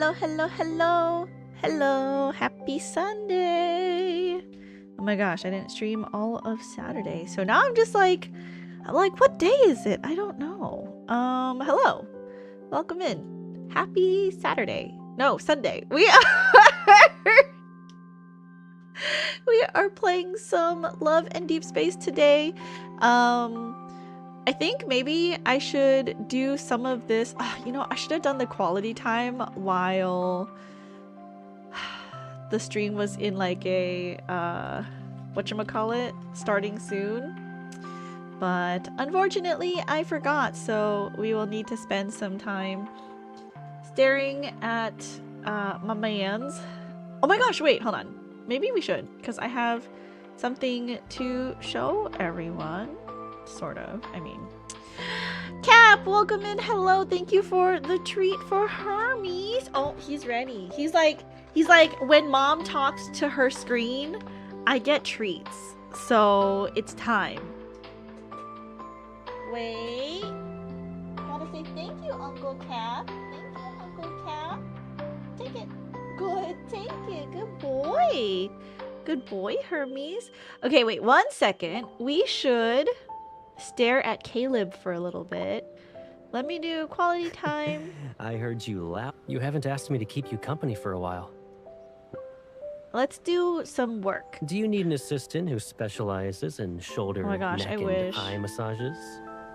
hello, hello, hello. Hello, happy Sunday. Oh my gosh, I didn't stream all of Saturday. So now I'm like, what day is it? I don't know. Hello. Welcome in. Happy Saturday. No, Sunday. We are playing some Love and Deep Space today. I think maybe I should do some of this. I should have done the quality time while the stream was in like a whatchamacallit, starting soon. But unfortunately I forgot, so we will need to spend some time staring at my man's. Oh my gosh, wait, hold on. Maybe we should, because I have something to show everyone. Sort of, I mean. Cap, welcome in. Hello, thank you for the treat for Hermes. Oh, he's ready. He's like, when mom talks to her screen, I get treats. So it's time. Wait. Gotta say thank you, Uncle Cap. Thank you, Uncle Cap. Take it. Good, take it. Good boy. Good boy, Hermes. Okay, wait 1 second. We should stare at Caleb for a little bit. Let me do quality time. I heard you laugh. You haven't asked me to keep you company for a while. Let's do some work. Do you need an assistant who specializes in shoulder, neck, and eye massages?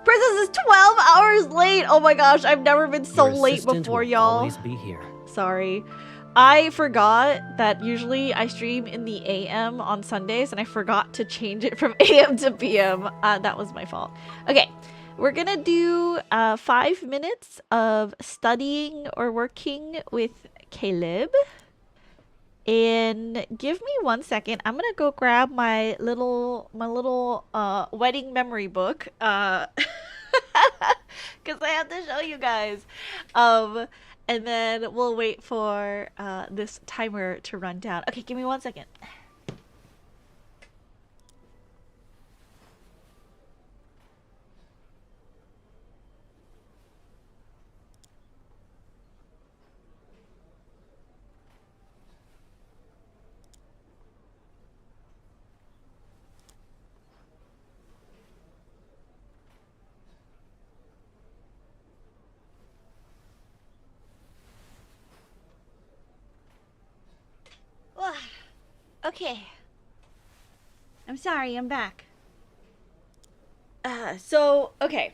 Princess is 12 hours late. Oh my gosh, I've never been so late before, y'all. Always be here. Sorry. I forgot that usually I stream in the AM on Sundays, and I forgot to change it from AM to PM. That was my fault. Okay, we're gonna do 5 minutes of studying or working with Caleb. And give me 1 second. I'm gonna go grab my little wedding memory book. Because I have to show you guys. And then we'll wait for this timer to run down. Okay, give me 1 second. Okay. I'm sorry, I'm back. Okay.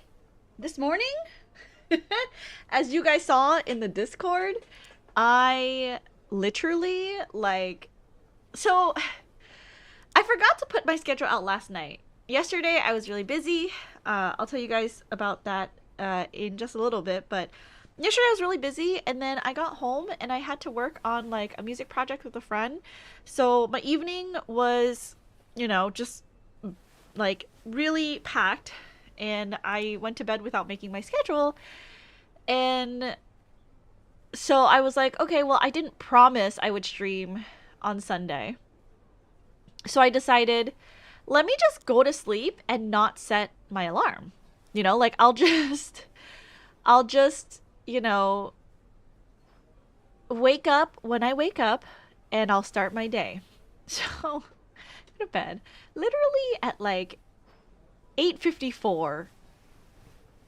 This morning, as you guys saw in the Discord, I literally, I forgot to put my schedule out last night. Yesterday, I was really busy. I'll tell you guys about that in just a little bit, but yesterday I was really busy, and then I got home and I had to work on like a music project with a friend. So my evening was, just like really packed, and I went to bed without making my schedule. And so I was like, okay, well, I didn't promise I would stream on Sunday. So I decided, let me just go to sleep and not set my alarm. I'll just wake up when I wake up, and I'll start my day. So, go to bed. Literally at like 8:54,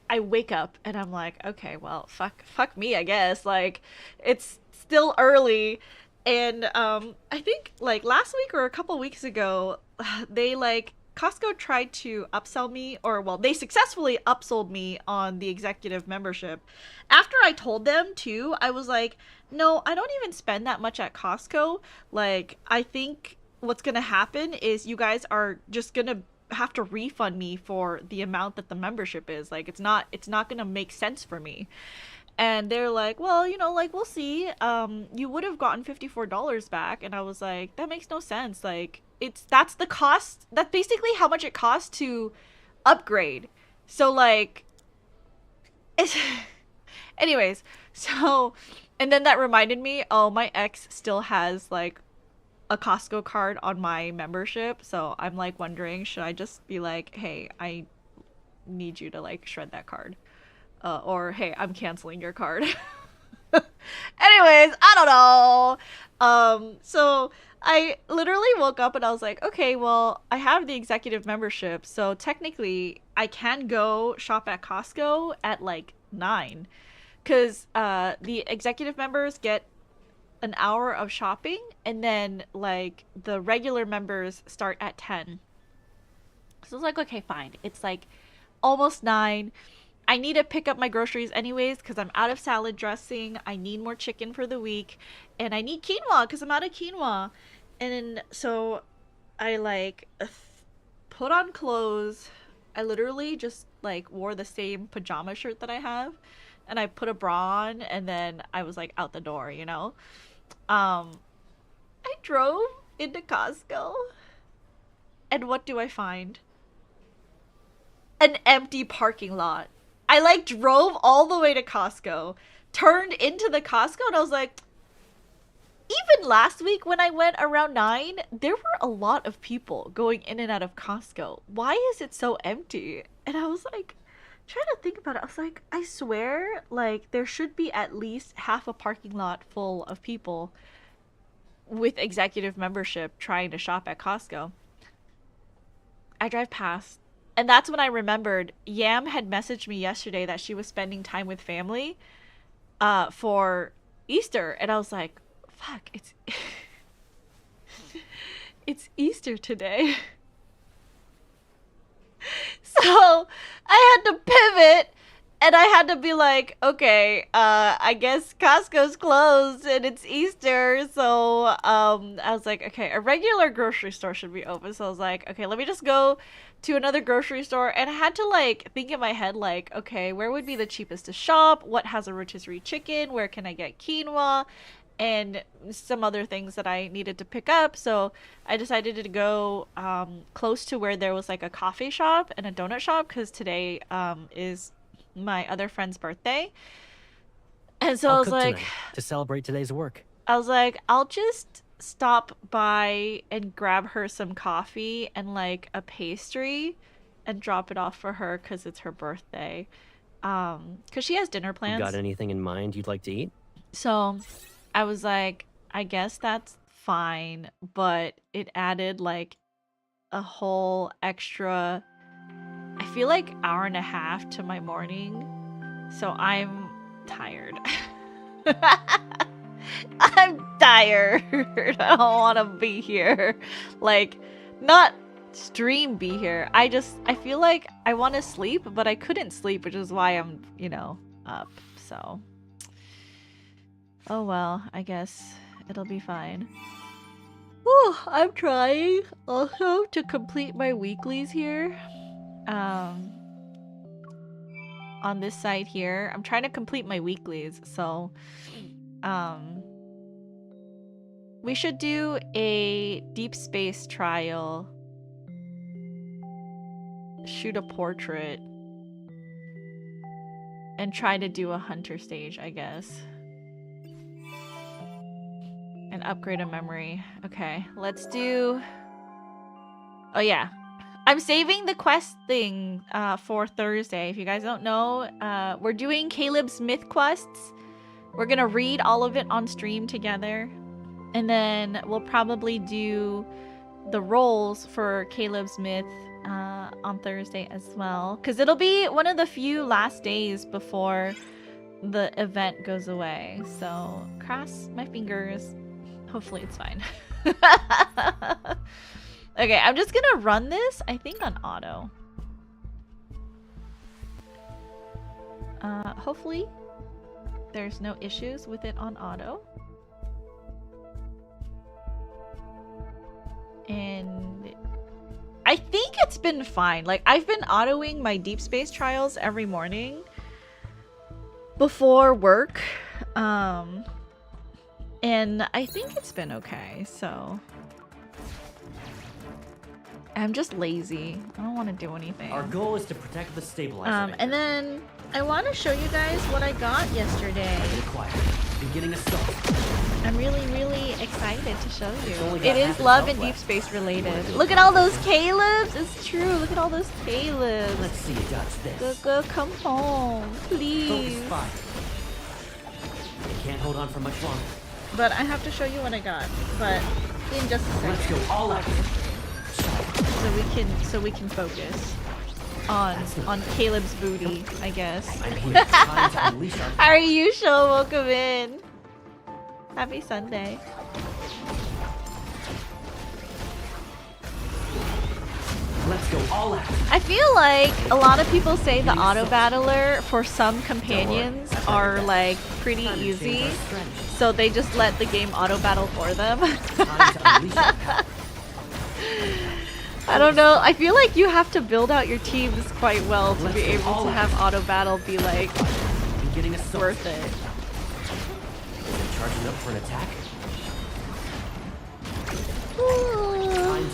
I wake up and I'm like, okay, well, fuck me, I guess. Like, it's still early, and I think like last week or a couple weeks ago, Costco tried to upsell me, they successfully upsold me on the executive membership. After I told them too, I was like, no, I don't even spend that much at Costco. Like, I think what's gonna happen is you guys are just gonna have to refund me for the amount that the membership is. Like, it's not gonna make sense for me. And they're like, well, we'll see. You would have gotten $54 back. And I was like, that makes no sense. Like, that's the cost. That's basically how much it costs to upgrade. So like, anyways, so, and then that reminded me, oh, my ex still has like a Costco card on my membership. So I'm like wondering, should I just be like, hey, I need you to like shred that card? Or hey, I'm canceling your card. Anyways, I don't know. So I literally woke up and I was like, okay, well, I have the executive membership, so technically I can go shop at Costco at like 9, because the executive members get an hour of shopping, and then like the regular members start at 10. So I was like, okay, fine. It's like almost 9. I need to pick up my groceries anyways because I'm out of salad dressing. I need more chicken for the week, and I need quinoa because I'm out of quinoa. And so I like put on clothes. I literally just like wore the same pajama shirt that I have, and I put a bra on, and then I was like out the door, you know. I drove into Costco, and what do I find? An empty parking lot. I like drove all the way to Costco, turned into the Costco, and I was like, even last week when I went around 9, there were a lot of people going in and out of Costco. Why is it so empty? And I was like, trying to think about it. I was like, I swear, like, there should be at least half a parking lot full of people with executive membership trying to shop at Costco. I drive past, and that's when I remembered Yam had messaged me yesterday that she was spending time with family for Easter, and I was like, fuck, it's it's Easter today. So I had to pivot, and I had to be like, okay, I guess Costco's closed and it's Easter, so I was like, okay, a regular grocery store should be open. So I was like, okay, let me just go to another grocery store, and I had to like think in my head like, okay, where would be the cheapest to shop? What has a rotisserie chicken? Where can I get quinoa? And some other things that I needed to pick up. So I decided to go close to where there was like a coffee shop and a donut shop, because today is my other friend's birthday. And so I was like, to celebrate today's work. I was like, I'll just stop by and grab her some coffee and like a pastry and drop it off for her because it's her birthday. Because she has dinner plans. You got anything in mind you'd like to eat? So I was like, I guess that's fine, but it added like a whole extra, I feel like, hour and a half to my morning. So I'm tired. I'm tired. I don't want to be here. Like, not stream be here. I feel like I want to sleep, but I couldn't sleep, which is why I'm, you know, up. So oh well, I guess it'll be fine. Whew, I'm trying also to complete my weeklies here. On this side here, I'm trying to complete my weeklies, so we should do a deep space trial, shoot a portrait, and try to do a hunter stage, I guess. And upgrade a memory. Okay, let's do... Oh yeah, I'm saving the quest thing for Thursday. If you guys don't know, we're doing Caleb's myth quests. We're gonna read all of it on stream together, and then we'll probably do the roles for Caleb's myth on Thursday as well, because it'll be one of the few last days before the event goes away. So cross my fingers. Hopefully it's fine. Okay, I'm just gonna run this, I think, on auto. Hopefully there's no issues with it on auto. And I think it's been fine. Like, I've been autoing my deep space trials every morning before work. And I think it's been okay, so... I'm just lazy. I don't want to do anything. Our goal is to protect the stabilizer. And then I want to show you guys what I got yesterday. Beginning assault. I'm really, really excited to show you. It is love and deep space related. Look at all those Calebs. It's true. Look at all those Calebs. Let's see you dodge this. Go, come home, please. can't hold on for much longer. But I have to show you what I got. But in just a second. Let's go all out. So we can focus on Caleb's booty, I guess. I'm here. Time to unleash our How are you, Show? Welcome in. Happy Sunday. Let's go all out. I feel like a lot of people say the auto battler for some companions are like pretty easy, so they just let the game auto battle for them. I don't know. I feel like you have to build out your teams quite well to be able to have auto battle be like worth it. Charging up for an attack.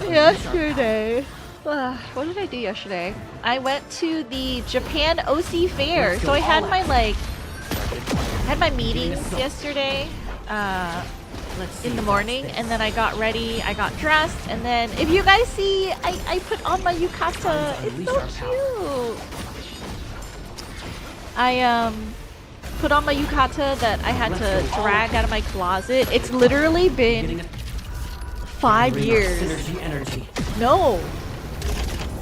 Yesterday. What did I do yesterday? I went to the Japan OC fair. So I had my meetings yesterday in the morning, and then I got ready, I got dressed, and then if you guys see, I put on my yukata. It's so cute. I put on my yukata that I had to drag out of my closet. It's literally been 5 years. No.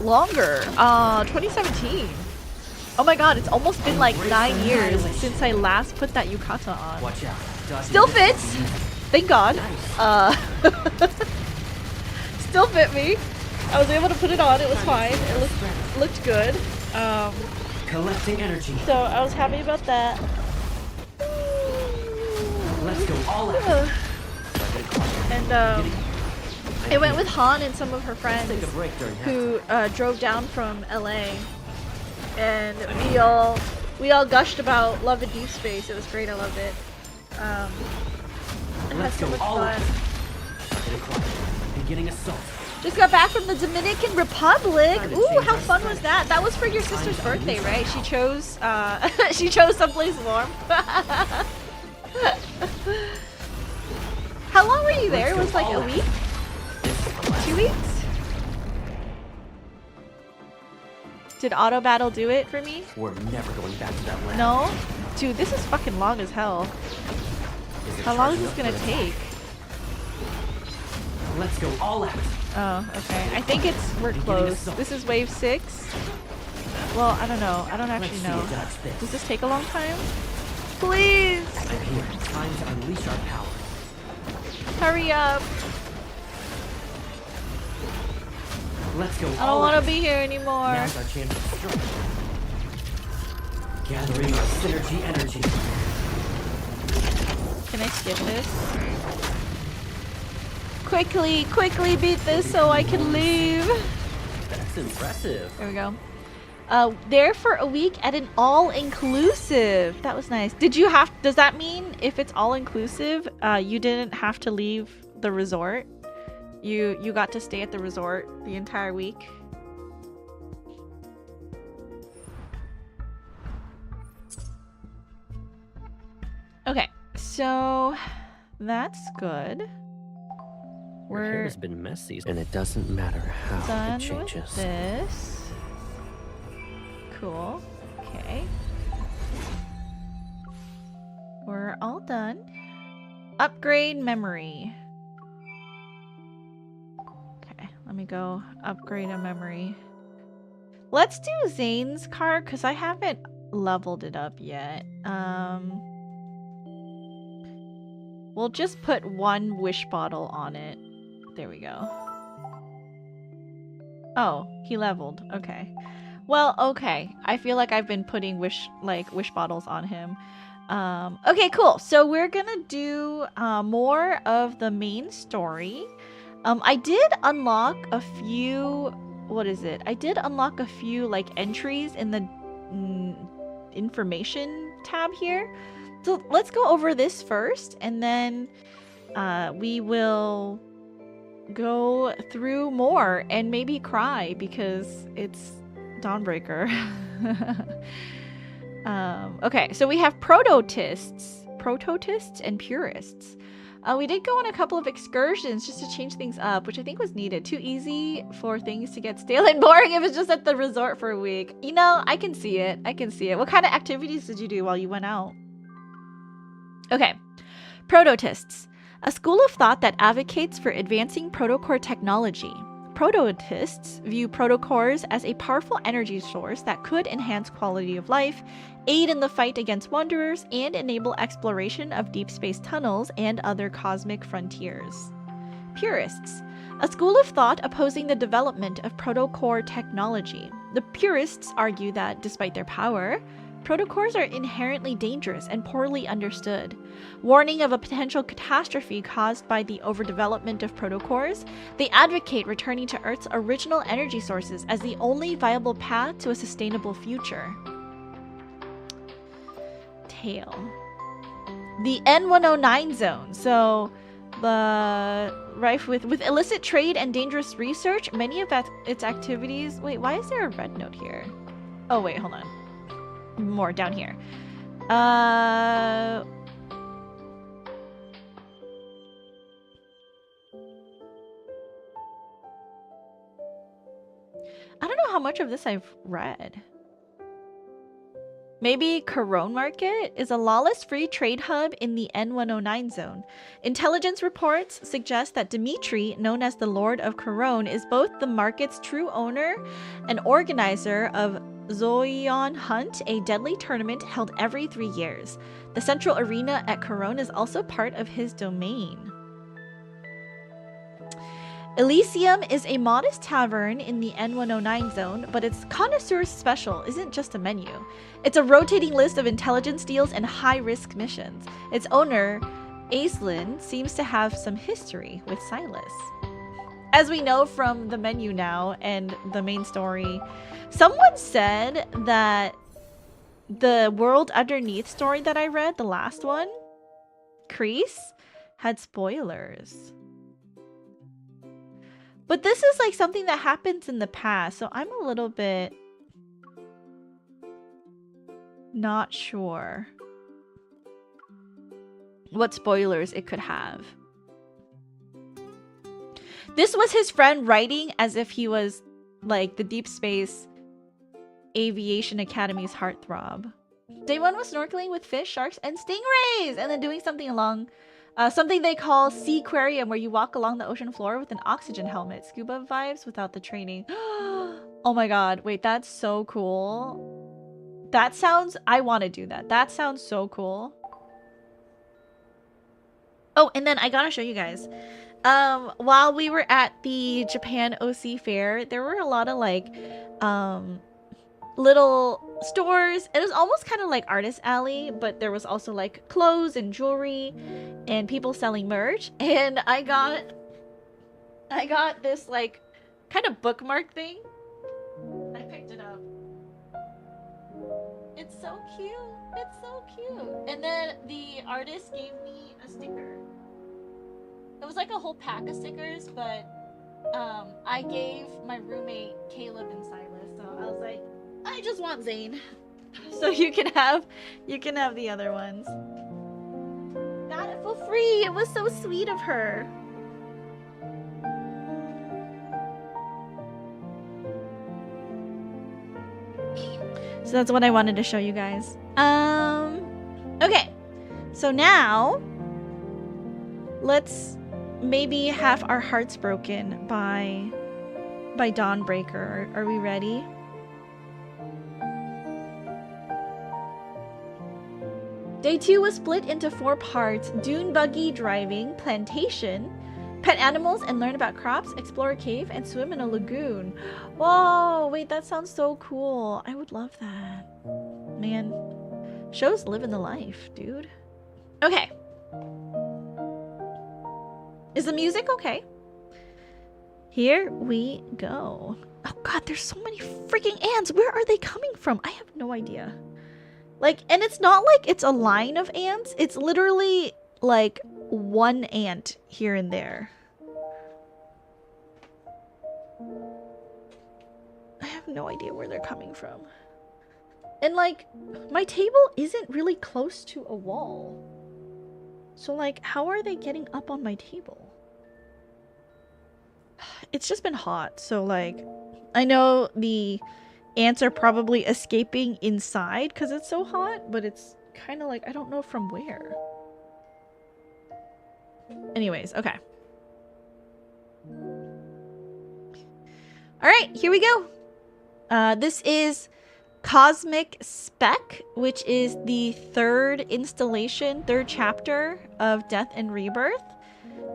Longer. 2017. Oh my god, it's almost been like 9 years since I last put that yukata on. Watch out. Still fits. Thank god. Still fit me. I was able to put it on. It was fine. It looked good. Collecting energy. So I was happy about that. Let's go all out. And I went with Han and some of her friends who drove down from LA, and we all gushed about Love and Deep Space. It was great. I loved it. I had so much fun. Beginning assault. Just got back from the Dominican Republic. Ooh, how fun was that? That was for your sister's birthday, right? She chose she chose someplace warm. How long were you there? It was like a week? 2 weeks? Did auto battle do it for me? We're never going back to that land. No? Dude, this is fucking long as hell. How long is this gonna take? Let's go all out. Oh, okay. I think we're close. This is wave 6. Well, I don't know. I don't actually know. Does this take a long time? Please! I'm here. Time to unleash our power. Hurry up. Let's go. I don't want to be here anymore. Now's our chance to strike. Gathering our synergy energy. Can I skip this? Quickly beat this so I can leave. That's impressive. There we go. There for a week at an all-inclusive. That was nice. Does that mean if it's all-inclusive, you didn't have to leave the resort? You got to stay at the resort the entire week? Okay, so that's good. Your hair has been messy, and it doesn't matter how done it changes. With this. Cool. Okay. We're all done. Upgrade memory. Okay, let me go upgrade a memory. Let's do Zane's card because I haven't leveled it up yet. We'll just put one wish bottle on it. There we go. Oh, he leveled. Okay. Well, okay. I feel like I've been putting wish bottles on him. Okay, cool. So we're gonna do more of the main story. I did unlock a few. What is it? I did unlock a few like entries in the information tab here. So let's go over this first, and then we will go through more and maybe cry because it's Dawnbreaker. Okay, so we have prototists and purists. We did go on a couple of excursions just to change things up, which I think was needed. Too easy for things to get stale and boring if it's just at the resort for a week. You know, I can see it. What kind of activities did you do while you went out? Okay, Prototists, a school of thought that advocates for advancing protocore technology. Prototists view protocores as a powerful energy source that could enhance quality of life, aid in the fight against wanderers, and enable exploration of deep space tunnels and other cosmic frontiers. Purists, a school of thought opposing the development of protocore technology. The purists argue that, despite their power, protocores are inherently dangerous and poorly understood. Warning of a potential catastrophe caused by the overdevelopment of protocores, they advocate returning to Earth's original energy sources as the only viable path to a sustainable future. Tail. The N109 zone. So, rife with illicit trade and dangerous research, many of its activities... Wait, why is there a red note here? Oh, wait, hold on. More down here. I don't know how much of this I've read. Maybe Corone Market is a lawless free trade hub in the N109 zone. Intelligence reports suggest that Dimitri, known as the Lord of Corone, is both the market's true owner and organizer of Zoion Hunt, a deadly tournament held every 3 years. The central arena at Corone is also part of his domain. Elysium is a modest tavern in the N109 zone, but its connoisseur's special isn't just a menu. It's a rotating list of intelligence deals and high-risk missions. Its owner, Aislinn, seems to have some history with Silas. As we know from the menu now and the main story, someone said that the World Underneath story that I read, the last one, Crease, had spoilers. But this is like something that happens in the past, so I'm a little bit not sure what spoilers it could have. This was his friend writing as if he was like the Deep Space Aviation Academy's heartthrob. Day 1 was snorkeling with fish, sharks, and stingrays, and then doing something along something they call Seaquarium, where you walk along the ocean floor with an oxygen helmet. Scuba vibes without the training. Oh my god, wait, that's so cool. That sounds... I want to do that. That sounds so cool. Oh, and then I gotta show you guys. While we were at the Japan OC Fair, there were a lot of like little stores. It was almost kind of like Artist Alley, but there was also like clothes and jewelry and people selling merch. And I got this like kind of bookmark thing. I picked it up. It's so cute. It's so cute. And then the artist gave me a sticker. It was like a whole pack of stickers, but I gave my roommate Caleb and Silas, so I was like, I just want Zane. So you can have the other ones. Got it for free. It was so sweet of her. So that's what I wanted to show you guys. Okay. So now let's maybe have our hearts broken by Dawnbreaker. Are we ready? Day 2 was split into 4 parts: dune buggy driving, plantation, pet animals and learn about crops, explore a cave, and swim in a lagoon. Whoa, wait, that sounds so cool. I would love that. Man, shows living the life, dude. Okay. Is the music okay? Here we go. Oh god, there's so many freaking ants. Where are they coming from? I have no idea. Like, and it's not like it's a line of ants. It's literally like one ant here and there. I have no idea where they're coming from. And like, my table isn't really close to a wall. So like, how are they getting up on my table? It's just been hot, so like, I know the ants are probably escaping inside because it's so hot, but it's kind of like, I don't know from where. Anyways, okay. Alright, here we go. This is Cosmic Spec, which is the third chapter of Death and Rebirth.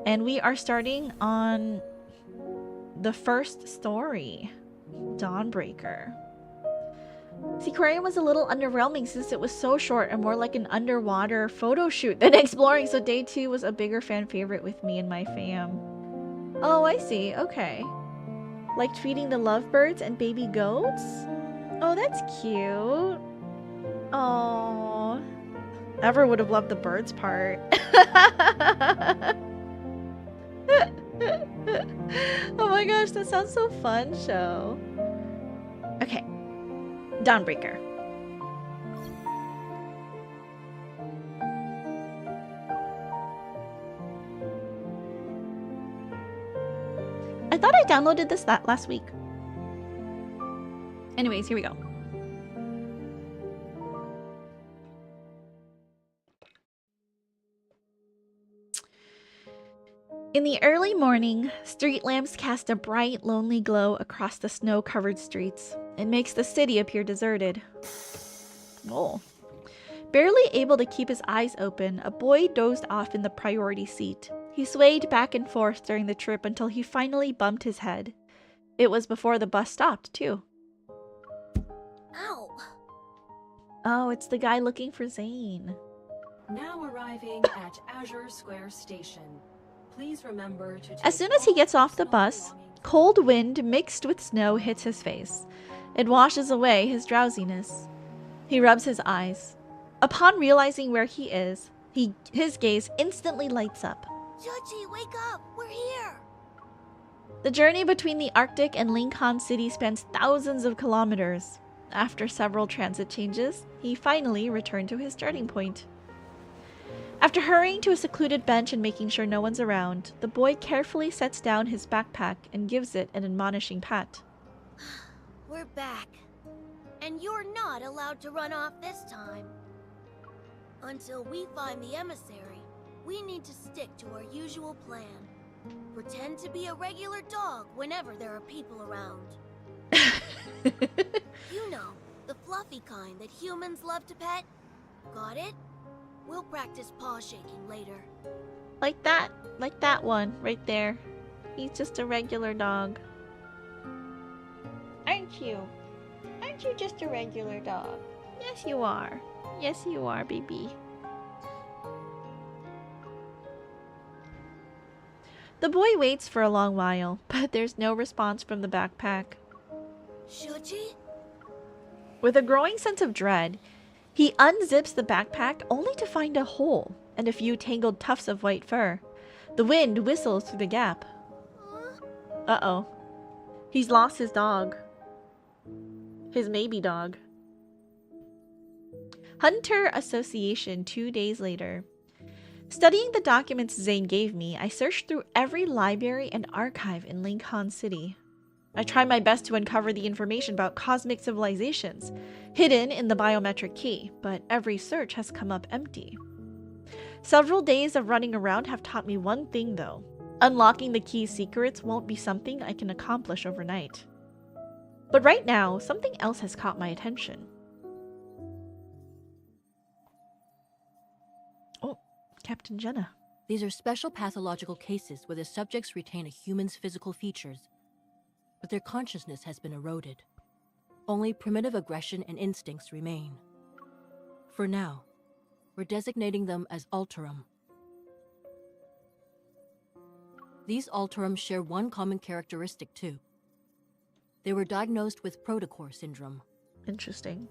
And we are starting on the first story, Dawnbreaker. Seaquarium was a little underwhelming since it was so short and more like an underwater photo shoot than exploring, so day 2 was a bigger fan favorite with me and my fam. Oh, I see. Okay. Liked feeding the lovebirds and baby goats? Oh, that's cute. Oh. Ever would have loved the birds part. Oh my gosh, that sounds so fun, show. Okay. Dawnbreaker. I thought I downloaded this last week. Anyways, here we go. In the early morning, street lamps cast a bright, lonely glow across the snow-covered streets. It makes the city appear deserted. Oh. Barely able to keep his eyes open, a boy dozed off in the priority seat. He swayed back and forth during the trip until he finally bumped his head. It was before the bus stopped, too. Ow! Oh, it's the guy looking for Zane. Now arriving at Azure Square Station. Please remember to as soon as he gets off the bus, cold wind mixed with snow hits his face. It washes away his drowsiness. He rubs his eyes. Upon realizing where he is, his gaze instantly lights up. Chuchi, wake up! We're here! The journey between the Arctic and Lincoln City spans thousands of kilometers. After several transit changes, he finally returned to his starting point. After hurrying to a secluded bench and making sure no one's around, the boy carefully sets down his backpack and gives it an admonishing pat. We're back. And you're not allowed to run off this time. Until we find the emissary, we need to stick to our usual plan. Pretend to be a regular dog whenever there are people around. You know, the fluffy kind that humans love to pet. Got it? We'll practice paw shaking later. Like that one right there. He's just a regular dog. Aren't you? Aren't you just a regular dog? Yes, you are. Yes, you are, baby. The boy waits for a long while, but there's no response from the backpack. Shuji? With a growing sense of dread, he unzips the backpack only to find a hole and a few tangled tufts of white fur. The wind whistles through the gap. Uh-oh. He's lost his dog. His maybe dog. Hunter Association 2 days later. Studying the documents Zane gave me, I searched through every library and archive in Lincoln City. I tried my best to uncover the information about cosmic civilizations, hidden in the biometric key, but every search has come up empty. Several days of running around have taught me one thing, though. Unlocking the key's secrets won't be something I can accomplish overnight. But right now, something else has caught my attention. Oh, Captain Jenna. These are special pathological cases where the subjects retain a human's physical features, but their consciousness has been eroded. Only primitive aggression and instincts remain. For now, we're designating them as Alterum. These Alterum share one common characteristic too. They were diagnosed with protocore syndrome. Interesting.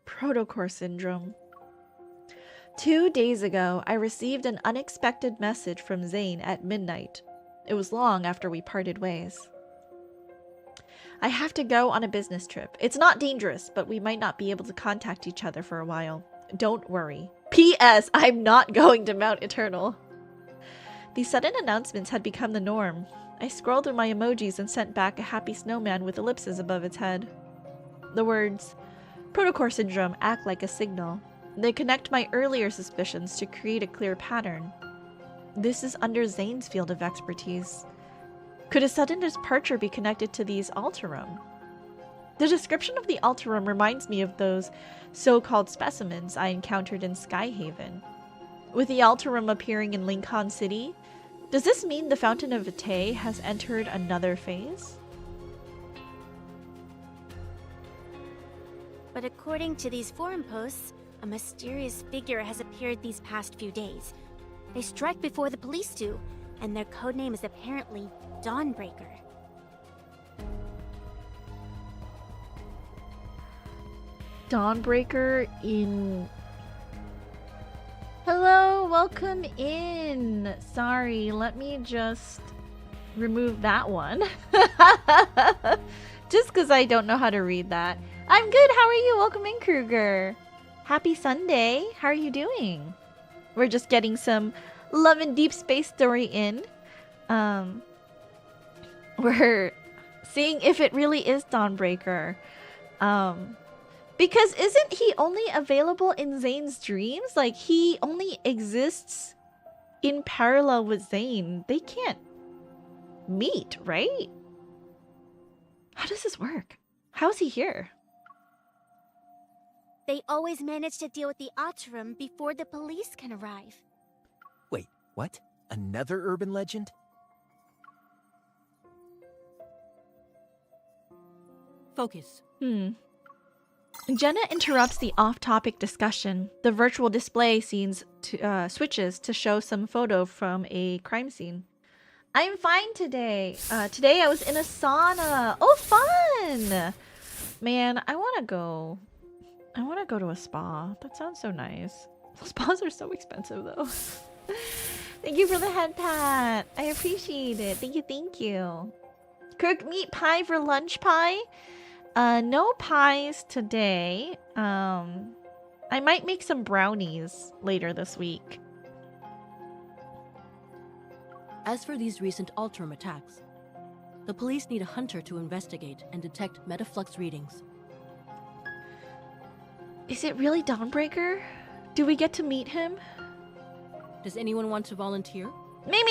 Protocore syndrome. 2 days ago, I received an unexpected message from Zane at midnight. It was long after we parted ways. I have to go on a business trip. It's not dangerous, but we might not be able to contact each other for a while. Don't worry. P.S. I'm not going to Mount Eternal. These sudden announcements had become the norm. I scrolled through my emojis and sent back a happy snowman with ellipses above its head. The words, Protocore syndrome, act like a signal. They connect my earlier suspicions to create a clear pattern. This is under Zane's field of expertise. Could a sudden departure be connected to these Alterum? The description of the Alterum reminds me of those so-called specimens I encountered in Skyhaven. With the Alterum appearing in Lincoln City, does this mean the Fountain of Vitae has entered another phase? But according to these forum posts, a mysterious figure has appeared these past few days. They strike before the police do, and their codename is apparently Dawnbreaker. Dawnbreaker in... Hello, welcome in. Sorry, let me just remove that one. Just because I don't know how to read that. I'm good, how are you? Welcome in, Kruger. Happy Sunday. How are you doing? We're just getting some Love and Deep Space story in. We're seeing if it really is Dawnbreaker. Because isn't he only available in Zane's dreams? Like, he only exists in parallel with Zane. They can't meet, right? How does this work? How is he here? They always manage to deal with the Alterum before the police can arrive. Wait, what? Another urban legend? Focus. Jenna interrupts the off-topic discussion. The virtual display scenes switches to show some photo from a crime scene. I'm fine today. Today I was in a sauna. Oh, fun! Man, I want to go to a spa. That sounds so nice. Spas are so expensive, though. Thank you for the head pat. I appreciate it. Thank you, thank you. Kirk, meat pie for lunch pie? No pies today. I might make some brownies later this week. As for these recent Alterum attacks, the police need a hunter to investigate and detect metaflux readings. Is it really Dawnbreaker? Do we get to meet him? Does anyone want to volunteer? Me.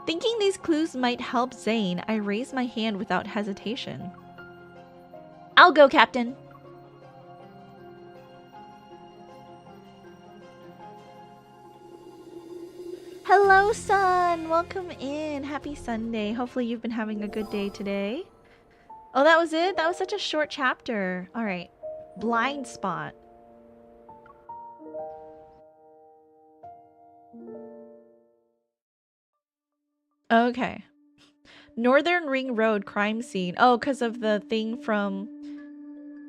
Thinking these clues might help Zane, I raise my hand without hesitation. I'll go, Captain. Hello, son. Welcome in. Happy Sunday. Hopefully you've been having a good day today. Oh, that was it? That was such a short chapter. All right. Blind spot. Okay. Northern Ring Road crime scene. Oh, because of the thing from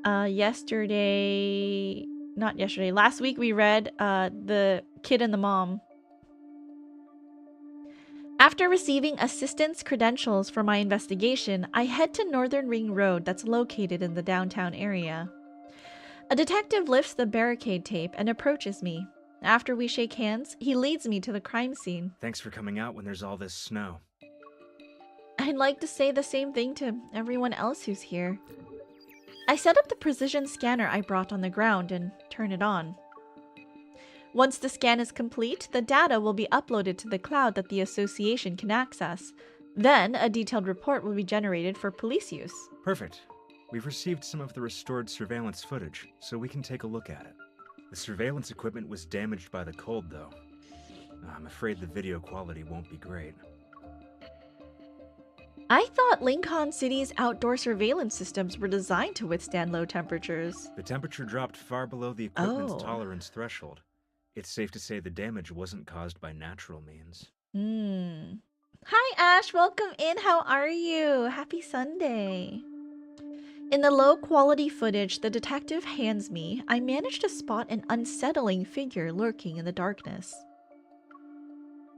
yesterday. Not yesterday. Last week we read the kid and the mom. After receiving assistance credentials for my investigation, I head to Northern Ring Road that's located in the downtown area. A detective lifts the barricade tape and approaches me. After we shake hands, he leads me to the crime scene. Thanks for coming out when there's all this snow. I'd like to say the same thing to everyone else who's here. I set up the precision scanner I brought on the ground and turn it on. Once the scan is complete, the data will be uploaded to the cloud that the association can access. Then, a detailed report will be generated for police use. Perfect. We've received some of the restored surveillance footage, so we can take a look at it. The surveillance equipment was damaged by the cold, though. I'm afraid the video quality won't be great. I thought Lincoln City's outdoor surveillance systems were designed to withstand low temperatures. The temperature dropped far below the equipment's tolerance threshold. It's safe to say the damage wasn't caused by natural means. Hi, Ash. Welcome in. How are you? Happy Sunday. In the low-quality footage the detective hands me, I manage to spot an unsettling figure lurking in the darkness.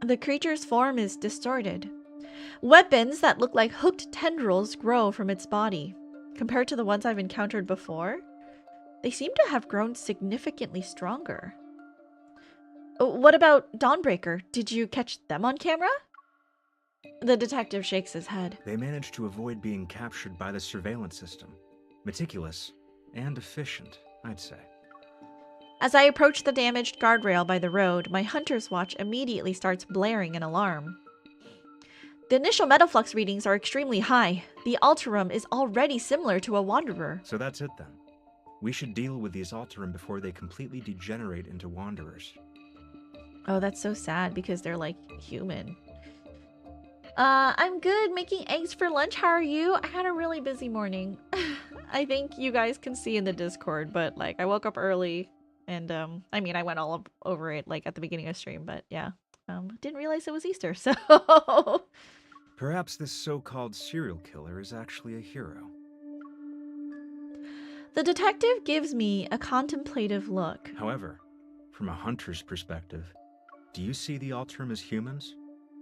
The creature's form is distorted. Weapons that look like hooked tendrils grow from its body. Compared to the ones I've encountered before, they seem to have grown significantly stronger. What about Dawnbreaker? Did you catch them on camera? The detective shakes his head. They managed to avoid being captured by the surveillance system. Meticulous and efficient, I'd say. As I approach the damaged guardrail by the road, my hunter's watch immediately starts blaring an alarm. The initial metaflux readings are extremely high. The Alterum is already similar to a Wanderer. So that's it then. We should deal with these Alterum before they completely degenerate into Wanderers. Oh, that's so sad because they're like human. I'm good, making eggs for lunch. How are you? I had a really busy morning. I think you guys can see in the Discord, but like I woke up early and I mean I went all over it like at the beginning of stream, but yeah. Didn't realize it was Easter, so perhaps this so-called serial killer is actually a hero. The detective gives me a contemplative look. However, from a hunter's perspective, do you see the Alterum as humans?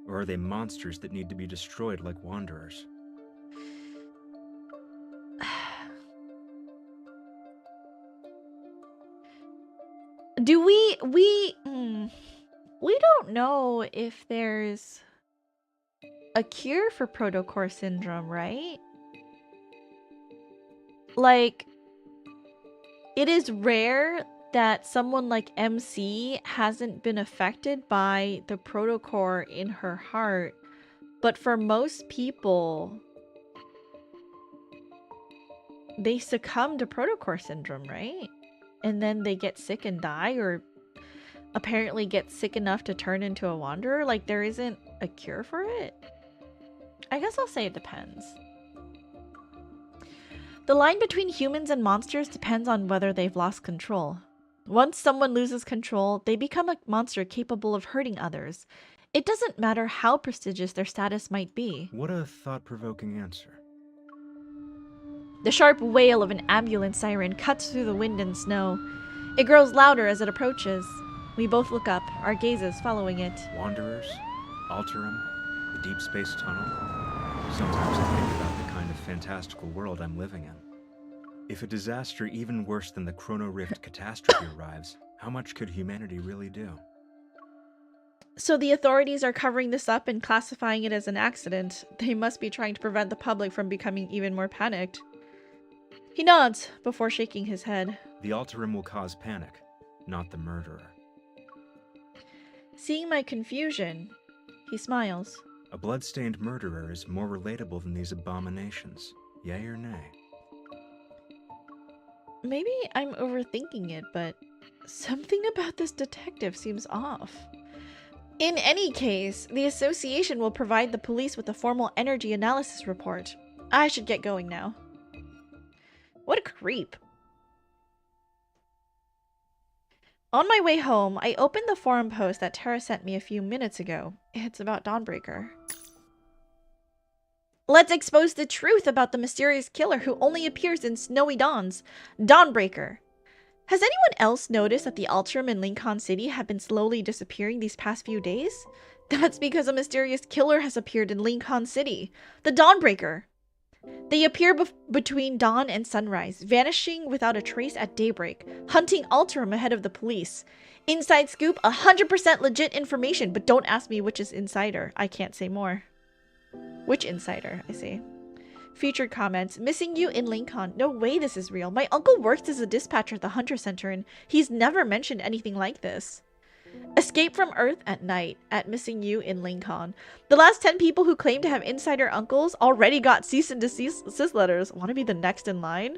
Or are they monsters that need to be destroyed like Wanderers? Do we don't know if there's a cure for protocore syndrome, right? Like, it is rare that someone like MC hasn't been affected by the protocore in her heart, but for most people, they succumb to protocore syndrome, right? And then they get sick and die, or apparently get sick enough to turn into a wanderer. Like, there isn't a cure for it? I guess I'll say it depends. The line between humans and monsters depends on whether they've lost control. Once someone loses control, they become a monster capable of hurting others. It doesn't matter how prestigious their status might be. What a thought-provoking answer. The sharp wail of an ambulance siren cuts through the wind and snow. It grows louder as it approaches. We both look up, our gazes following it. Wanderers? Alterum? The deep space tunnel? Sometimes I think about the kind of fantastical world I'm living in. If a disaster even worse than the Chrono Rift catastrophe arrives, how much could humanity really do? So the authorities are covering this up and classifying it as an accident. They must be trying to prevent the public from becoming even more panicked. He nods before shaking his head. The Alterum will cause panic, not the murderer. Seeing my confusion, he smiles. A blood-stained murderer is more relatable than these abominations. Yay or nay? Maybe I'm overthinking it, but something about this detective seems off. In any case, the association will provide the police with a formal energy analysis report. I should get going now. What a creep. On my way home, I opened the forum post that Tara sent me a few minutes ago. It's about Dawnbreaker. Let's expose the truth about the mysterious killer who only appears in snowy dawns, Dawnbreaker. Has anyone else noticed that the Alterum in Lincoln City have been slowly disappearing these past few days? That's because a mysterious killer has appeared in Lincoln City, the Dawnbreaker. They appear between dawn and sunrise, vanishing without a trace at daybreak, hunting Alterum ahead of the police. Inside scoop, 100% legit information, but don't ask me which is insider. I can't say more. Which insider, I see. Featured comments, missing you in Lincoln. No way this is real. My uncle works as a dispatcher at the Hunter Center and he's never mentioned anything like this. Escape from Earth at night at missing you in Lincoln. The last 10 people who claim to have insider uncles already got cease and desist letters. Want to be the next in line?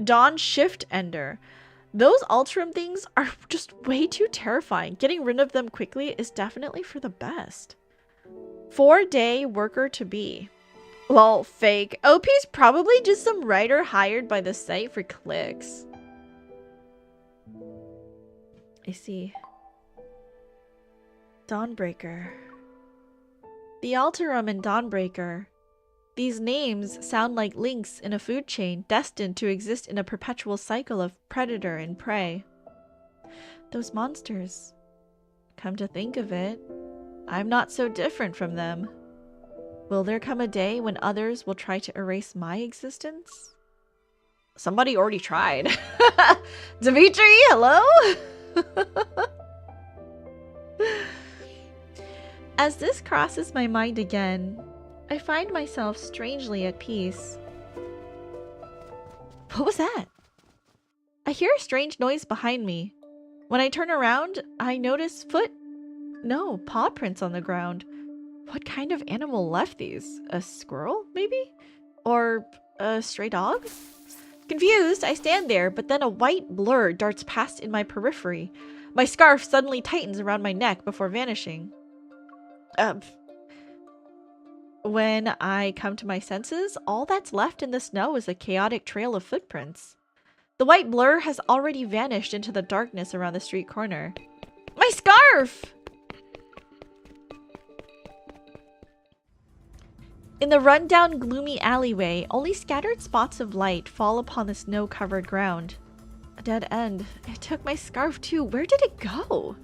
Dawn Shift Ender. Those Alterum things are just way too terrifying. Getting rid of them quickly is definitely for the best. 4-day worker to be. Lol, fake. OP's probably just some writer hired by the site for clicks. I see. Dawnbreaker. The Alterum and Dawnbreaker. These names sound like links in a food chain destined to exist in a perpetual cycle of predator and prey. Those monsters. Come to think of it, I'm not so different from them. Will there come a day when others will try to erase my existence? Somebody already tried. Dimitri, hello? As this crosses my mind again, I find myself strangely at peace. What was that? I hear a strange noise behind me. When I turn around, I notice paw prints on the ground. What kind of animal left these? A squirrel, maybe? Or a stray dog? Confused, I stand there, but then a white blur darts past in my periphery. My scarf suddenly tightens around my neck before vanishing. When I come to my senses, all that's left in the snow is a chaotic trail of footprints. The white blur has already vanished into the darkness around the street corner. My scarf! In the run-down, gloomy alleyway, only scattered spots of light fall upon the snow-covered ground. A dead end. It took my scarf too. Where did it go?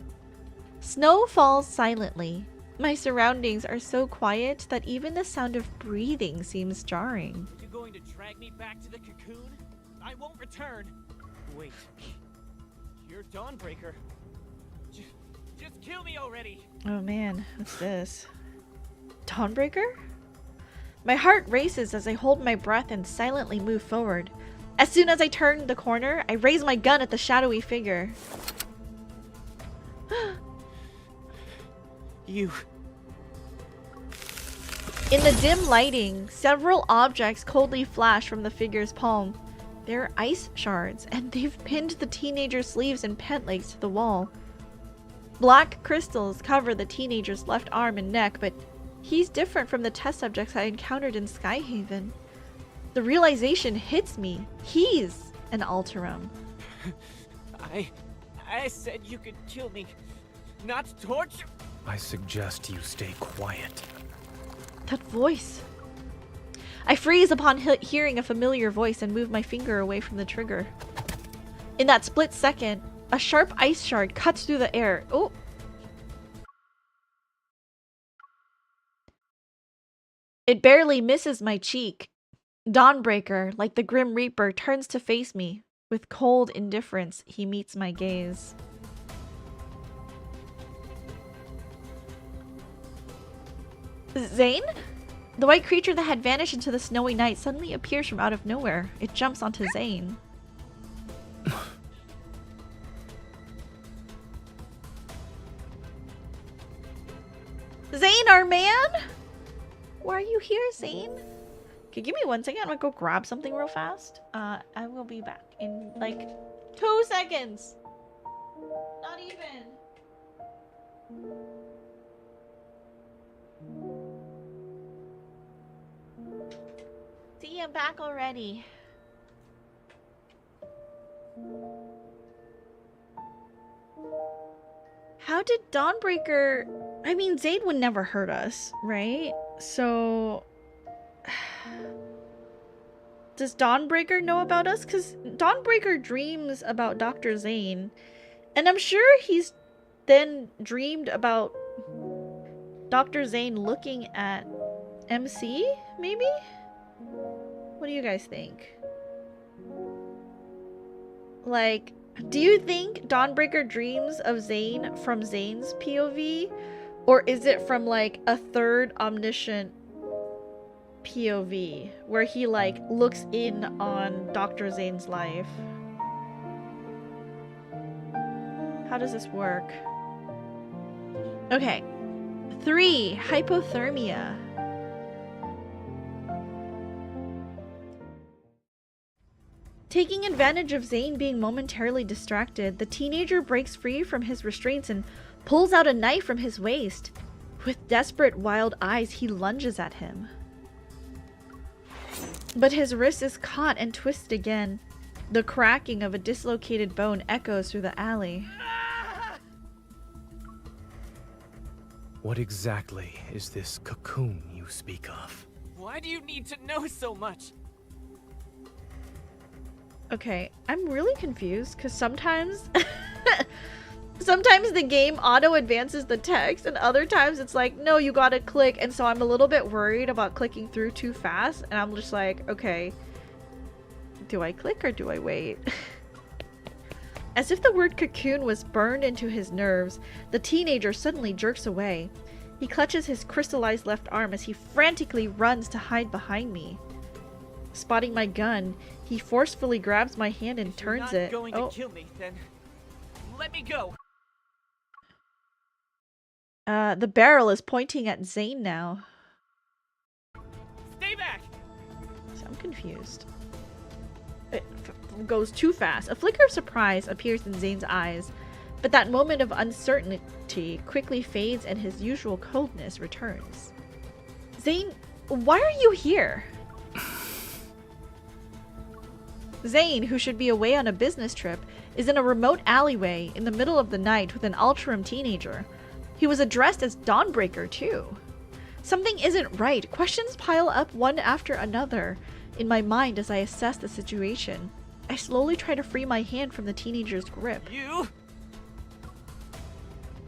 Snow falls silently. My surroundings are so quiet that even the sound of breathing seems jarring. Are you going to drag me back to the cocoon? I won't return. Wait. You're Dawnbreaker. Just kill me already. Oh man, what's this? Dawnbreaker? My heart races as I hold my breath and silently move forward. As soon as I turn the corner, I raise my gun at the shadowy figure. You. In the dim lighting, several objects coldly flash from the figure's palm. They're ice shards, and they've pinned the teenager's sleeves and pant legs to the wall. Black crystals cover the teenager's left arm and neck, but he's different from the test subjects I encountered in Skyhaven. The realization hits me. He's an Alterum. I said you could kill me, not torture. I suggest you stay quiet. That voice. I freeze upon hearing a familiar voice and move my finger away from the trigger. In that split second, a sharp ice shard cuts through the air. Oh! It barely misses my cheek. Dawnbreaker, like the Grim Reaper, turns to face me. With cold indifference, he meets my gaze. Zane? The white creature that had vanished into the snowy night suddenly appears from out of nowhere. It jumps onto Zane. Zane, our man? Why are you here, Zane? Okay, give me 1 second. I'm gonna go grab something real fast. I will be back in like 2 seconds. Not even. See, I'm back already. How did Dawnbreaker... I mean, Zane would never hurt us, right? So... Does Dawnbreaker know about us? Because Dawnbreaker dreams about Dr. Zane. And I'm sure he's then dreamed about Dr. Zane looking at MC, maybe? What do you guys think? Like, do you think Dawnbreaker dreams of Zane from Zane's POV? Or is it from like a third omniscient POV where he like looks in on Dr. Zane's life? How does this work? Okay. 3. Hypothermia. Taking advantage of Zane being momentarily distracted, the teenager breaks free from his restraints and pulls out a knife from his waist. With desperate, wild eyes, he lunges at him. But his wrist is caught and twisted again. The cracking of a dislocated bone echoes through the alley. What exactly is this cocoon you speak of? Why do you need to know so much? Okay, I'm really confused because sometimes sometimes the game auto advances the text and other times it's like, no, you gotta click, and so I'm a little bit worried about clicking through too fast, and I'm just like, okay, do I click or do I wait? As if the word cocoon was burned into his nerves, the teenager suddenly jerks away. He clutches his crystallized left arm as he frantically runs to hide behind me. Spotting my gun, he forcefully grabs my hand and turns it. If you're not going to kill me, then let me go. The barrel is pointing at Zane now. Stay back. So I'm confused. It goes too fast. A flicker of surprise appears in Zane's eyes, but that moment of uncertainty quickly fades and his usual coldness returns. Zane, why are you here? Zane, who should be away on a business trip, is in a remote alleyway in the middle of the night with an Alterum teenager. He was addressed as Dawnbreaker, too. Something isn't right. Questions pile up one after another in my mind as I assess the situation. I slowly try to free my hand from the teenager's grip.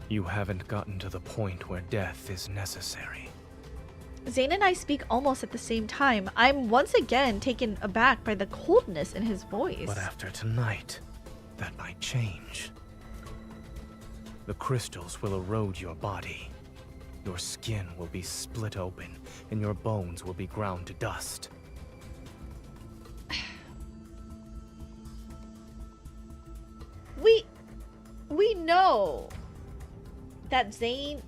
You haven't gotten to the point where death is necessary. Zane and I speak almost at the same time. I'm once again taken aback by the coldness in his voice. But after tonight, that might change. The crystals will erode your body. Your skin will be split open, and your bones will be ground to dust. We know that Zane...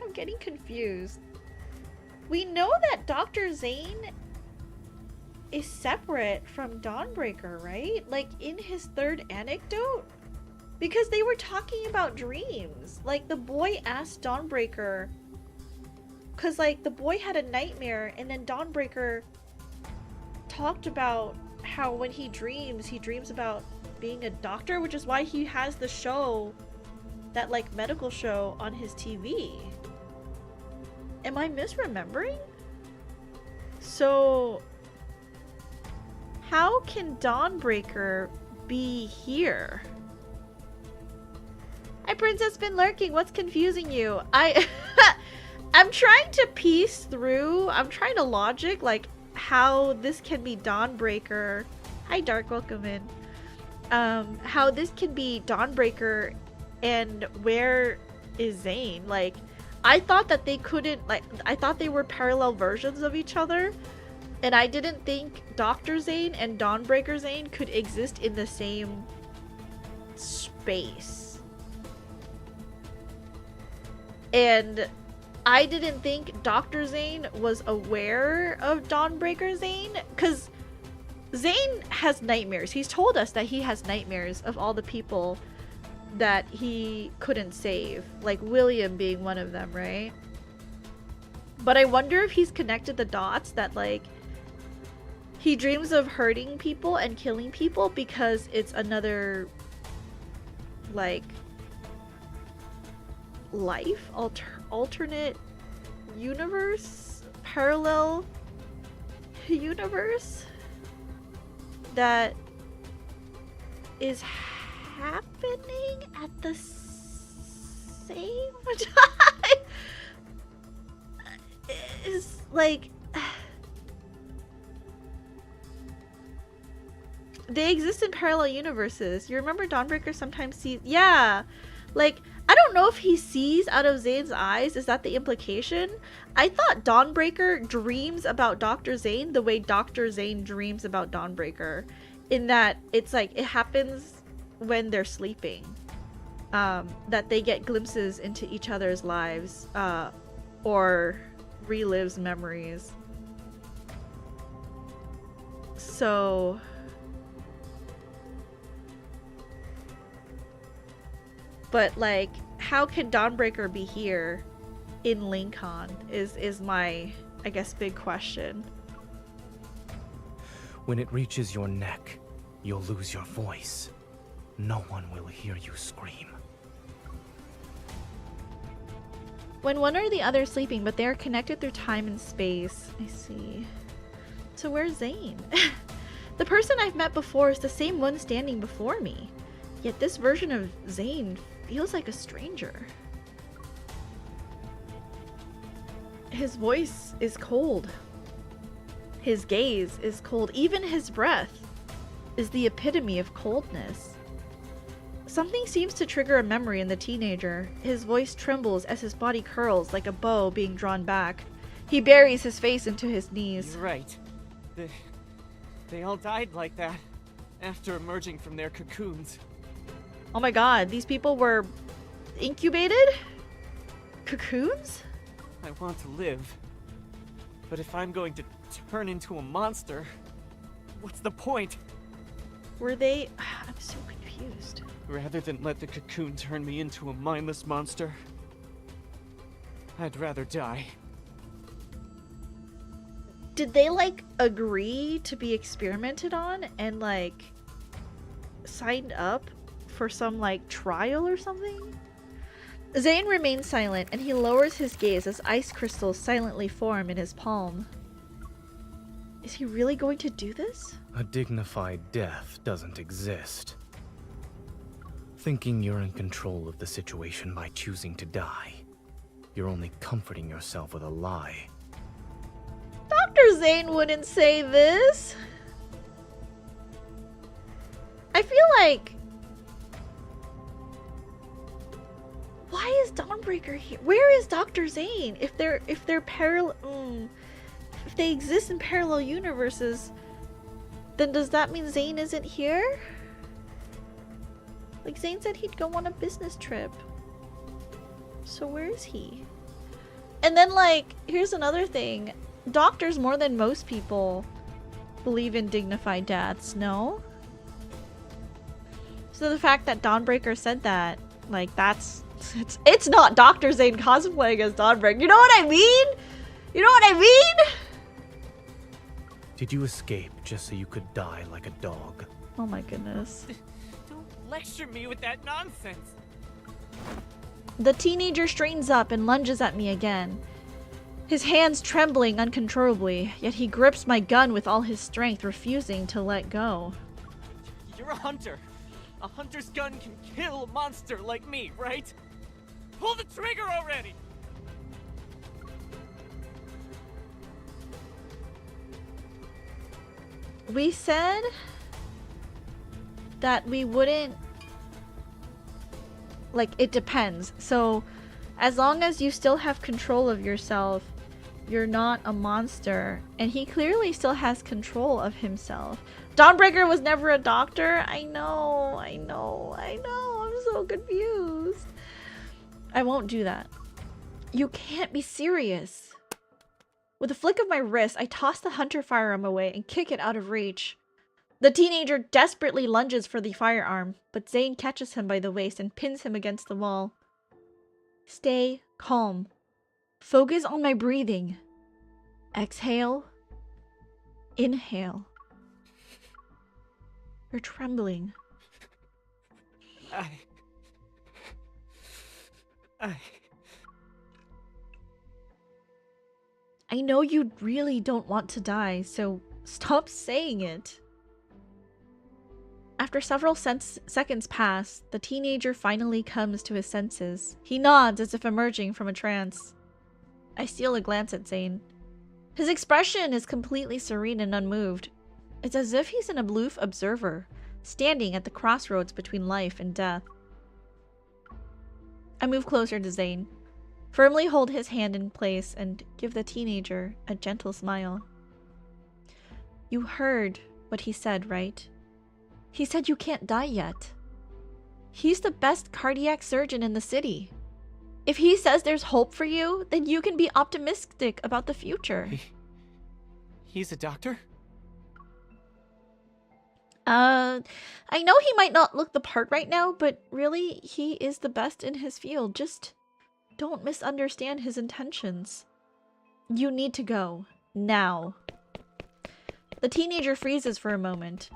I'm getting confused. We know that Dr. Zane is separate from Dawnbreaker, right? Like, in his third anecdote? Because they were talking about dreams. Like, the boy asked Dawnbreaker... Because, like, the boy had a nightmare, and then Dawnbreaker talked about how when he dreams about being a doctor, which is why he has the show, that, like, medical show on his TV. Am I misremembering? So, how can Dawnbreaker be here? Hi, Princess been lurking. What's confusing you? I'm trying to piece through. I'm trying to logic, like, how this can be Dawnbreaker. Hi, Dark. Welcome in. How this can be Dawnbreaker and where is Zane? Like, I thought that they couldn't, like, I thought they were parallel versions of each other, and I didn't think Dr. Zane and Dawnbreaker Zane could exist in the same space. And I didn't think Dr. Zane was aware of Dawnbreaker Zane, because Zane has nightmares. He's told us that he has nightmares of all the people that he couldn't save, like William being one of them, right? But I wonder if he's connected the dots that, like, he dreams of hurting people and killing people because it's another, like, life, alternate universe, parallel universe that is happening at the same time. Is like they exist in parallel universes. You remember Dawnbreaker sometimes sees, yeah, like, I don't know if he sees out of Zane's eyes. Is that the implication? I thought Dawnbreaker dreams about Dr. Zane the way Dr. Zane dreams about Dawnbreaker, in that it's like it happens when they're sleeping, that they get glimpses into each other's lives, or relives memories. So but, like, how can Dawnbreaker be here in Lincoln is my, I guess, big question. When it reaches your neck, you'll lose your voice. No one will hear you scream. When one or the other is sleeping, but they are connected through time and space. I see. So where's Zane? The person I've met before is the same one standing before me. Yet this version of Zane feels like a stranger. His voice is cold. His gaze is cold. Even his breath is the epitome of coldness. Something seems to trigger a memory in the teenager. His voice trembles as his body curls like a bow being drawn back. He buries his face into his knees. You're right. They all died like that after emerging from their cocoons. Oh my god, these people were incubated? Cocoons? I want to live. But if I'm going to turn into a monster, what's the point? Were they... I'm so confused. Rather than let the cocoon turn me into a mindless monster, I'd rather die. Did they, like, agree to be experimented on and, like, signed up for some, like, trial or something? Zane remains silent, and he lowers his gaze as ice crystals silently form in his palm. Is he really going to do this? A dignified death doesn't exist. Thinking you're in control of the situation by choosing to die, you're only comforting yourself with a lie. Dr. Zane wouldn't say this. I feel like... Why is Dawnbreaker here? Where is Dr. Zane? If they're parallel... if they exist in parallel universes, then does that mean Zane isn't here? Like, Zane said he'd go on a business trip. So where is he? And then, like, here's another thing. Doctors, more than most people, believe in dignified deaths, no? So the fact that Dawnbreaker said that, like, that's... It's not Dr. Zane cosplaying as Dawnbreaker. You know what I mean? You know what I mean? Did you escape just so you could die like a dog? Oh my goodness. Don't lecture me with that nonsense. The teenager straightens up and lunges at me again. His hands trembling uncontrollably, yet he grips my gun with all his strength, refusing to let go. You're a hunter. A hunter's gun can kill a monster like me, right? Pull the trigger already! We said that we wouldn't... Like, it depends. So, as long as you still have control of yourself, you're not a monster. And he clearly still has control of himself. Dawnbreaker was never a doctor? I know. I'm so confused. I won't do that. You can't be serious. With a flick of my wrist, I toss the hunter firearm away and kick it out of reach. The teenager desperately lunges for the firearm, but Zane catches him by the waist and pins him against the wall. Stay calm. Focus on my breathing. Exhale. Inhale. You're trembling. I know you really don't want to die, so stop saying it. After several seconds pass, the teenager finally comes to his senses. He nods as if emerging from a trance. I steal a glance at Zane. His expression is completely serene and unmoved. It's as if he's an aloof observer, standing at the crossroads between life and death. I move closer to Zane, firmly hold his hand in place, and give the teenager a gentle smile. You heard what he said, right? He said you can't die yet. He's the best cardiac surgeon in the city. If he says there's hope for you, then you can be optimistic about the future. He's a doctor? I know he might not look the part right now, but really, he is the best in his field. Just don't misunderstand his intentions. You need to go. Now. The teenager freezes for a moment.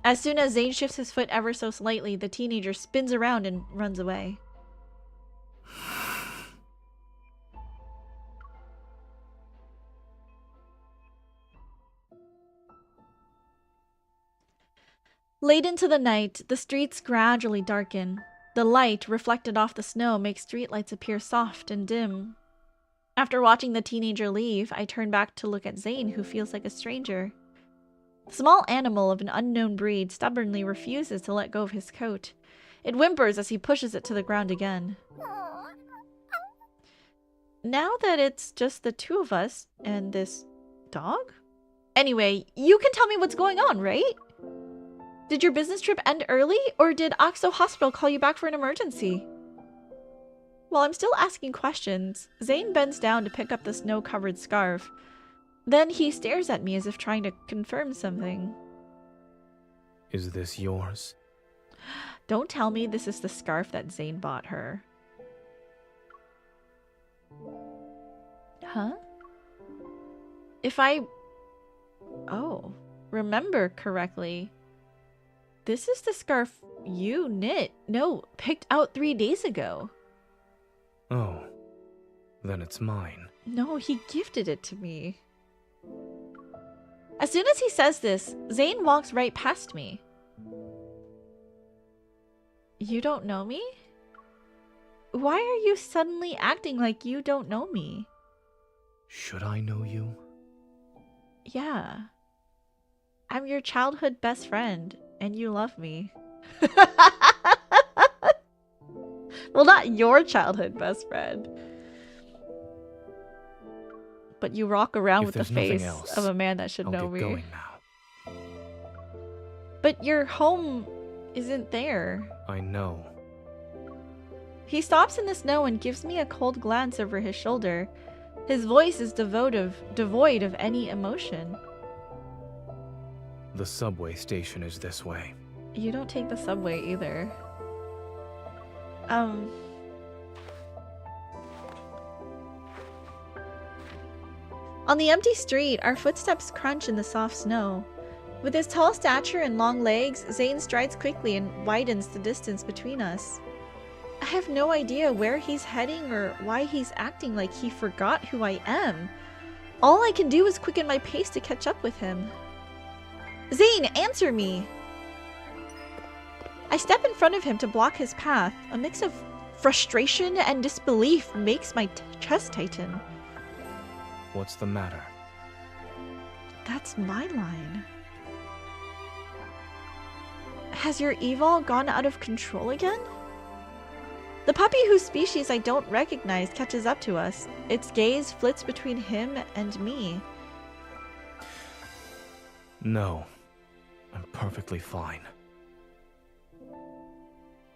As soon as Zane shifts his foot ever so slightly, the teenager spins around and runs away. Late into the night, the streets gradually darken. The light reflected off the snow makes streetlights appear soft and dim. After watching the teenager leave, I turn back to look at Zane, who feels like a stranger. The small animal of an unknown breed stubbornly refuses to let go of his coat. It whimpers as he pushes it to the ground again. now that it's just the two of us and this dog? Anyway, you can tell me what's going on, right? Did your business trip end early, or did Oxo Hospital call you back for an emergency? While I'm still asking questions, Zane bends down to pick up the snow-covered scarf. Then he stares at me as if trying to confirm something. Is this yours? Don't tell me this is the scarf that Zane bought her. Huh? If I... Oh, remember correctly, this is the scarf you knit. No, picked out 3 days ago. Oh, then it's mine. No, he gifted it to me. As soon as he says this, Zane walks right past me. You don't know me? Why are you suddenly acting like you don't know me? Should I know you? Yeah. I'm your childhood best friend, and you love me. Well, not your childhood best friend. But you walk around with the face of a man that should know me. I'll get going now. But your home isn't there. I know. He stops in the snow and gives me a cold glance over his shoulder. His voice is devoid of any emotion. The subway station is this way. You don't take the subway either. On the empty street, our footsteps crunch in the soft snow. With his tall stature and long legs, Zane strides quickly and widens the distance between us. I have no idea where he's heading or why he's acting like he forgot who I am. All I can do is quicken my pace to catch up with him. Zane, answer me! I step in front of him to block his path. A mix of frustration and disbelief makes my chest tighten. What's the matter? That's my line. Has your evil gone out of control again? The puppy whose species I don't recognize catches up to us. Its gaze flits between him and me. No, I'm perfectly fine.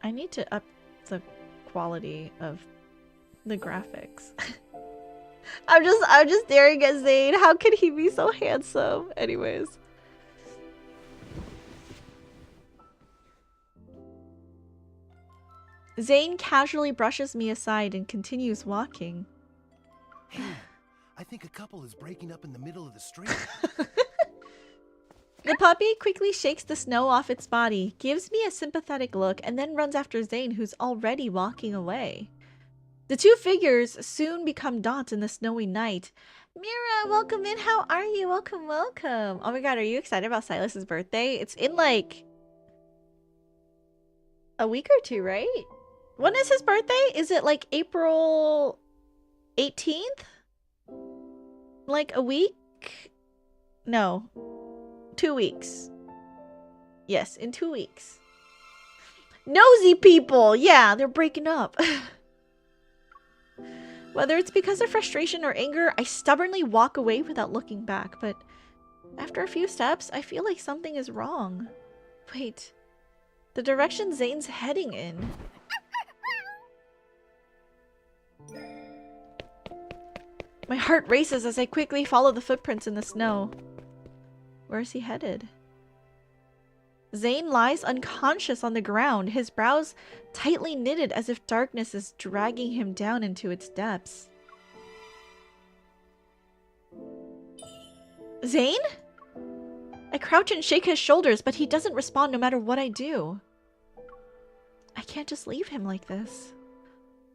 I need to up the quality of the graphics. I'm just staring at Zane. How could he be so handsome? Anyways. Zane casually brushes me aside and continues walking. I think a couple is breaking up in the middle of the street. The puppy quickly shakes the snow off its body, gives me a sympathetic look, and then runs after Zane, who's already walking away. The two figures soon become dots in the snowy night. Mira, welcome in. How are you? Welcome, welcome. Oh my god, are you excited about Silas's birthday? It's in like a week or two, right? When is his birthday? Is it like April 18th? Like a week? No. 2 weeks. Yes, in 2 weeks. Nosy people! Yeah, they're breaking up. Whether it's because of frustration or anger, I stubbornly walk away without looking back, but after a few steps, I feel like something is wrong. Wait, the direction Zane's heading in. My heart races as I quickly follow the footprints in the snow. Where is he headed? Zane lies unconscious on the ground, his brows tightly knitted as if darkness is dragging him down into its depths. Zane? I crouch and shake his shoulders, but he doesn't respond no matter what I do. I can't just leave him like this.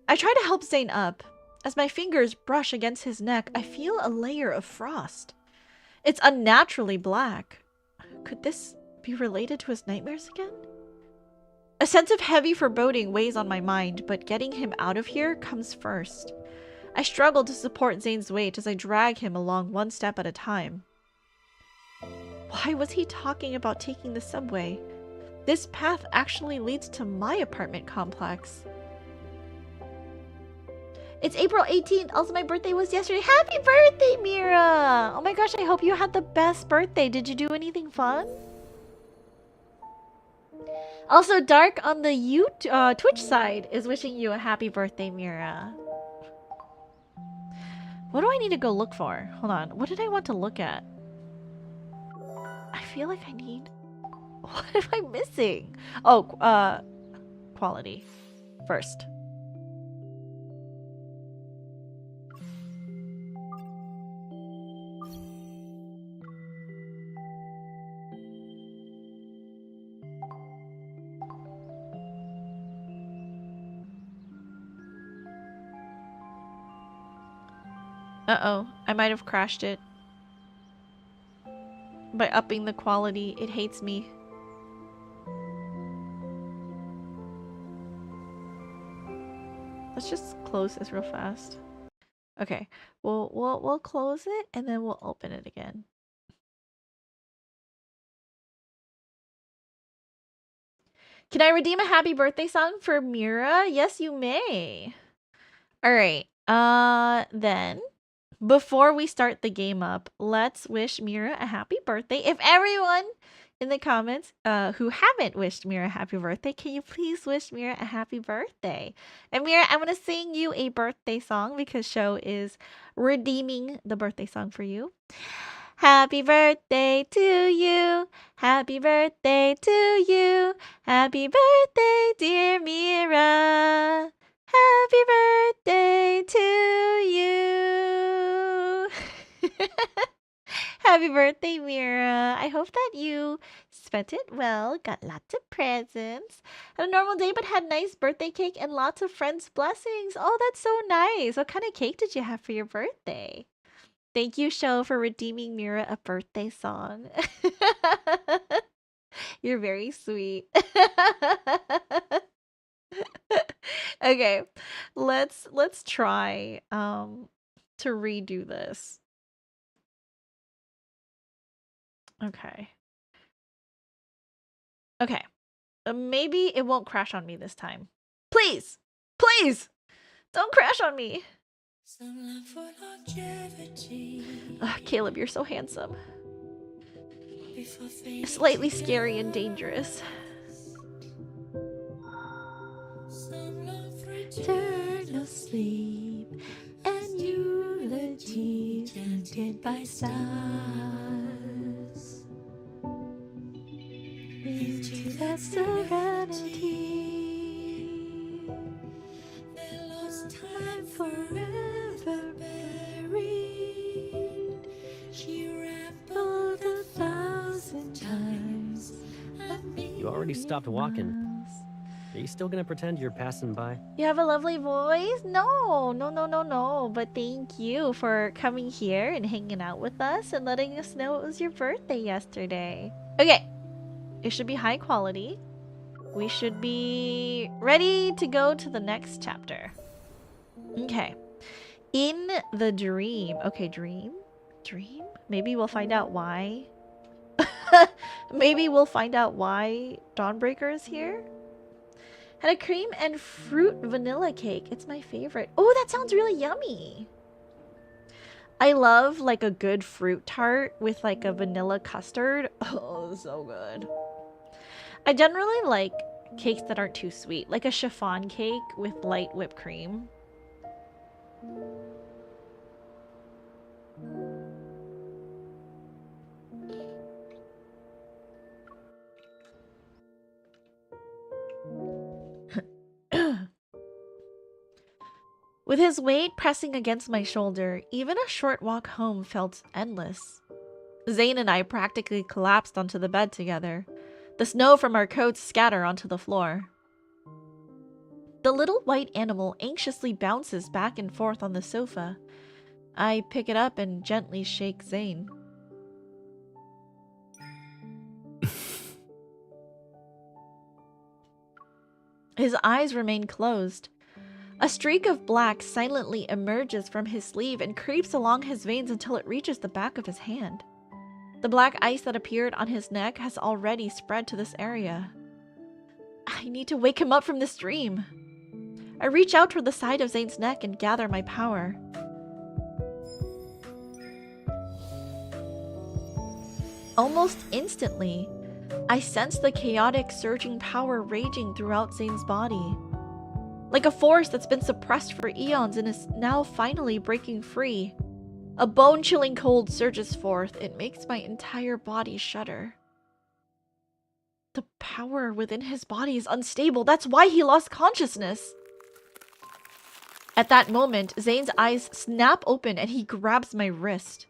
I try to help Zane up. As my fingers brush against his neck, I feel a layer of frost. It's unnaturally black. Could this be related to his nightmares again? A sense of heavy foreboding weighs on my mind, but getting him out of here comes first. I struggle to support Zane's weight as I drag him along one step at a time. Why was he talking about taking the subway? This path actually leads to my apartment complex. It's April 18th. Also, my birthday was yesterday. Happy birthday, Mira! Oh my gosh, I hope you had the best birthday. Did you do anything fun? Also, Dark on the Twitch side is wishing you a happy birthday, Mira. What do I need to go look for? Hold on. What did I want to look at? I feel like I need... What am I missing? Oh, quality first. Uh-oh, I might have crashed it. By upping the quality, it hates me. Let's just close this real fast. Okay, we'll close it and then we'll open it again. Can I redeem a happy birthday song for Mira? Yes, you may. All right. Then before we start the game up, let's wish Mira a happy birthday. If everyone in the comments who haven't wished Mira a happy birthday, can you please wish Mira a happy birthday? And Mira, I'm going to sing you a birthday song because Show is redeeming the birthday song for you. Happy birthday to you. Happy birthday to you. Happy birthday, dear Mira. Happy birthday to you. Happy birthday, Mira. I hope that you spent it well, got lots of presents, had a normal day but had nice birthday cake and lots of friends' blessings. Oh, that's so nice. What kind of cake did you have for your birthday? Thank you, Show, for redeeming Mira a birthday song. You're very sweet. Okay, let's try to redo this. Okay. Maybe it won't crash on me this time. Please, please, don't crash on me. Caleb, you're so handsome. Slightly scary and dangerous. Eternal sleep and eulogies painted by stars into that serenity. They lost time forever buried. She rambled 1,000 times. You already stopped walking. Are you still gonna pretend you're passing by? You have a lovely voice? No. But thank you for coming here and hanging out with us and letting us know it was your birthday yesterday. Okay. It should be high quality. We should be ready to go to the next chapter. Okay. In the dream. Okay, dream? Dream? Maybe we'll find out why. Maybe we'll find out why Dawnbreaker is here. Had a cream and fruit vanilla cake. It's my favorite. Oh, that sounds really yummy. I love like a good fruit tart with like a vanilla custard. Oh, so good. I generally like cakes that aren't too sweet, like a chiffon cake with light whipped cream. With his weight pressing against my shoulder, even a short walk home felt endless. Zane and I practically collapsed onto the bed together. The snow from our coats scatter onto the floor. The little white animal anxiously bounces back and forth on the sofa. I pick it up and gently shake Zane. His eyes remain closed. A streak of black silently emerges from his sleeve and creeps along his veins until it reaches the back of his hand. The black ice that appeared on his neck has already spread to this area. I need to wake him up from this dream. I reach out toward the side of Zane's neck and gather my power. Almost instantly, I sense the chaotic, surging power raging throughout Zane's body. Like a force that's been suppressed for eons and is now finally breaking free. A bone-chilling cold surges forth. It makes my entire body shudder. The power within his body is unstable. That's why he lost consciousness. At that moment, Zane's eyes snap open and he grabs my wrist.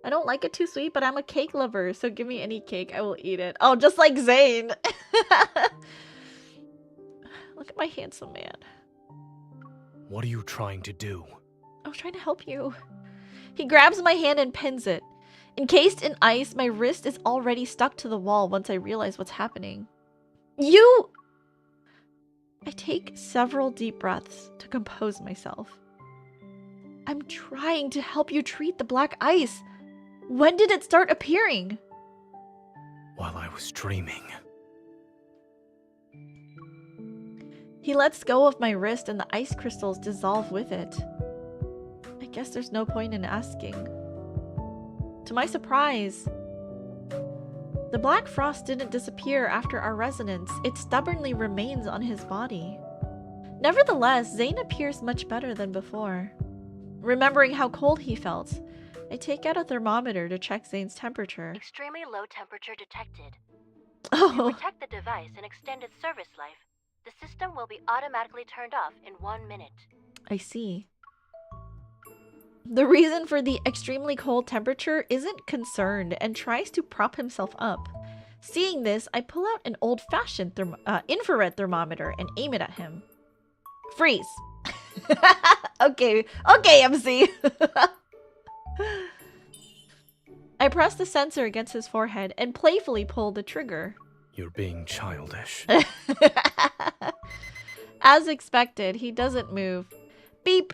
I don't like it too sweet, but I'm a cake lover, so give me any cake, I will eat it. Oh, just like Zane! Look at my handsome man. What are you trying to do? I was trying to help you. He grabs my hand and pins it. Encased in ice, my wrist is already stuck to the wall once I realize what's happening. You... I take several deep breaths to compose myself. I'm trying to help you treat the black ice. When did it start appearing? While I was dreaming. He lets go of my wrist and the ice crystals dissolve with it. I guess there's no point in asking. To my surprise, the black frost didn't disappear after our resonance. It stubbornly remains on his body. Nevertheless, Zane appears much better than before. Remembering how cold he felt, I take out a thermometer to check Zane's temperature. Extremely low temperature detected. Oh. To protect the device and extend its service life, the system will be automatically turned off in 1 minute. I see. The reason for the extremely cold temperature isn't concerned and tries to prop himself up. Seeing this, I pull out an old-fashioned infrared thermometer and aim it at him. Freeze! Okay, MC! I press the sensor against his forehead and playfully pull the trigger. You're being childish. As expected, he doesn't move. Beep!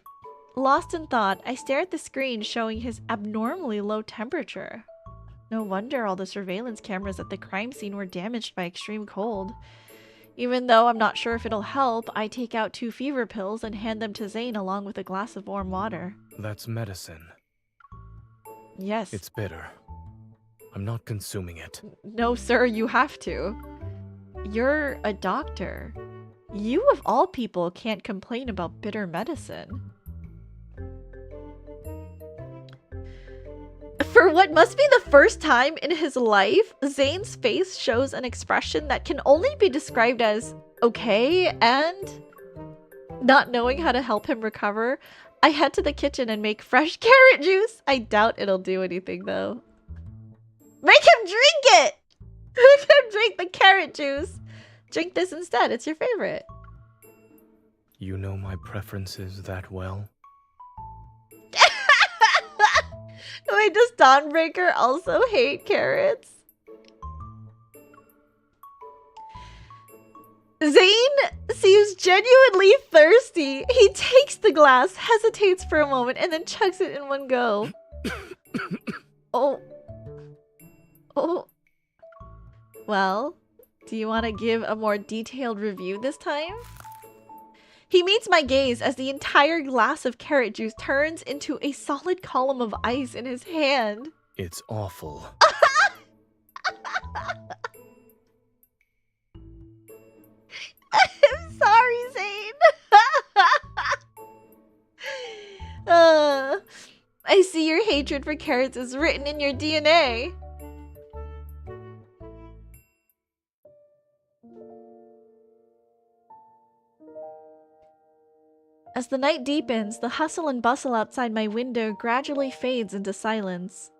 Lost in thought, I stare at the screen showing his abnormally low temperature. No wonder all the surveillance cameras at the crime scene were damaged by extreme cold. Even though I'm not sure if it'll help, I take out 2 fever pills and hand them to Zane along with a glass of warm water. That's medicine. Yes. It's bitter. I'm not consuming it. No, sir, you have to. You're a doctor. You, of all people, can't complain about bitter medicine. For what must be the first time in his life, Zane's face shows an expression that can only be described as okay and not knowing how to help him recover. I head to the kitchen and make fresh carrot juice. I doubt it'll do anything though. Make him drink it! Make him drink the carrot juice. Drink this instead. It's your favorite. You know my preferences that well? Wait, does Dawnbreaker also hate carrots? Zane seems genuinely thirsty. He takes the glass, hesitates for a moment, and then chugs it in one go. Oh. Well, do you want to give a more detailed review this time? He meets my gaze as the entire glass of carrot juice turns into a solid column of ice in his hand. It's awful. I'm sorry, Zane. I see your hatred for carrots is written in your DNA. As the night deepens, the hustle and bustle outside my window gradually fades into silence.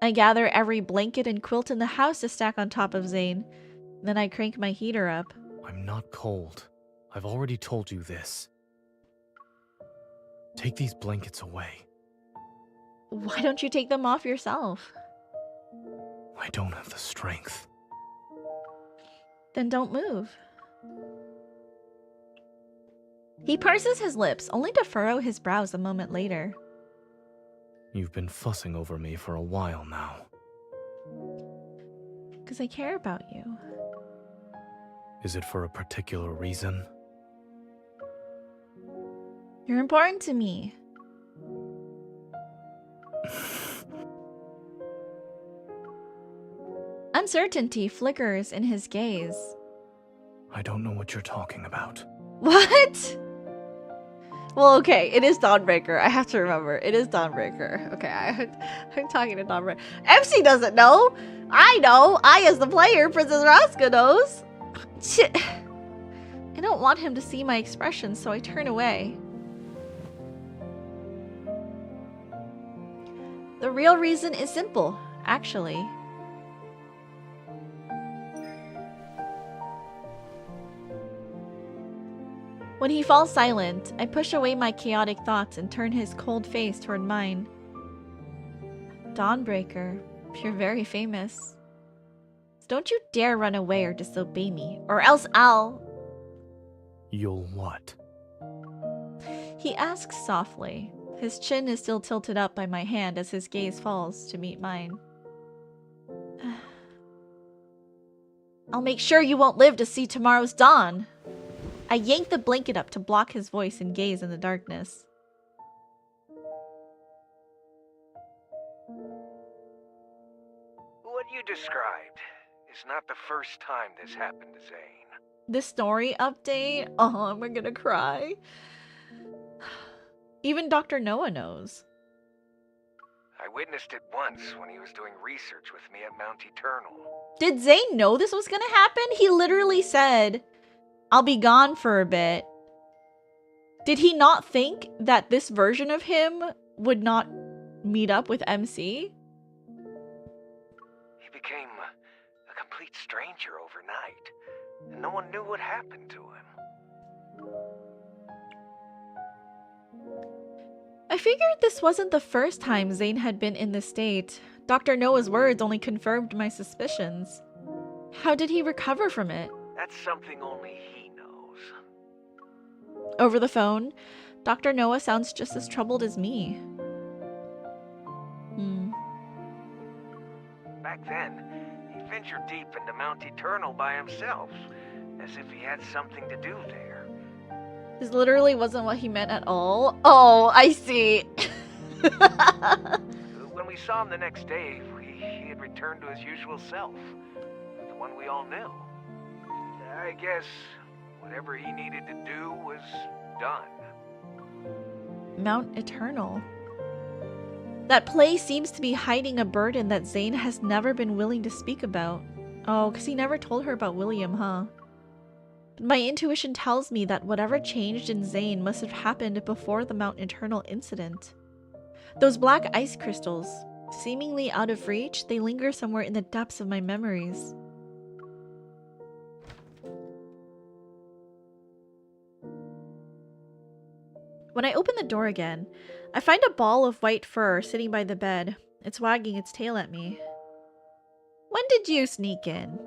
I gather every blanket and quilt in the house to stack on top of Zane. Then I crank my heater up. I'm not cold. I've already told you this. Take these blankets away. Why don't you take them off yourself? I don't have the strength. Then don't move. He purses his lips, only to furrow his brows a moment later. You've been fussing over me for a while now. 'Cause I care about you. Is it for a particular reason? You're important to me. Uncertainty flickers in his gaze. I don't know what you're talking about. What? Well, okay, it is Dawnbreaker. I have to remember. It is Dawnbreaker. Okay, I'm talking to Dawnbreaker. MC doesn't know. I know. I, as the player, Princess Raska knows. Shit. I don't want him to see my expression, so I turn away. The real reason is simple, actually. When he falls silent, I push away my chaotic thoughts and turn his cold face toward mine. Dawnbreaker, you're very famous. Don't you dare run away or disobey me, or else I'll... You'll what? He asks softly. His chin is still tilted up by my hand as his gaze falls to meet mine. I'll make sure you won't live to see tomorrow's dawn. I yank the blanket up to block his voice and gaze in the darkness. What you described is not the first time this happened to Zane. This story update? Oh, I'm gonna cry. Even Dr. Noah knows. I witnessed it once when he was doing research with me at Mount Eternal. Did Zane know this was gonna happen? He literally said, I'll be gone for a bit. Did he not think that this version of him would not meet up with MC? He became a complete stranger overnight, and no one knew what happened to him. I figured this wasn't the first time Zane had been in this state. Dr. Noah's words only confirmed my suspicions. How did he recover from it? That's something only he knows. Over the phone, Dr. Noah sounds just as troubled as me. Back then, he ventured deep into Mount Eternal by himself, as if he had something to do there. This literally wasn't what he meant at all. Oh, I see. When we saw him the next day, he had returned to his usual self, the one we all knew. I guess whatever he needed to do was done. Mount Eternal. That place seems to be hiding a burden that Zane has never been willing to speak about. Oh, because he never told her about William, huh? But my intuition tells me that whatever changed in Zane must have happened before the Mount Eternal incident. Those black ice crystals, seemingly out of reach, they linger somewhere in the depths of my memories. When I open the door again, I find a ball of white fur sitting by the bed. It's wagging its tail at me. When did you sneak in?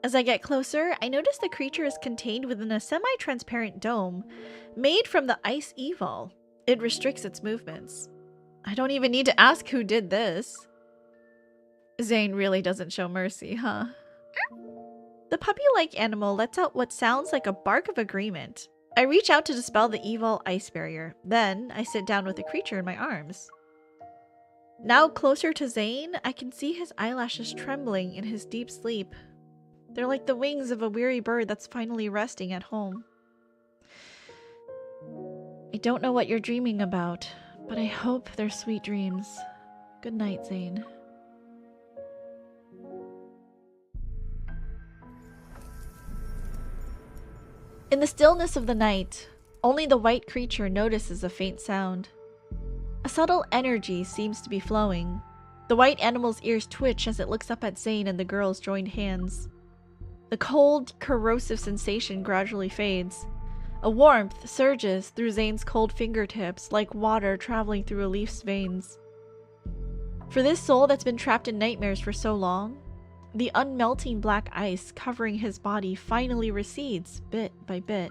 As I get closer, I notice the creature is contained within a semi-transparent dome made from the ice evil. It restricts its movements. I don't even need to ask who did this. Zane really doesn't show mercy, huh? The puppy-like animal lets out what sounds like a bark of agreement. I reach out to dispel the evil ice barrier. Then, I sit down with the creature in my arms. Now closer to Zane, I can see his eyelashes trembling in his deep sleep. They're like the wings of a weary bird that's finally resting at home. I don't know what you're dreaming about, but I hope they're sweet dreams. Good night, Zane. In the stillness of the night, only the white creature notices a faint sound. A subtle energy seems to be flowing. The white animal's ears twitch as it looks up at Zane and the girl's joined hands. The cold, corrosive sensation gradually fades. A warmth surges through Zane's cold fingertips like water traveling through a leaf's veins. For this soul that's been trapped in nightmares for so long, the unmelting black ice covering his body finally recedes bit by bit.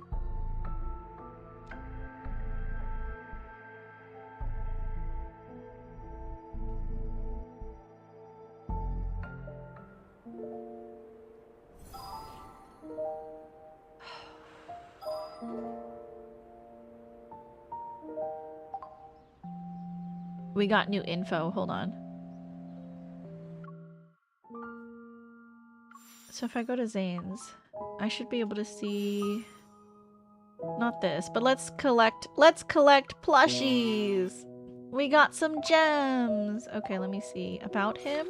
We got new info. Hold on. So if I go to Zane's, I should be able to see... Not this, but let's collect plushies! We got some gems! Okay, let me see. About him?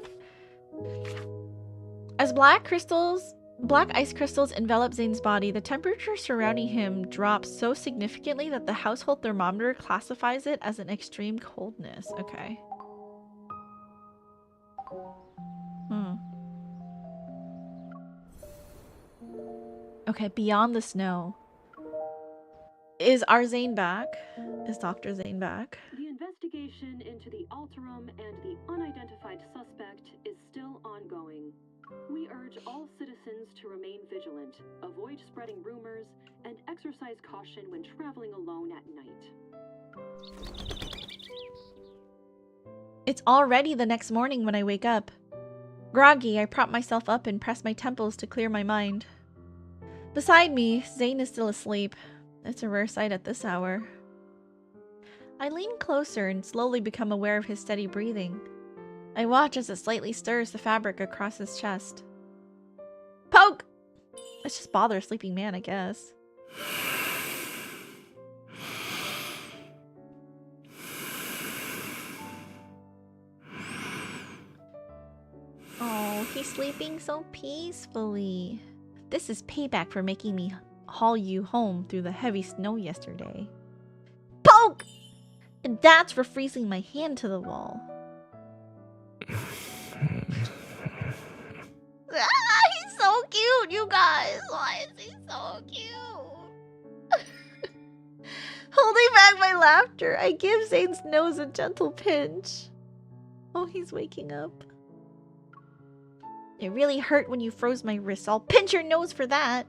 As black ice crystals envelop Zane's body, the temperature surrounding him drops so significantly that the household thermometer classifies it as an extreme coldness. Okay. Okay, beyond the snow. Is our Zane back? Is Dr. Zane back? The investigation into the alterum and the unidentified suspect is still ongoing. We urge all citizens to remain vigilant, avoid spreading rumors, and exercise caution when traveling alone at night. It's already the next morning when I wake up. Groggy, I prop myself up and press my temples to clear my mind. Beside me, Zane is still asleep. It's a rare sight at this hour. I lean closer and slowly become aware of his steady breathing. I watch as it slightly stirs the fabric across his chest. Poke! Let's just bother a sleeping man, I guess. Oh, he's sleeping so peacefully. This is payback for making me haul you home through the heavy snow yesterday. Poke! And that's for freezing my hand to the wall. He's so cute, you guys. Why is he so cute? Holding back my laughter, I give Zane's nose a gentle pinch. Oh, he's waking up. It really hurt when you froze my wrists. I'll pinch your nose for that.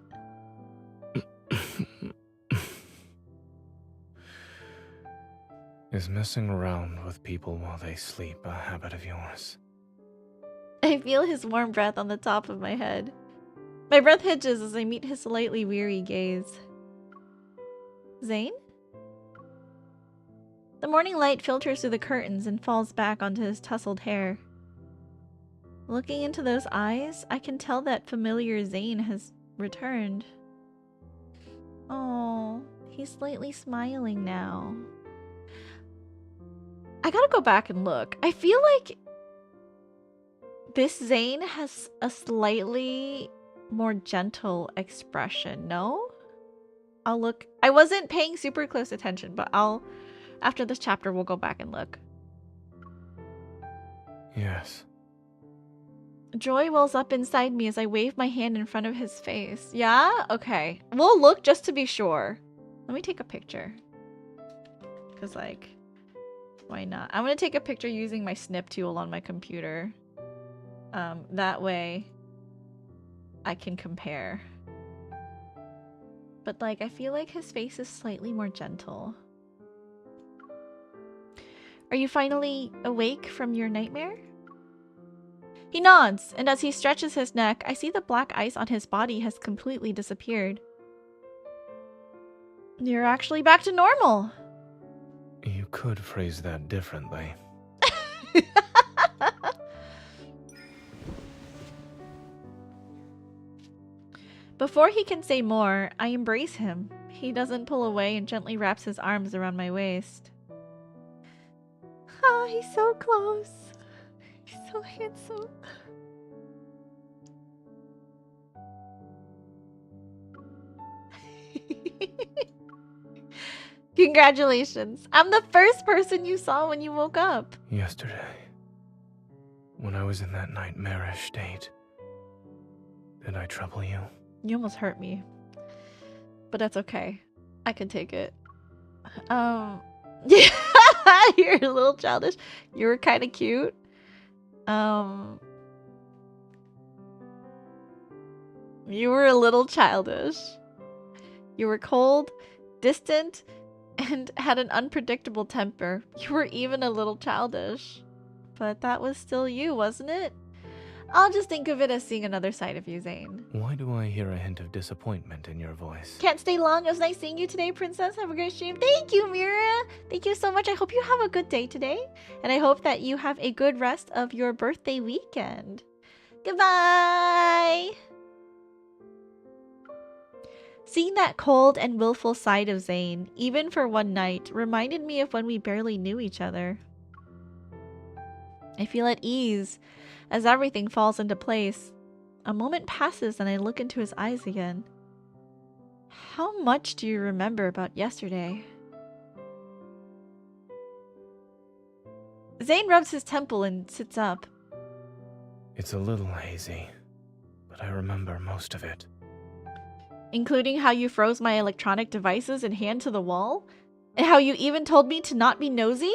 Is messing around with people while they sleep a habit of yours? I feel his warm breath on the top of my head. My breath hitches as I meet his slightly weary gaze. Zane? The morning light filters through the curtains and falls back onto his tousled hair. Looking into those eyes, I can tell that familiar Zane has returned. Oh, he's slightly smiling now. I gotta go back and look. I feel like this Zane has a slightly more gentle expression, no? I'll look. I wasn't paying super close attention, but after this chapter, we'll go back and look. Yes. Joy wells up inside me as I wave my hand in front of his face. Yeah? Okay. We'll look just to be sure. Let me take a picture. Because, like, why not? I'm going to take a picture using my snip tool on my computer. That way, I can compare. But, like, I feel like his face is slightly more gentle. Are you finally awake from your nightmare? He nods, and as he stretches his neck, I see the black ice on his body has completely disappeared. You're actually back to normal. You could phrase that differently. Before he can say more, I embrace him. He doesn't pull away and gently wraps his arms around my waist. Ah, he's so close. He's so handsome. Congratulations. I'm the first person you saw when you woke up. Yesterday, when I was in that nightmarish state, did I trouble you? You almost hurt me. But that's okay. I can take it. You're a little childish. You were kind of cute. You were a little childish. You were cold, distant, and had an unpredictable temper. You were even a little childish. But that was still you, wasn't it? I'll just think of it as seeing another side of you, Zane. Why do I hear a hint of disappointment in your voice? Can't stay long. It was nice seeing you today, Princess. Have a great stream. Thank you, Mira. Thank you so much. I hope you have a good day today. And I hope that you have a good rest of your birthday weekend. Goodbye. Seeing that cold and willful side of Zane, even for one night, reminded me of when we barely knew each other. I feel at ease as everything falls into place. A moment passes and I look into his eyes again. How much do you remember about yesterday? Zane rubs his temple and sits up. It's a little hazy, but I remember most of it. Including how you froze my electronic devices and hand to the wall? And how you even told me to not be nosy?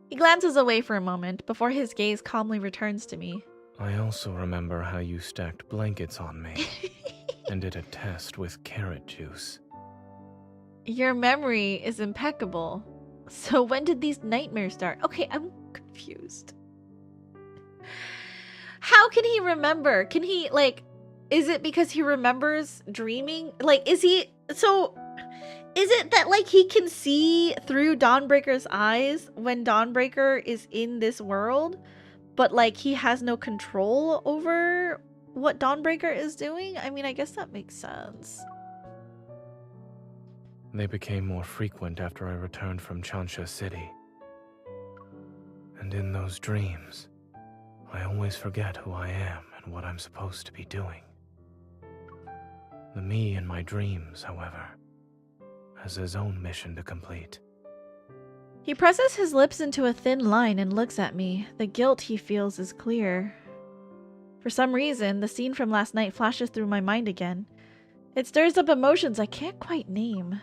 He glances away for a moment before his gaze calmly returns to me. I also remember how you stacked blankets on me and did a test with carrot juice. Your memory is impeccable. So when did these nightmares start? Okay, I'm confused. How can he remember? Can he, like, is it because he remembers dreaming? Like, is he, so, is it that, like, he can see through Dawnbreaker's eyes when Dawnbreaker is in this world, but, like, he has no control over what Dawnbreaker is doing? I mean, I guess that makes sense. They became more frequent after I returned from Chansha City. And in those dreams, I always forget who I am and what I'm supposed to be doing. The me in my dreams, however, has his own mission to complete. He presses his lips into a thin line and looks at me. The guilt he feels is clear. For some reason, the scene from last night flashes through my mind again. It stirs up emotions I can't quite name.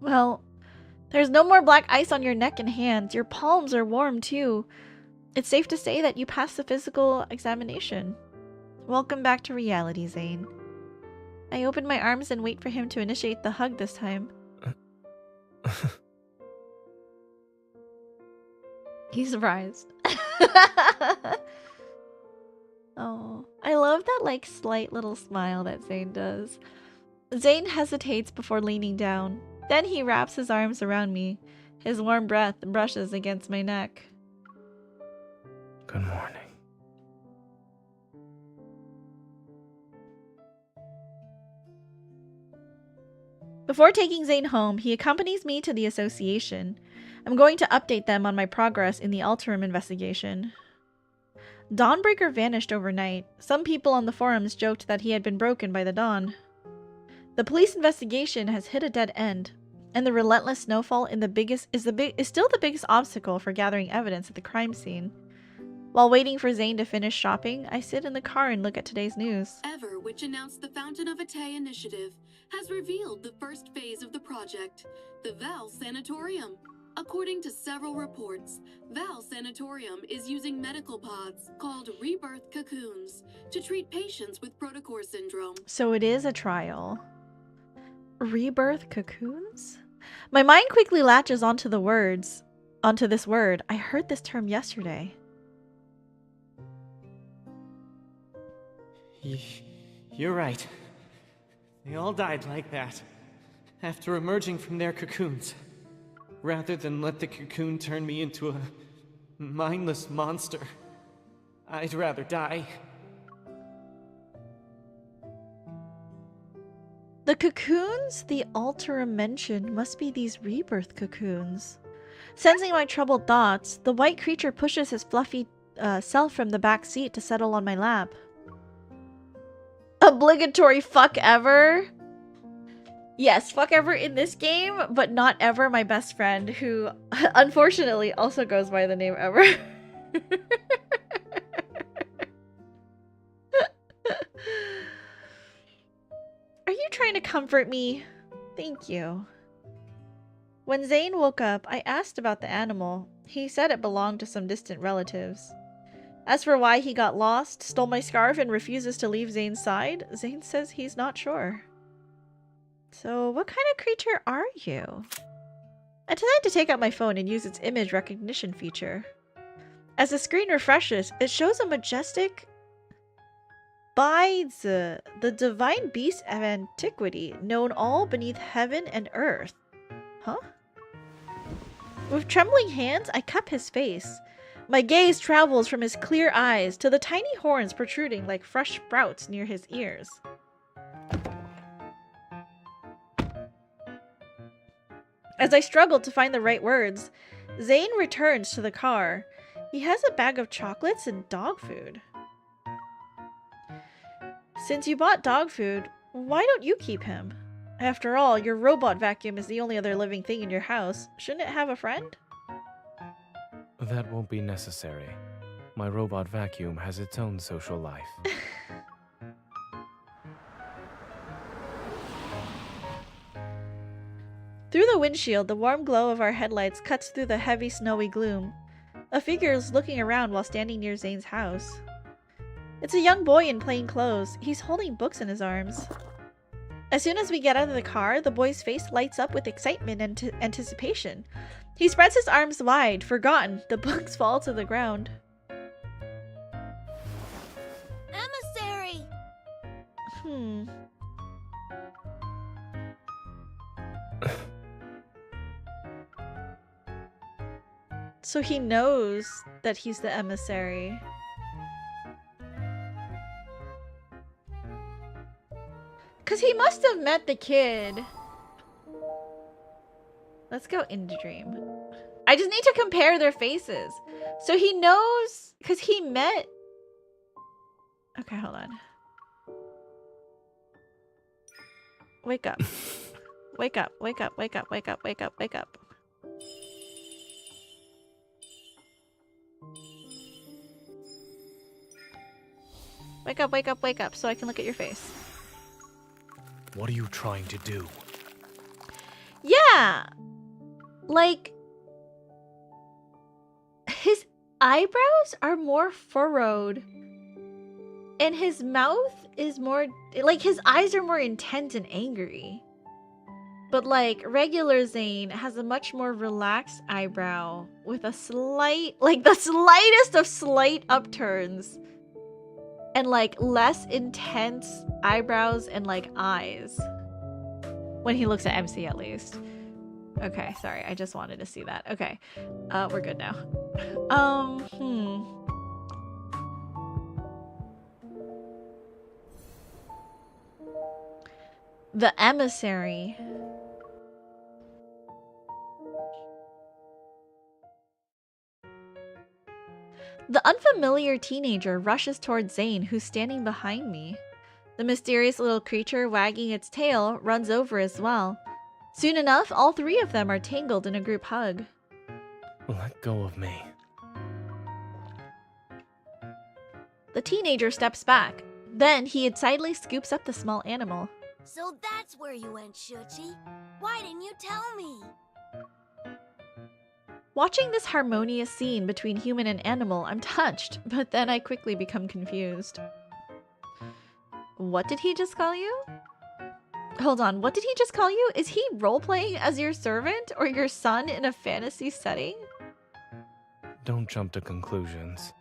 Well, there's no more black ice on your neck and hands. Your palms are warm, too. It's safe to say that you passed the physical examination. Welcome back to reality, Zane. I open my arms and wait for him to initiate the hug this time. He's surprised. Oh, I love that, like, slight little smile that Zane does. Zane hesitates before leaning down. Then he wraps his arms around me. His warm breath brushes against my neck. Good morning. Before taking Zane home, he accompanies me to the association. I'm going to update them on my progress in the Alterum investigation. Dawnbreaker vanished overnight. Some people on the forums joked that he had been broken by the dawn. The police investigation has hit a dead end, and the relentless snowfall is still the biggest obstacle for gathering evidence at the crime scene. While waiting for Zane to finish shopping, I sit in the car and look at today's news. Ever, which announced the Fountain of Atay initiative, has revealed the first phase of the project, the Val Sanatorium. According to several reports, Val Sanatorium is using medical pods called Rebirth cocoons to treat patients with protocore syndrome. So it is a trial. Rebirth cocoons? My mind quickly latches onto this word. I heard this term yesterday. You're right. They all died like that, after emerging from their cocoons. Rather than let the cocoon turn me into a mindless monster, I'd rather die. The cocoons the Alterum mentioned must be these rebirth cocoons. Sensing my troubled thoughts, the white creature pushes his fluffy self from the back seat to settle on my lap. Obligatory fuck ever? Yes, fuck ever in this game, but not ever my best friend, who unfortunately also goes by the name Ever. Are you trying to comfort me? Thank you. When Zane woke up, I asked about the animal. He said it belonged to some distant relatives. As for why he got lost, stole my scarf, and refuses to leave Zane's side, Zane says he's not sure. So, what kind of creature are you? I decided to take out my phone and use its image recognition feature. As the screen refreshes, it shows a majestic Baizi, the divine beast of antiquity, known all beneath heaven and earth. Huh? With trembling hands, I cup his face. My gaze travels from his clear eyes to the tiny horns protruding like fresh sprouts near his ears. As I struggle to find the right words, Zane returns to the car. He has a bag of chocolates and dog food. Since you bought dog food, why don't you keep him? After all, your robot vacuum is the only other living thing in your house. Shouldn't it have a friend? That won't be necessary. My robot vacuum has its own social life. Through the windshield, the warm glow of our headlights cuts through the heavy, snowy gloom. A figure is looking around while standing near Zane's house. It's a young boy in plain clothes. He's holding books in his arms. As soon as we get out of the car, the boy's face lights up with excitement and anticipation. He spreads his arms wide, forgotten. The books fall to the ground. Emissary! So he knows that he's the emissary. Because he must have met the kid. Let's go into dream. I just need to compare their faces. So he knows, because he met... Okay, hold on. Wake up. Wake up, wake up, wake up, wake up, wake up, wake up. Wake up, wake up, wake up, so I can look at your face. What are you trying to do? Yeah! Like... His eyebrows are more furrowed. And his mouth is more... Like, his eyes are more intense and angry. But, like, regular Zane has a much more relaxed eyebrow with a slight... Like, the slightest of slight upturns. And, like, less intense eyebrows and, like, eyes. When he looks at MC, at least. Okay, sorry. I just wanted to see that. Okay. We're good now. The emissary. The unfamiliar teenager rushes towards Zane, who's standing behind me. The mysterious little creature wagging its tail runs over as well. Soon enough, all three of them are tangled in a group hug. Let go of me. The teenager steps back. Then he excitedly scoops up the small animal. So that's where you went, Shuchi. Why didn't you tell me? Watching this harmonious scene between human and animal, I'm touched, but then I quickly become confused. What did he just call you? Hold on, what did he just call you? Is he role-playing as your servant or your son in a fantasy setting? Don't jump to conclusions.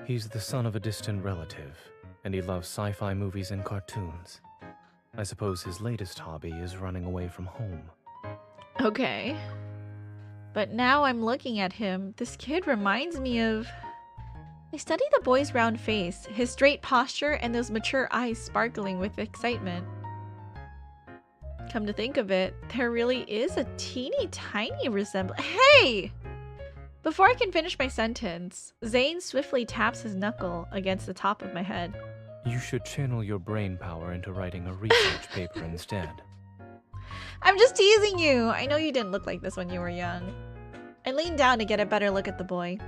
He's the son of a distant relative, and he loves sci-fi movies and cartoons. I suppose his latest hobby is running away from home. Okay. But now I'm looking at him. This kid reminds me of... I study the boy's round face, his straight posture, and those mature eyes sparkling with excitement. Come to think of it, there really is a teeny tiny resemblance. Hey! Before I can finish my sentence, Zane swiftly taps his knuckle against the top of my head. You should channel your brain power into writing a research paper instead. I'm just teasing you! I know you didn't look like this when you were young. I lean down to get a better look at the boy.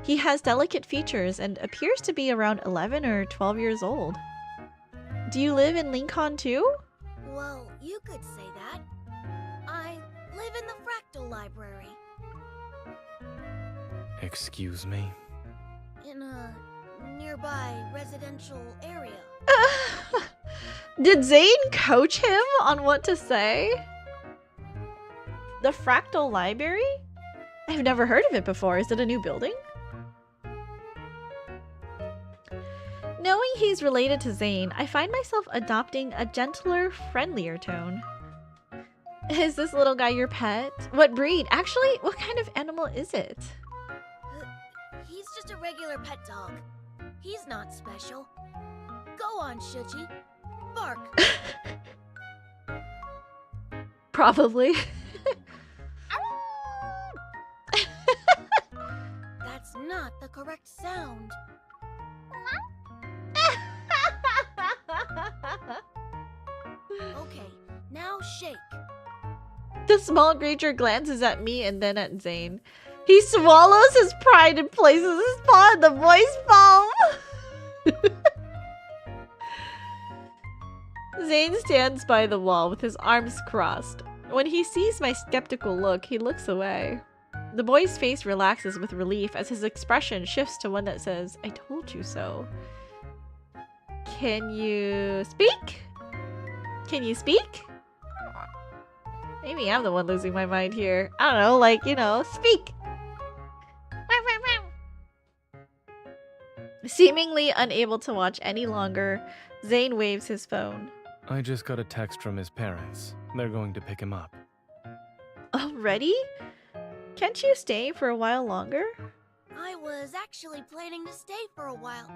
He has delicate features and appears to be around 11 or 12 years old. Do you live in Lincoln too? Well, you could say that. I live in the Fractal Library. Excuse me? In a nearby residential area. Did Zane coach him on what to say? The Fractal Library? I've never heard of it before. Is it a new building? Knowing he's related to Zane, I find myself adopting a gentler, friendlier tone. Is this little guy your pet? What breed? Actually, what kind of animal is it? He's just a regular pet dog. He's not special. Go on, Shuji. Bark. Probably. That's not the correct sound. Okay, now shake. The small creature glances at me and then at Zane. He swallows his pride and places his paw in the boy's palm. Zane stands by the wall with his arms crossed. When he sees my skeptical look, he looks away. The boy's face relaxes with relief as his expression shifts to one that says, "I told you so." Can you speak? Can you speak? Maybe I'm the one losing my mind here. I don't know, like, you know, speak. Seemingly unable to watch any longer, Zane waves his phone. I just got a text from his parents. They're going to pick him up. Already? Can't you stay for a while longer? I was actually planning to stay for a while.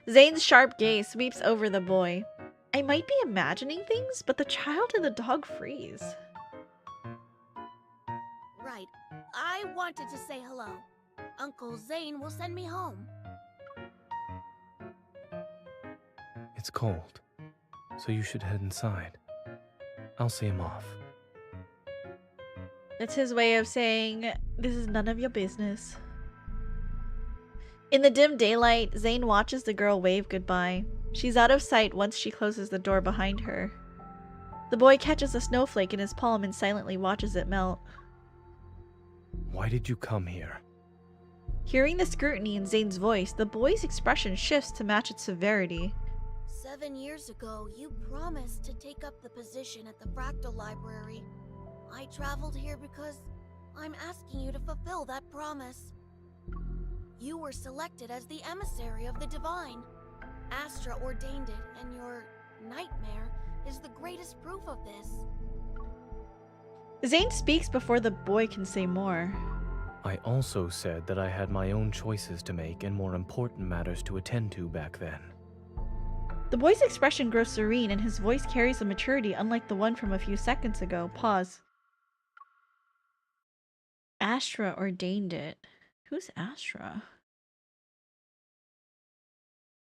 Zane's sharp gaze sweeps over the boy. I might be imagining things, but the child and the dog freeze. Right. I wanted to say hello. Uncle Zane will send me home. It's cold, so you should head inside. I'll see him off. That's his way of saying, this is none of your business. In the dim daylight, Zane watches the girl wave goodbye. She's out of sight once she closes the door behind her. The boy catches a snowflake in his palm and silently watches it melt. Why did you come here? Hearing the scrutiny in Zane's voice, the boy's expression shifts to match its severity. 7 years ago, you promised to take up the position at the Fractal Library. I traveled here because I'm asking you to fulfill that promise. You were selected as the emissary of the Divine. Astra ordained it, and your nightmare is the greatest proof of this. Zane speaks before the boy can say more. I also said that I had my own choices to make and more important matters to attend to back then. The boy's expression grows serene and his voice carries a maturity unlike the one from a few seconds ago. Pause. Astra ordained it. Who's Astra?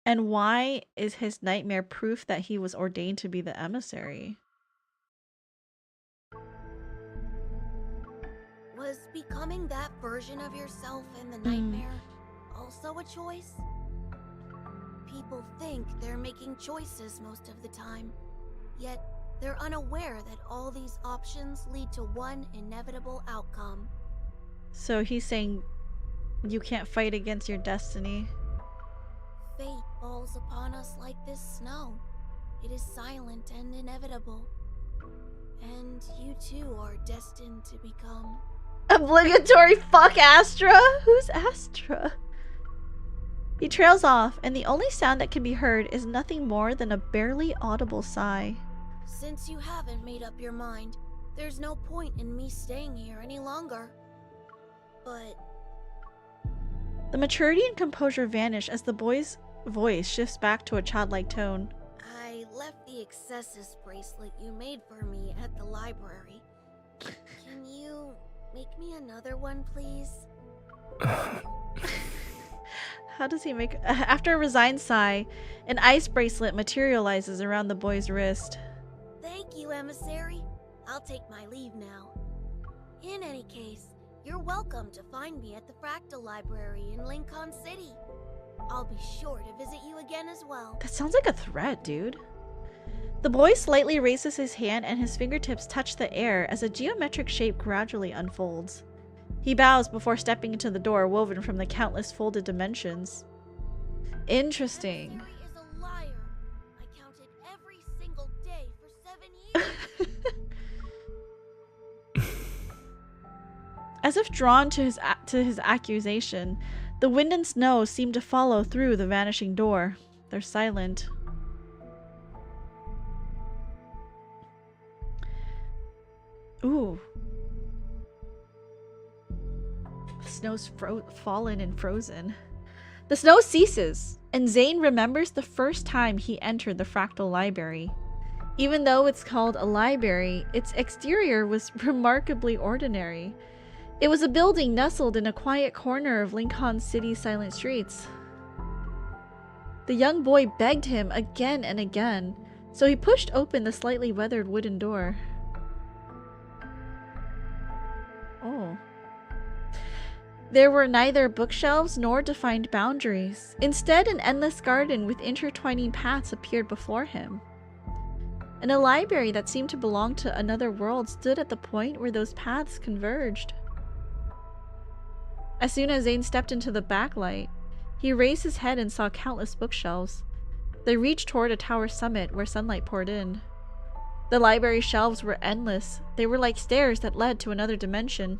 And why is his nightmare proof that he was ordained to be the emissary? Was becoming that version of yourself in the nightmare also a choice? People think they're making choices most of the time, yet they're unaware that all these options lead to one inevitable outcome. So he's saying you can't fight against your destiny. Fate falls upon us like this snow. It is silent and inevitable. And you too are destined to become... Obligatory fuck Astra? Who's Astra? He trails off, and the only sound that can be heard is nothing more than a barely audible sigh. Since you haven't made up your mind, there's no point in me staying here any longer. But... The maturity and composure vanish as the boy's voice shifts back to a childlike tone. I left the excesses bracelet you made for me at the library. Can you make me another one, please? How does he make... After a resigned sigh, an ice bracelet materializes around the boy's wrist. Thank you, emissary. I'll take my leave now. In any case, you're welcome to find me at the Fractal Library in Lincoln City. I'll be sure to visit you again as well. That sounds like a threat, dude. The boy slightly raises his hand and his fingertips touch the air as a geometric shape gradually unfolds. He bows before stepping into the door woven from the countless folded dimensions. Interesting. Emissary is a liar. I counted every single day for 7 years. As if drawn to his accusation, the wind and snow seem to follow through the vanishing door. They're silent. Ooh. The snow's fallen and frozen. The snow ceases, and Zane remembers the first time he entered the Fractal Library. Even though it's called a library, its exterior was remarkably ordinary. It was a building nestled in a quiet corner of Lincoln City's silent streets. The young boy begged him again and again, so he pushed open the slightly weathered wooden door. Oh. There were neither bookshelves nor defined boundaries. Instead, an endless garden with intertwining paths appeared before him. And a library that seemed to belong to another world stood at the point where those paths converged. As soon as Zane stepped into the backlight, he raised his head and saw countless bookshelves. They reached toward a tower summit where sunlight poured in. The library shelves were endless. They were like stairs that led to another dimension.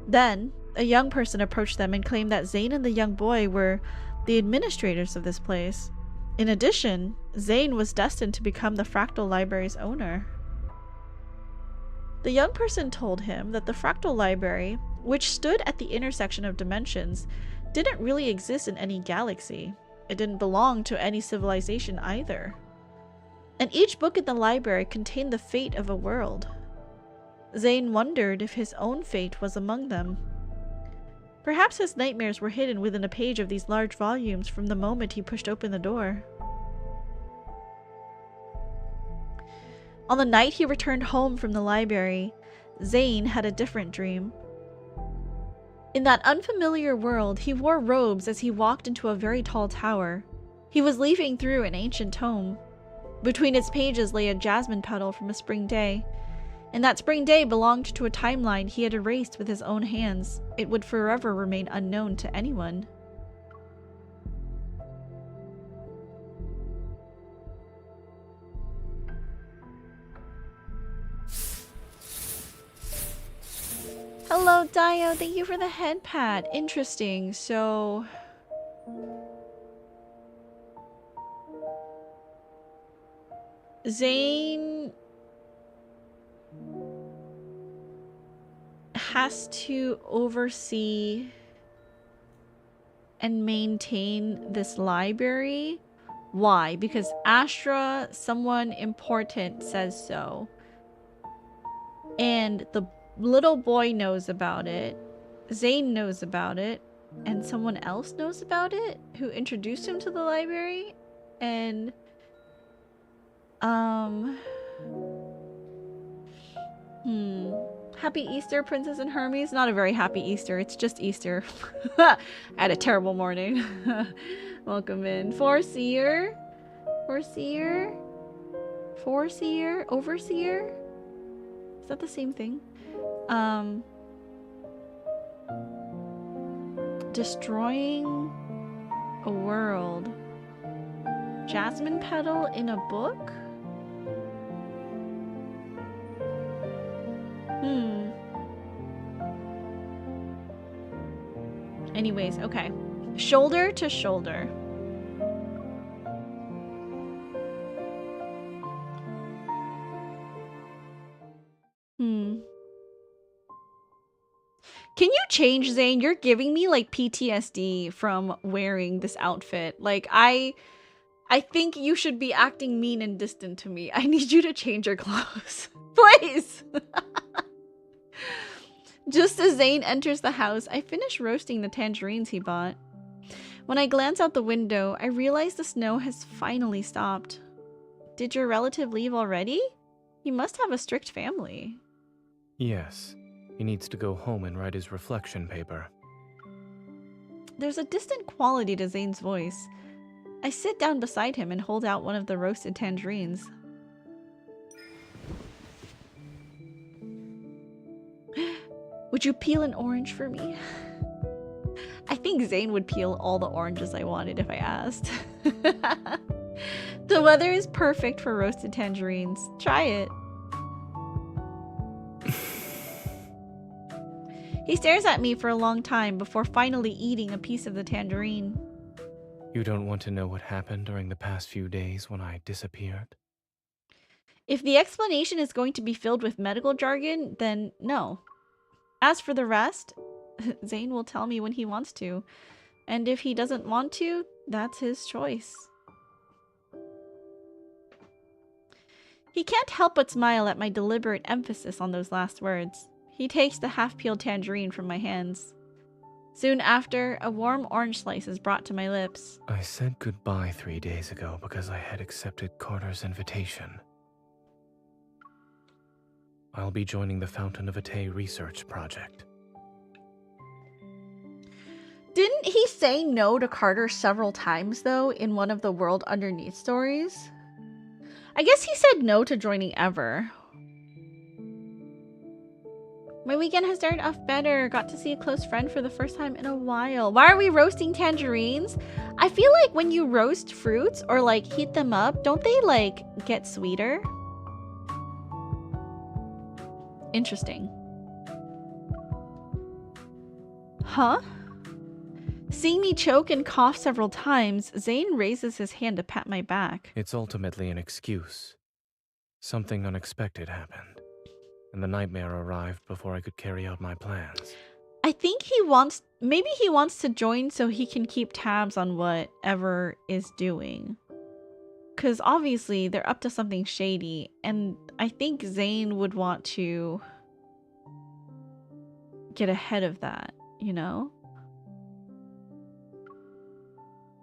Then, a young person approached them and claimed that Zane and the young boy were the administrators of this place. In addition, Zane was destined to become the Fractal Library's owner. The young person told him that the Fractal Library, which stood at the intersection of dimensions, didn't really exist in any galaxy. It didn't belong to any civilization either. And each book in the library contained the fate of a world. Zane wondered if his own fate was among them. Perhaps his nightmares were hidden within a page of these large volumes from the moment he pushed open the door. On the night he returned home from the library, Zane had a different dream. In that unfamiliar world, he wore robes as he walked into a very tall tower. He was leafing through an ancient tome. Between its pages lay a jasmine petal from a spring day, and that spring day belonged to a timeline he had erased with his own hands. It would forever remain unknown to anyone. Hello, Dio. Thank you for the head pat. Interesting. So... Zane has to oversee and maintain this library. Why? Because Astra, someone important, says so. And the little boy knows about it. Zane knows about it. And someone else knows about it who introduced him to the library. And Happy Easter, Princess and Hermes. Not a very happy Easter. It's just Easter. I had a terrible morning. Welcome in. Foreseer? Overseer? Is that the same thing? Destroying a world. Jasmine petal in a book? Anyways, okay. Shoulder to shoulder. Can you change, Zane? You're giving me like PTSD from wearing this outfit. Like, I think you should be acting mean and distant to me. I need you to change your clothes. Please! Just as Zane enters the house, I finish roasting the tangerines he bought. When I glance out the window, I realize the snow has finally stopped. Did your relative leave already? He must have a strict family. Yes. He needs to go home and write his reflection paper. There's a distant quality to Zane's voice. I sit down beside him and hold out one of the roasted tangerines. Would you peel an orange for me? I think Zane would peel all the oranges I wanted if I asked. The weather is perfect for roasted tangerines. Try it. He stares at me for a long time before finally eating a piece of the tangerine. You don't want to know what happened during the past few days when I disappeared? If the explanation is going to be filled with medical jargon, then no. As for the rest, Zane will tell me when he wants to. And if he doesn't want to, that's his choice. He can't help but smile at my deliberate emphasis on those last words. He takes the half-peeled tangerine from my hands. Soon after, a warm orange slice is brought to my lips. I said goodbye 3 days ago because I had accepted Carter's invitation. I'll be joining the Fountain of Vitae research project. Didn't he say no to Carter several times, though, in one of the World Underneath stories? I guess he said no to joining ever. My weekend has started off better. Got to see a close friend for the first time in a while. Why are we roasting tangerines? I feel like when you roast fruits or like heat them up, don't they like get sweeter? Interesting. Huh? Seeing me choke and cough several times, Zane raises his hand to pat my back. It's ultimately an excuse. Something unexpected happened, and the nightmare arrived before I could carry out my plans. I think maybe he wants to join so he can keep tabs on whatever is doing. Because obviously they're up to something shady, and I think Zane would want to get ahead of that, you know?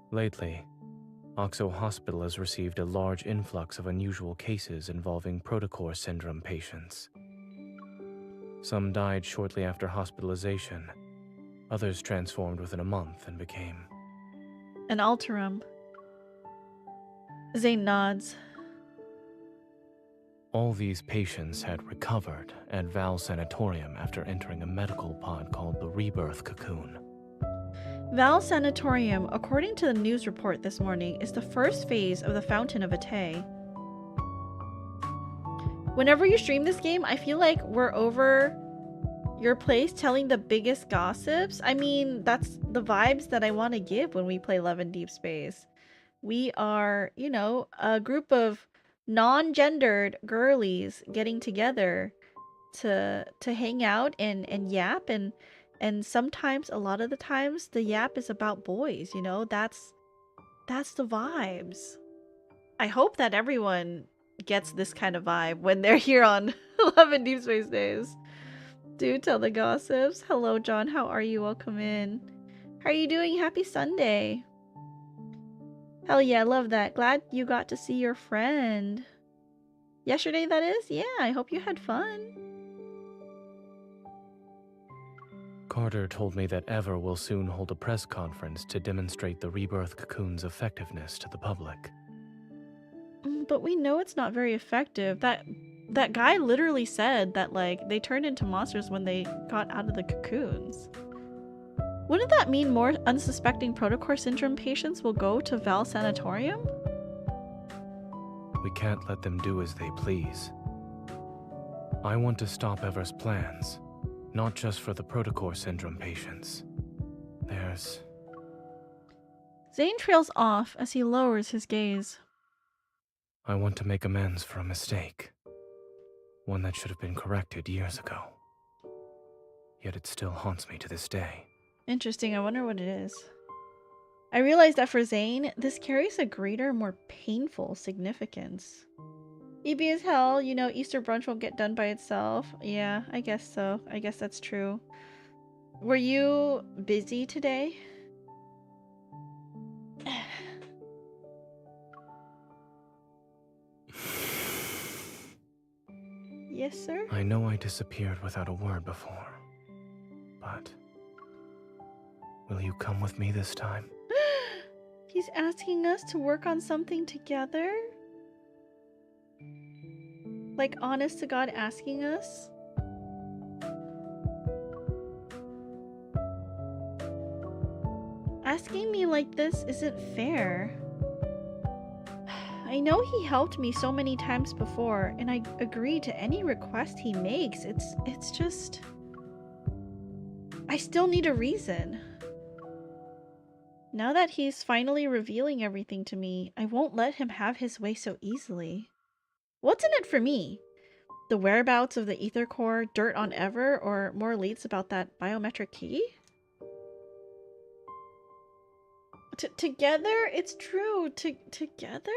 Lately, Oxo Hospital has received a large influx of unusual cases involving protocore syndrome patients. Some died shortly after hospitalization. Others transformed within a month and became an alterum. Zane nods. All these patients had recovered at Val Sanatorium after entering a medical pod called the Rebirth cocoon. Val Sanatorium, according to the news report this morning, is the first phase of the Fountain of Vitae. Whenever you stream this game, I feel like we're over your place telling the biggest gossips. I mean, that's the vibes that I want to give when we play Love in Deep Space. We are, you know, a group of non-gendered girlies getting together to hang out and yap, and sometimes, a lot of the times, the yap is about boys, you know? That's the vibes. I hope that everyone gets this kind of vibe when they're here on 11 Deep Space Days. Do tell the gossips. Hello, John. How are you? Welcome in. How are you doing? Happy Sunday. Hell yeah, I love that. Glad you got to see your friend. Yesterday, that is? Yeah, I hope you had fun. Carter told me that Ever will soon hold a press conference to demonstrate the Rebirth cocoon's effectiveness to the public. But we know it's not very effective. That guy literally said that, like, they turned into monsters when they got out of the cocoons. Wouldn't that mean more unsuspecting protocore syndrome patients will go to Val Sanatorium? We can't let them do as they please. I want to stop Ever's plans. Not just for the protocore syndrome patients. There's... Zane trails off as he lowers his gaze. I want to make amends for a mistake. One that should have been corrected years ago. Yet it still haunts me to this day. Interesting, I wonder what it is. I realized that for Zane, this carries a greater, more painful significance. EB as hell, you know, Easter brunch won't get done by itself. Yeah, I guess so. I guess that's true. Were you busy today? Yes, sir? I know I disappeared without a word before, but will you come with me this time? He's asking us to work on something together? Like, honest to God asking us? Asking me like this isn't fair. I know he helped me so many times before, and I agree to any request he makes. It's just... I still need a reason. Now that he's finally revealing everything to me, I won't let him have his way so easily. What's in it for me? The whereabouts of the ether core, dirt on Ever, or more leads about that biometric key? Together? It's true. Together?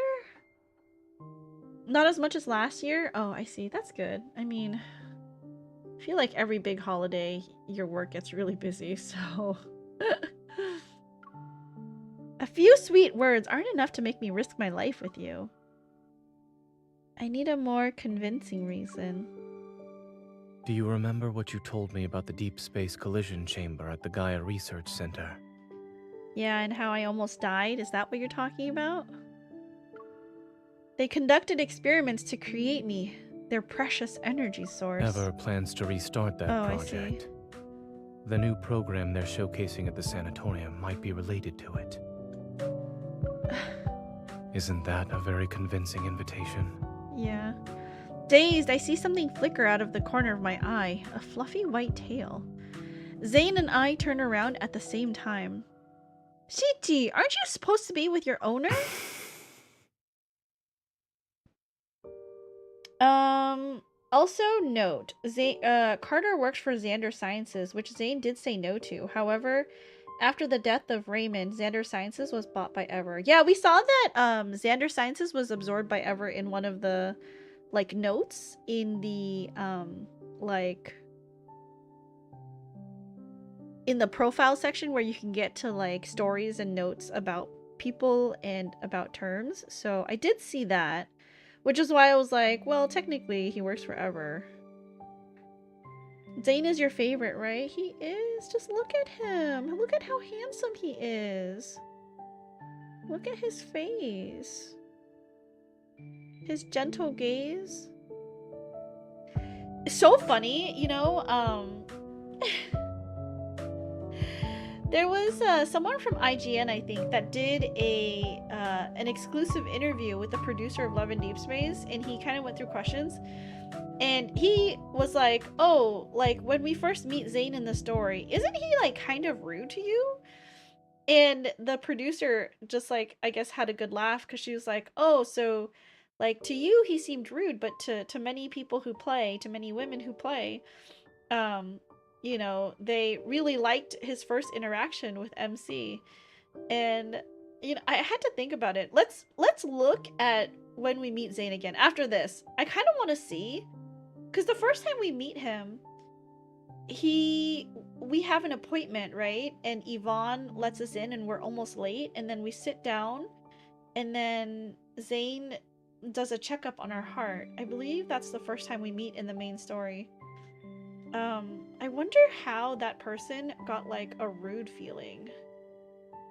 Not as much as last year? Oh, I see. That's good. I mean, I feel like every big holiday, your work gets really busy, so... A few sweet words aren't enough to make me risk my life with you. I need a more convincing reason. Do you remember what you told me about the deep space collision chamber at the Gaia Research Center? Yeah, and how I almost died? Is that what you're talking about? They conducted experiments to create me, their precious energy source. Ever plans to restart that project. I see. The new program they're showcasing at the sanatorium might be related to it. Isn't that a very convincing invitation? Yeah. Dazed, I see something flicker out of the corner of my eye. A fluffy white tail. Zane and I turn around at the same time. Shichi, aren't you supposed to be with your owner? Also note, Carter works for Xander Sciences, which Zane did say no to. However, after the death of Raymond, Xander Sciences was bought by Ever. Yeah, we saw that Xander Sciences was absorbed by Ever in one of the like notes in the like in the profile section where you can get to like stories and notes about people and about terms. So I did see that, which is why I was like, well, technically he works forever. Zane is your favorite, right? He is. Just look at him. Look at how handsome he is. Look at his face. His gentle gaze. It's so funny, you know, there was someone from IGN, I think, that did an exclusive interview with the producer of Love and Deep Space, and he kind of went through questions. And he was like, oh, like, when we first meet Zane in the story, isn't he, like, kind of rude to you? And the producer just, like, I guess had a good laugh, because she was like, oh, so, like, to you, he seemed rude, but to many people who play, to many women who play, you know, they really liked his first interaction with MC. And, you know, I had to think about it. Let's look at when we meet Zane again. After this, I kind of want to see... Because the first time we meet him, we have an appointment, right? And Yvonne lets us in and we're almost late. And then we sit down and then Zane does a checkup on our heart. I believe that's the first time we meet in the main story. I wonder how that person got like a rude feeling.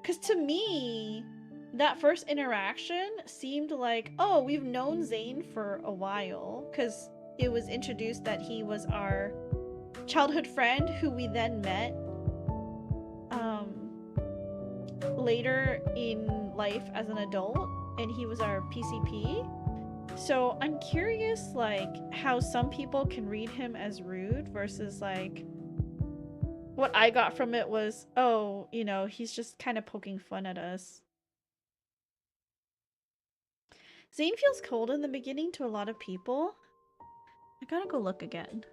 Because to me, that first interaction seemed like, oh, we've known Zane for a while. Because it was introduced that he was our childhood friend who we then met later in life as an adult, and he was our PCP. So I'm curious, like, how some people can read him as rude versus, like, what I got from it was, oh, you know, he's just kind of poking fun at us. Zane feels cold in the beginning to a lot of people. I gotta go look again.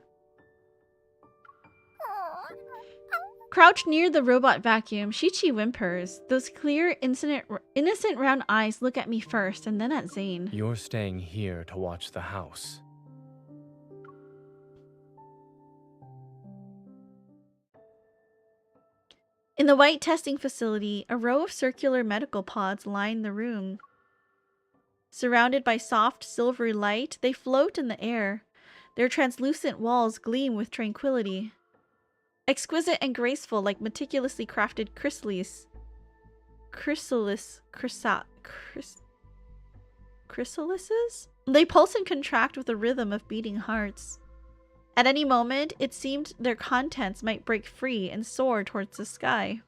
Crouched near the robot vacuum, Shichi whimpers. Those clear, innocent round eyes look at me first, and then at Zane. You're staying here to watch the house. In the white testing facility, a row of circular medical pods line the room. Surrounded by soft, silvery light, they float in the air. Their translucent walls gleam with tranquility. Exquisite and graceful, like meticulously crafted chrysalises. They pulse and contract with the rhythm of beating hearts. At any moment, it seemed their contents might break free and soar towards the sky.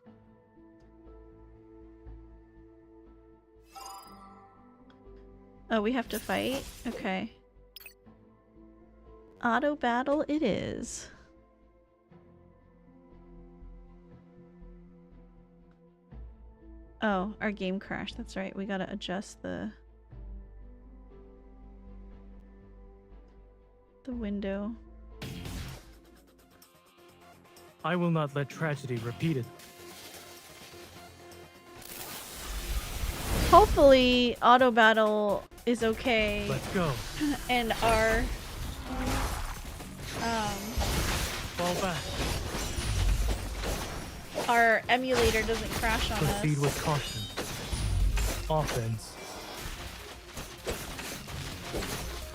Oh, we have to fight? Okay. Auto battle it is. Oh, our game crashed. That's right. We gotta adjust the window. I will not let tragedy repeat it. Hopefully, auto battle is okay. Let's go. And our fall back. Our emulator doesn't crash on us. Proceed with caution. Offense.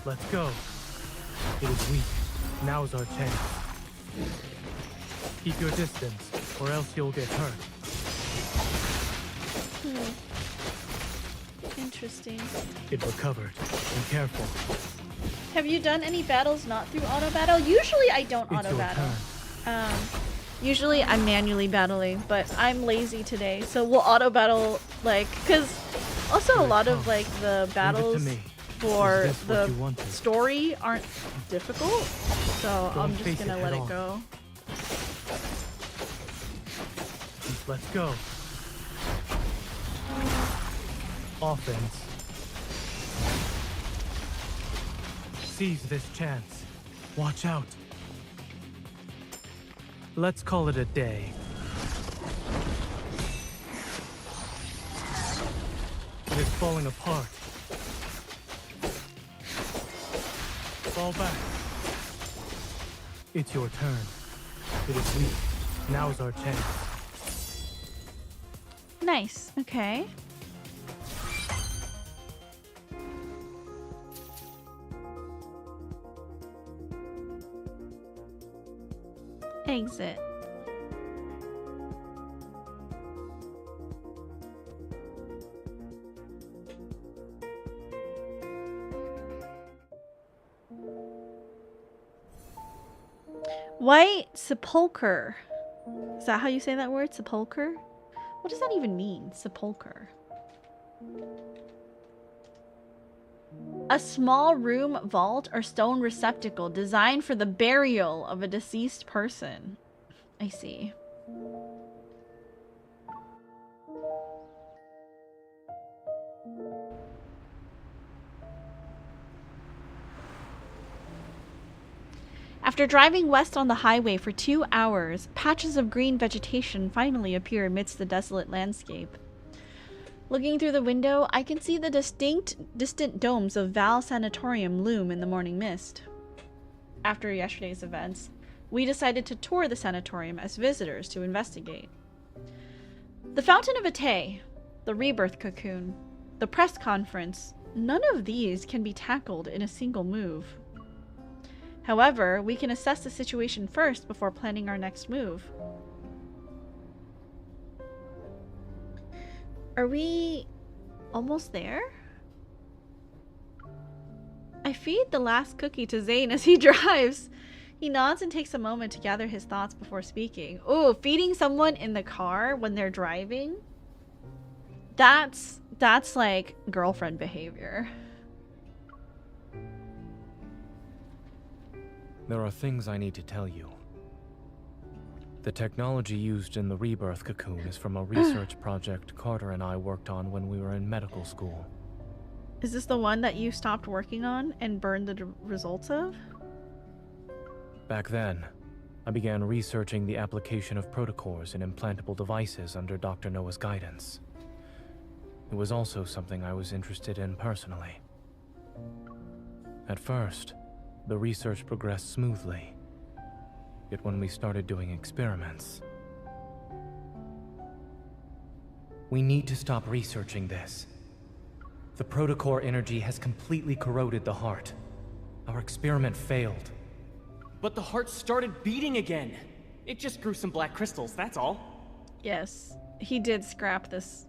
Let's go. It is weak. Now's our chance. Keep your distance, or else you'll get hurt. Interesting. It recovered. Be careful. Have you done any battles not through auto battle? Usually I don't It's auto battle. your turn. Usually I'm manually battling, but I'm lazy today, so we'll auto battle, like, because also a lot of like the battles for the story aren't difficult, so I'm just gonna let it go. Let's go. Offense. Seize this chance. Watch out. Let's call it a day. It is falling apart. Fall back. It's your turn. It is weak. Now's our chance. Nice. Okay. Exit. White sepulcher. Is that how you say that word? Sepulcher? What does that even mean? Sepulcher. A small room, vault, or stone receptacle designed for the burial of a deceased person. I see. After driving west on the highway for 2 hours, patches of green vegetation finally appear amidst the desolate landscape. Looking through the window, I can see the distant domes of Val Sanatorium loom in the morning mist. After yesterday's events, we decided to tour the sanatorium as visitors to investigate. The Fountain of Atay, the Rebirth cocoon, the press conference, none of these can be tackled in a single move. However, we can assess the situation first before planning our next move. Are we almost there? I feed the last cookie to Zane as he drives. He nods and takes a moment to gather his thoughts before speaking. Ooh, feeding someone in the car when they're driving? That's like girlfriend behavior. There are things I need to tell you. The technology used in the Rebirth cocoon is from a research project Carter and I worked on when we were in medical school. Is this the one that you stopped working on and burned the results of? Back then, I began researching the application of protocors in implantable devices under Dr. Noah's guidance. It was also something I was interested in personally. At first, the research progressed smoothly. Yet when we started doing experiments... We need to stop researching this. The protocor energy has completely corroded the heart. Our experiment failed. But the heart started beating again. It just grew some black crystals, that's all. Yes, he did scrap this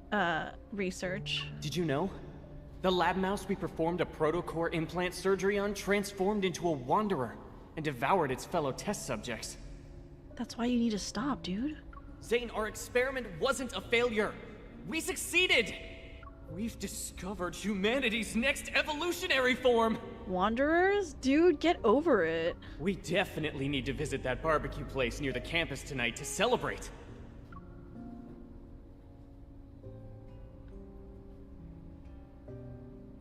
research. Did you know? The lab mouse we performed a protocor implant surgery on transformed into a wanderer and devoured its fellow test subjects. That's why you need to stop, dude. Zane, our experiment wasn't a failure. We succeeded! We've discovered humanity's next evolutionary form! Wanderers? Dude, get over it. We definitely need to visit that barbecue place near the campus tonight to celebrate.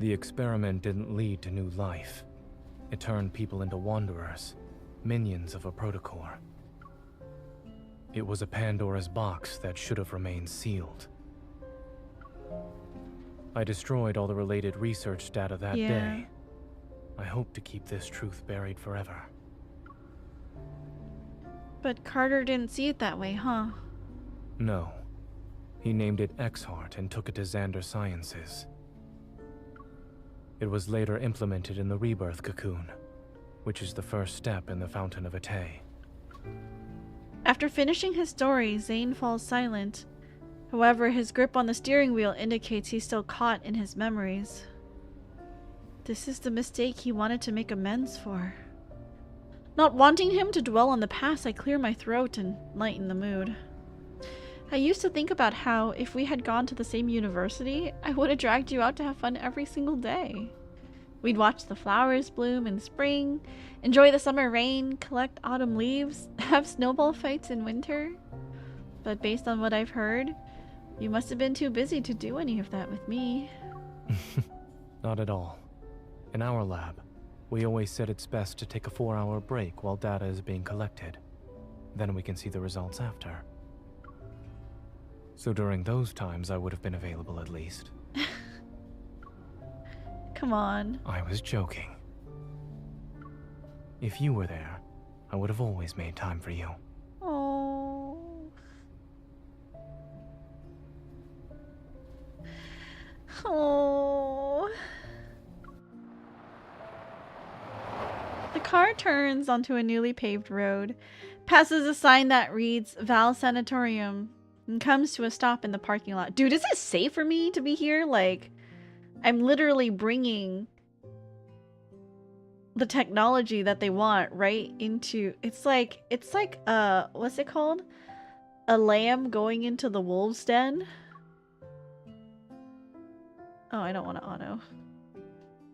The experiment didn't lead to new life. It turned people into wanderers, minions of a protocore. It was a Pandora's box that should have remained sealed. I destroyed all the related research data that day. I hope to keep this truth buried forever. But Carter didn't see it that way, huh? No. He named it X-Heart and took it to Xander Sciences. It was later implemented in the Rebirth cocoon, which is the first step in the Fountain of Atay. After finishing his story, Zane falls silent. However, his grip on the steering wheel indicates he's still caught in his memories. This is the mistake he wanted to make amends for. Not wanting him to dwell on the past, I clear my throat and lighten the mood. I used to think about how, if we had gone to the same university, I would have dragged you out to have fun every single day. We'd watch the flowers bloom in spring, enjoy the summer rain, collect autumn leaves, have snowball fights in winter. But based on what I've heard, you must have been too busy to do any of that with me. Not at all. In our lab, we always said it's best to take a 4-hour break while data is being collected. Then we can see the results after. So during those times, I would have been available at least. Come on. I was joking. If you were there, I would have always made time for you. Oh. Oh. The car turns onto a newly paved road, passes a sign that reads Val Sanatorium, and comes to a stop in the parking lot. Dude, is it safe for me to be here? Like, I'm literally bringing the technology that they want right into... It's like, what's it called? A lamb going into the wolf's den? Oh, I don't want to auto.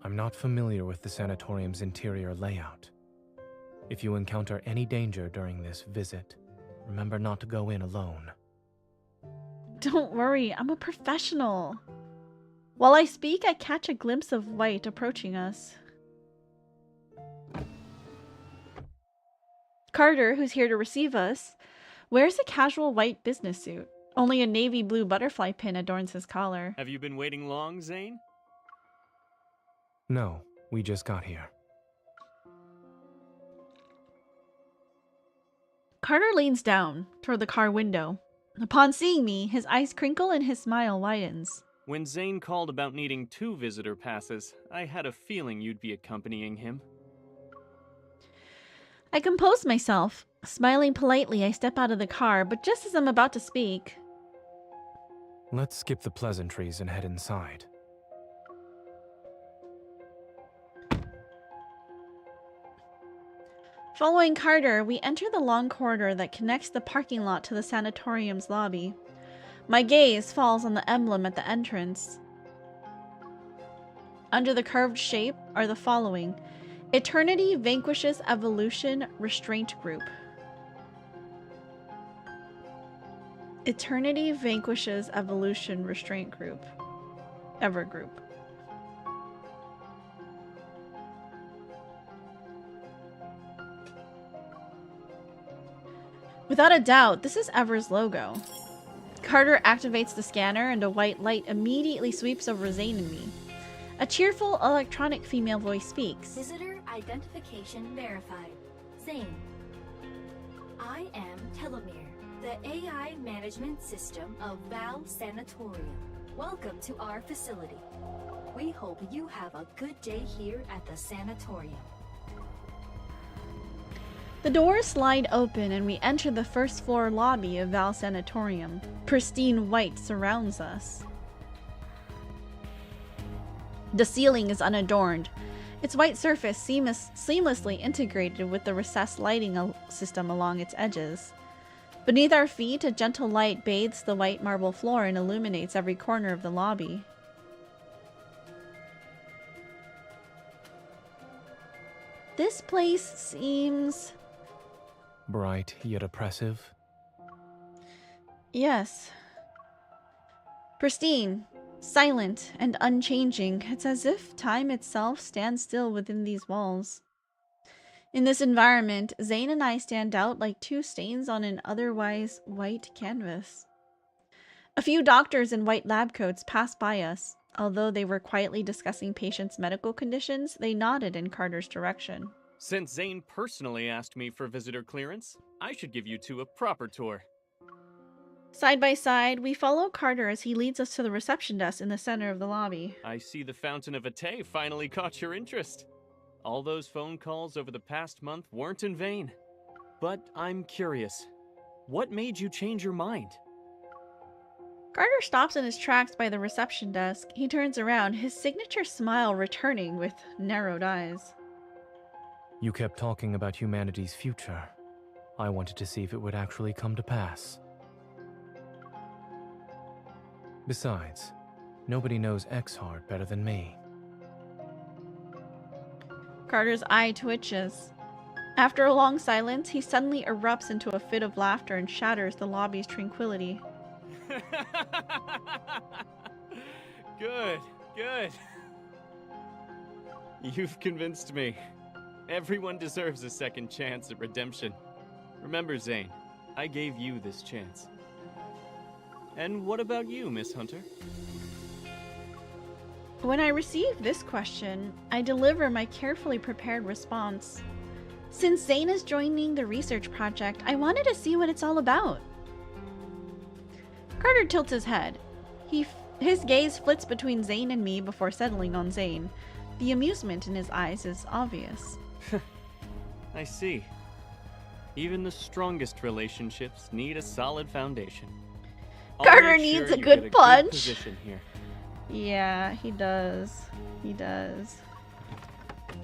I'm not familiar with the sanatorium's interior layout. If you encounter any danger during this visit, remember not to go in alone. Don't worry, I'm a professional. While I speak, I catch a glimpse of White approaching us. Carter, who's here to receive us, wears a casual white business suit. Only a navy blue butterfly pin adorns his collar. Have you been waiting long, Zane? No, we just got here. Carter leans down toward the car window. Upon seeing me, his eyes crinkle and his smile widens. When Zane called about needing 2 visitor passes, I had a feeling you'd be accompanying him. I compose myself. Smiling politely, I step out of the car, but just as I'm about to speak... Let's skip the pleasantries and head inside. Following Carter, we enter the long corridor that connects the parking lot to the sanatorium's lobby. My gaze falls on the emblem at the entrance. Under the curved shape are the following: Eternity Vanquishes Evolution Restraint Group. Eternity Vanquishes Evolution Restraint Group. Evergroup. Without a doubt, this is Ever's logo. Carter activates the scanner and a white light immediately sweeps over Zane and me. A cheerful electronic female voice speaks. Visitor identification verified. Zane. I am Telomere, the AI management system of Val Sanatorium. Welcome to our facility. We hope you have a good day here at the sanatorium. The doors slide open and we enter the first floor lobby of Val Sanatorium. Pristine white surrounds us. The ceiling is unadorned. Its white surface seamlessly integrated with the recessed lighting system along its edges. Beneath our feet, a gentle light bathes the white marble floor and illuminates every corner of the lobby. This place seems... bright yet oppressive? Yes. Pristine, Silent and unchanging, it's as if time itself stands still within these walls. In this environment, Zane and I stand out like two stains on an otherwise white canvas. A few doctors in white lab coats pass by us. Although they were quietly discussing patients' medical conditions, they nodded in Carter's direction. Since Zane personally asked me for visitor clearance, I should give you two a proper tour. Side by side, we follow Carter as he leads us to the reception desk in the center of the lobby. I see the Fountain of Ate finally caught your interest. All those phone calls over the past month weren't in vain. But I'm curious, what made you change your mind? Carter stops in his tracks by the reception desk. He turns around, his signature smile returning with narrowed eyes. You kept talking about humanity's future. I wanted to see if it would actually come to pass. Besides, nobody knows Exhard better than me. Carter's eye twitches. After a long silence, he suddenly erupts into a fit of laughter and shatters the lobby's tranquility. Good, good. You've convinced me. Everyone deserves a second chance at redemption. Remember, Zane, I gave you this chance. And what about you, Miss Hunter? When I receive this question, I deliver my carefully prepared response. Since Zane is joining the research project, I wanted to see what it's all about. Carter tilts his head. His gaze flits between Zane and me before settling on Zane. The amusement in his eyes is obvious. I see. Even the strongest relationships need a solid foundation. Carter needs a good punch. Good position here. Yeah, he does. He does.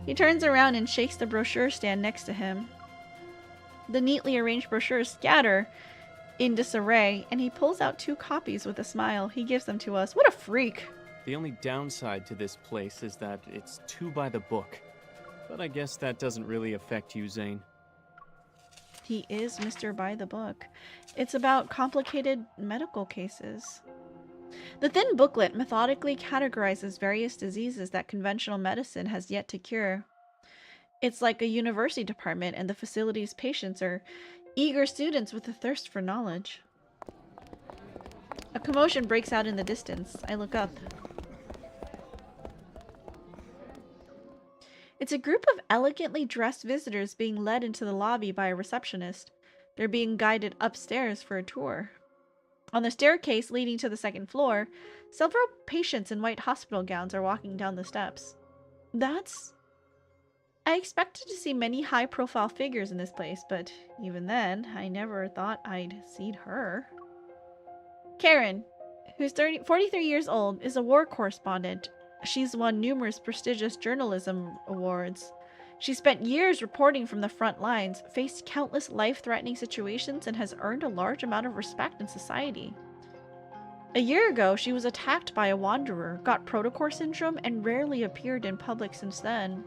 He turns around and shakes the brochure stand next to him. The neatly arranged brochures scatter in disarray, and he pulls out 2 copies with a smile. He gives them to us. What a freak! The only downside to this place is that it's too by the book. But I guess that doesn't really affect you, Zane. He is Mr. By the Book. It's about complicated medical cases. The thin booklet methodically categorizes various diseases that conventional medicine has yet to cure. It's like a university department, and the facility's patients are eager students with a thirst for knowledge. A commotion breaks out in the distance. I look up. It's a group of elegantly dressed visitors being led into the lobby by a receptionist. They're being guided upstairs for a tour. On the staircase leading to the 2nd floor, several patients in white hospital gowns are walking down the steps. I expected to see many high-profile figures in this place, but even then, I never thought I'd see her. Karen, who's 43 years old, is a war correspondent. She's won numerous prestigious journalism awards. She spent years reporting from the front lines, faced countless life-threatening situations, and has earned a large amount of respect in society. A year ago, she was attacked by a wanderer, got protocore syndrome, and rarely appeared in public since then.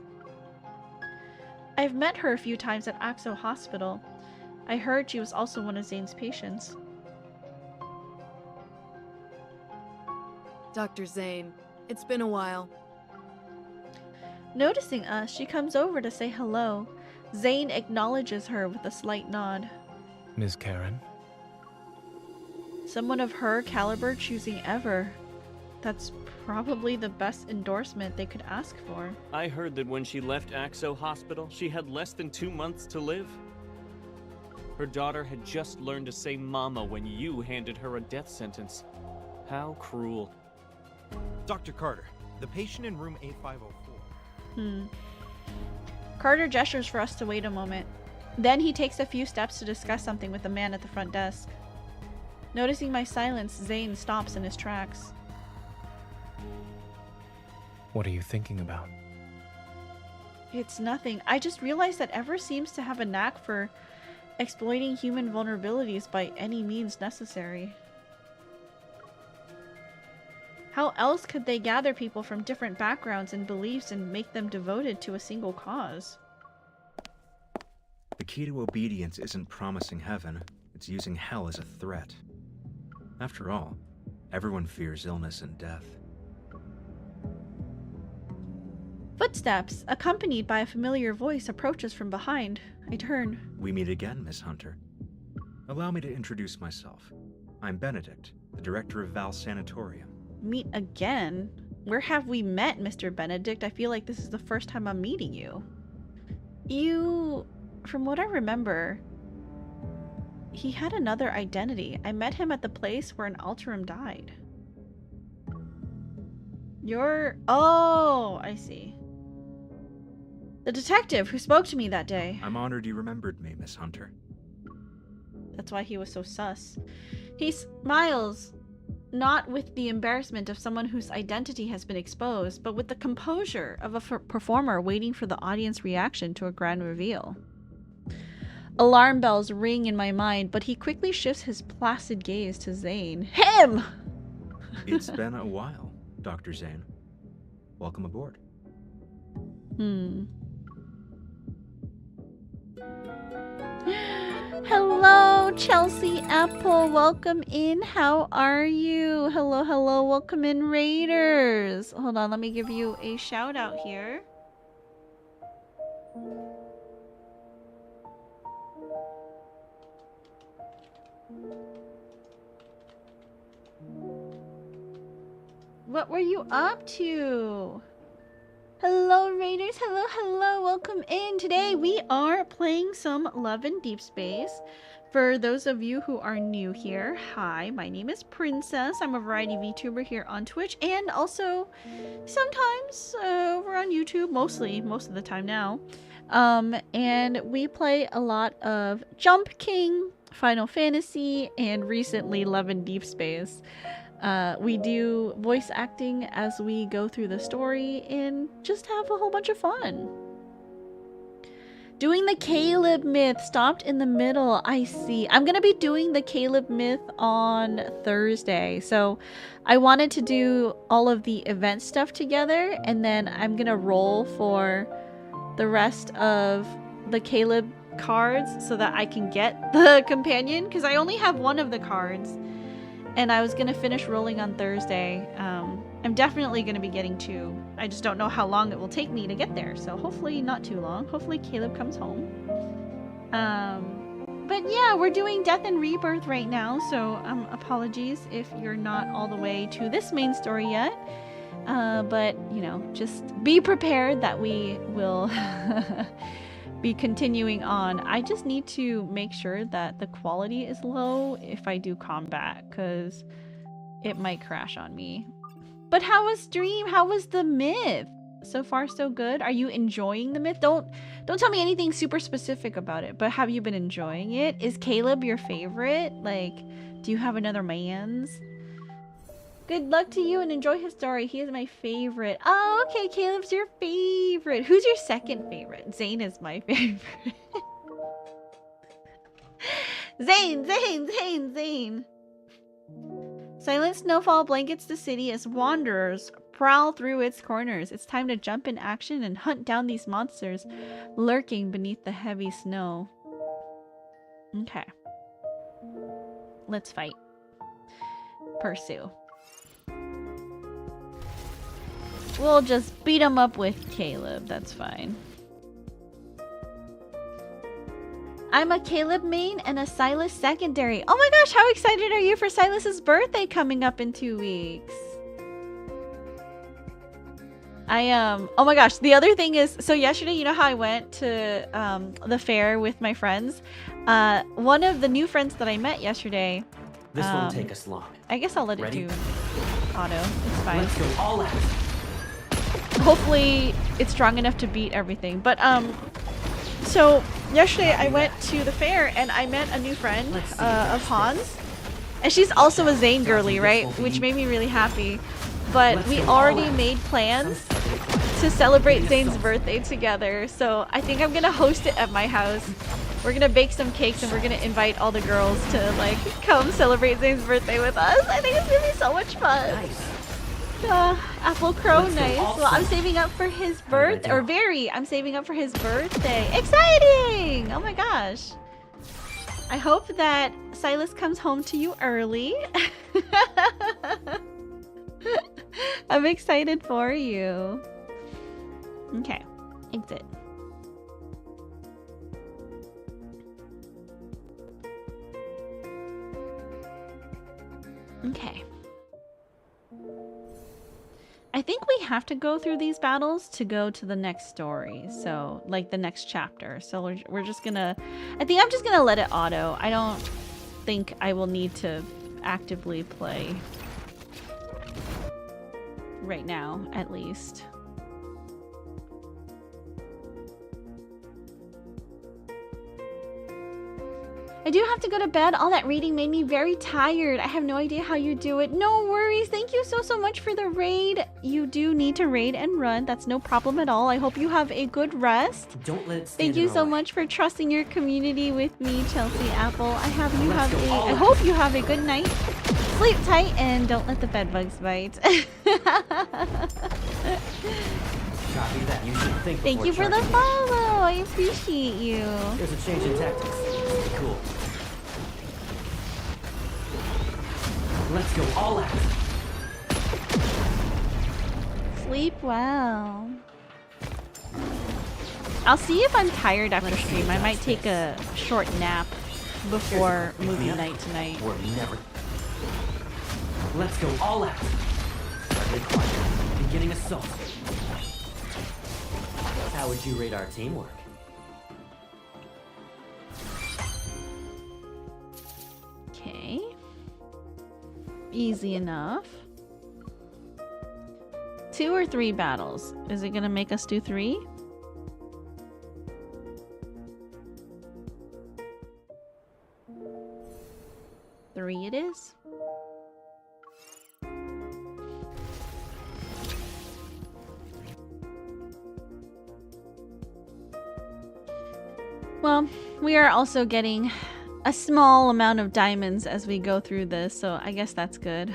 I've met her a few times at Axo Hospital. I heard she was also one of Zane's patients. Dr. Zane, it's been a while. Noticing us, she comes over to say hello. Zane acknowledges her with a slight nod. Ms. Karen? Someone of her caliber choosing ever. That's probably the best endorsement they could ask for. I heard that when she left Axo Hospital, she had less than 2 months to live. Her daughter had just learned to say mama when you handed her a death sentence. How cruel. Dr. Carter, the patient in room 8504. Carter gestures for us to wait a moment. Then he takes a few steps to discuss something with the man at the front desk. Noticing my silence, Zane stops in his tracks. What are you thinking about? It's nothing. I just realized that Ever seems to have a knack for exploiting human vulnerabilities by any means necessary. How else could they gather people from different backgrounds and beliefs and make them devoted to a single cause? The key to obedience isn't promising heaven, it's using hell as a threat. After all, Everyone fears illness and death. Footsteps, accompanied by a familiar voice, approach us from behind. I turn. We meet again, Miss Hunter. Allow me to introduce myself. I'm Benedict, the director of Val Sanatorium. Meet again? Where have we met, Mr. Benedict? I feel like this is the first time I'm meeting you. You... From what I remember, he had another identity. I met him at the place where an Alterum died. You're... Oh, I see. The detective who spoke to me that day. I'm honored you remembered me, Miss Hunter. That's why he was so sus. He smiles, not with the embarrassment of someone whose identity has been exposed, but with the composure of a performer waiting for the audience reaction to a grand reveal. Alarm bells ring in my mind, but he quickly shifts his placid gaze to Zane. Him! It's been a while, Dr. Zane. Welcome aboard. Hello, Chelsea Apple. Welcome in. How are you? Hello, hello. Welcome in, Raiders. Hold on, let me give you a shout out here. What were you up to? Hello, Raiders. Hello, hello. Welcome in. Today we are playing some Love in Deep Space. For those of you who are new here, hi, my name is Princess. I'm a variety VTuber here on Twitch and also sometimes over on YouTube, most of the time now. And we play a lot of Jump King, Final Fantasy, and recently Love in Deep Space. We do voice acting as we go through the story and just have a whole bunch of fun. Doing the Caleb myth, stopped in the middle, I see. I'm gonna be doing the Caleb myth on Thursday. So I wanted to do all of the event stuff together and then I'm gonna roll for the rest of the Caleb cards so that I can get the companion because I only have one of the cards. And I was going to finish rolling on Thursday. I'm definitely going to be getting 2. I just don't know how long it will take me to get there. So hopefully not too long. Hopefully Caleb comes home. But yeah, we're doing Death and Rebirth right now. So apologies if you're not all the way to this main story yet. But, you know, just be prepared that we will... be continuing on. I just need to make sure that the quality is low if I do combat because it might crash on me. But how was stream? How was the myth? So far so good. Are you enjoying the myth? Don't tell me anything super specific about it, but have you been enjoying it? Is Caleb your favorite? Like, do you have another man's? Good luck to you and enjoy his story. He is my favorite. Oh, okay, Caleb's your favorite. Who's your second favorite? Zane is my favorite. Zane. Silent snowfall blankets the city as wanderers prowl through its corners. It's time to jump in action and hunt down these monsters lurking beneath the heavy snow. Okay. Let's fight. Pursue. We'll just beat him up with Caleb. That's fine. I'm a Caleb main and a Silas secondary. Oh my gosh, how excited are you for Silas's birthday coming up in 2 weeks? Oh my gosh, the other thing is, so yesterday, you know how I went to the fair with my friends? One of the new friends that I met yesterday. This won't take us long. I guess I'll let it do auto. It's fine. Let's go all out. Hopefully it's strong enough to beat everything. But so yesterday I went to the fair and I met a new friend of Hans. And she's also a Zane girly, right? Which made me really happy. But we already made plans to celebrate Zane's birthday together. So I think I'm gonna host it at my house. We're gonna bake some cakes and we're gonna invite all the girls to like come celebrate Zane's birthday with us. I think it's gonna be so much fun. Nice. Apple Crow, nice. Well, I'm saving up for his birthday, or very, I'm saving up for his birthday. Exciting! Oh my gosh. I hope that Silas comes home to you early. I'm excited for you. Okay, exit. Okay. I think we have to go through these battles to go to the next story. So, like the next chapter. So we're just gonna... I think I'm just gonna let it auto. I don't think I will need to actively play. Right now, at least. I do have to go to bed. All that reading made me very tired. I have no idea how you do it. No worries. Thank you so much for the raid. You do need to raid and run. That's no problem at all. I hope you have a good rest. Don't let it stand Thank you so much for trusting your community with me, Chelsea Apple. I hope you have a good night. Sleep tight and don't let the bed bugs bite. Copy that. You should think. Thank you for the follow. I appreciate you. There's a change in tactics. Stay cool. Let's go all out. Sleep well. I'll see if I'm tired after stream. I might take a short nap before movie night tonight. Or never. Let's go all out. Beginning assault. How would you rate our teamwork? Okay. Easy enough. 2 or 3 battles. Is it gonna make us do 3? Three it is. Well, we are also getting a small amount of diamonds as we go through this, so I guess that's good.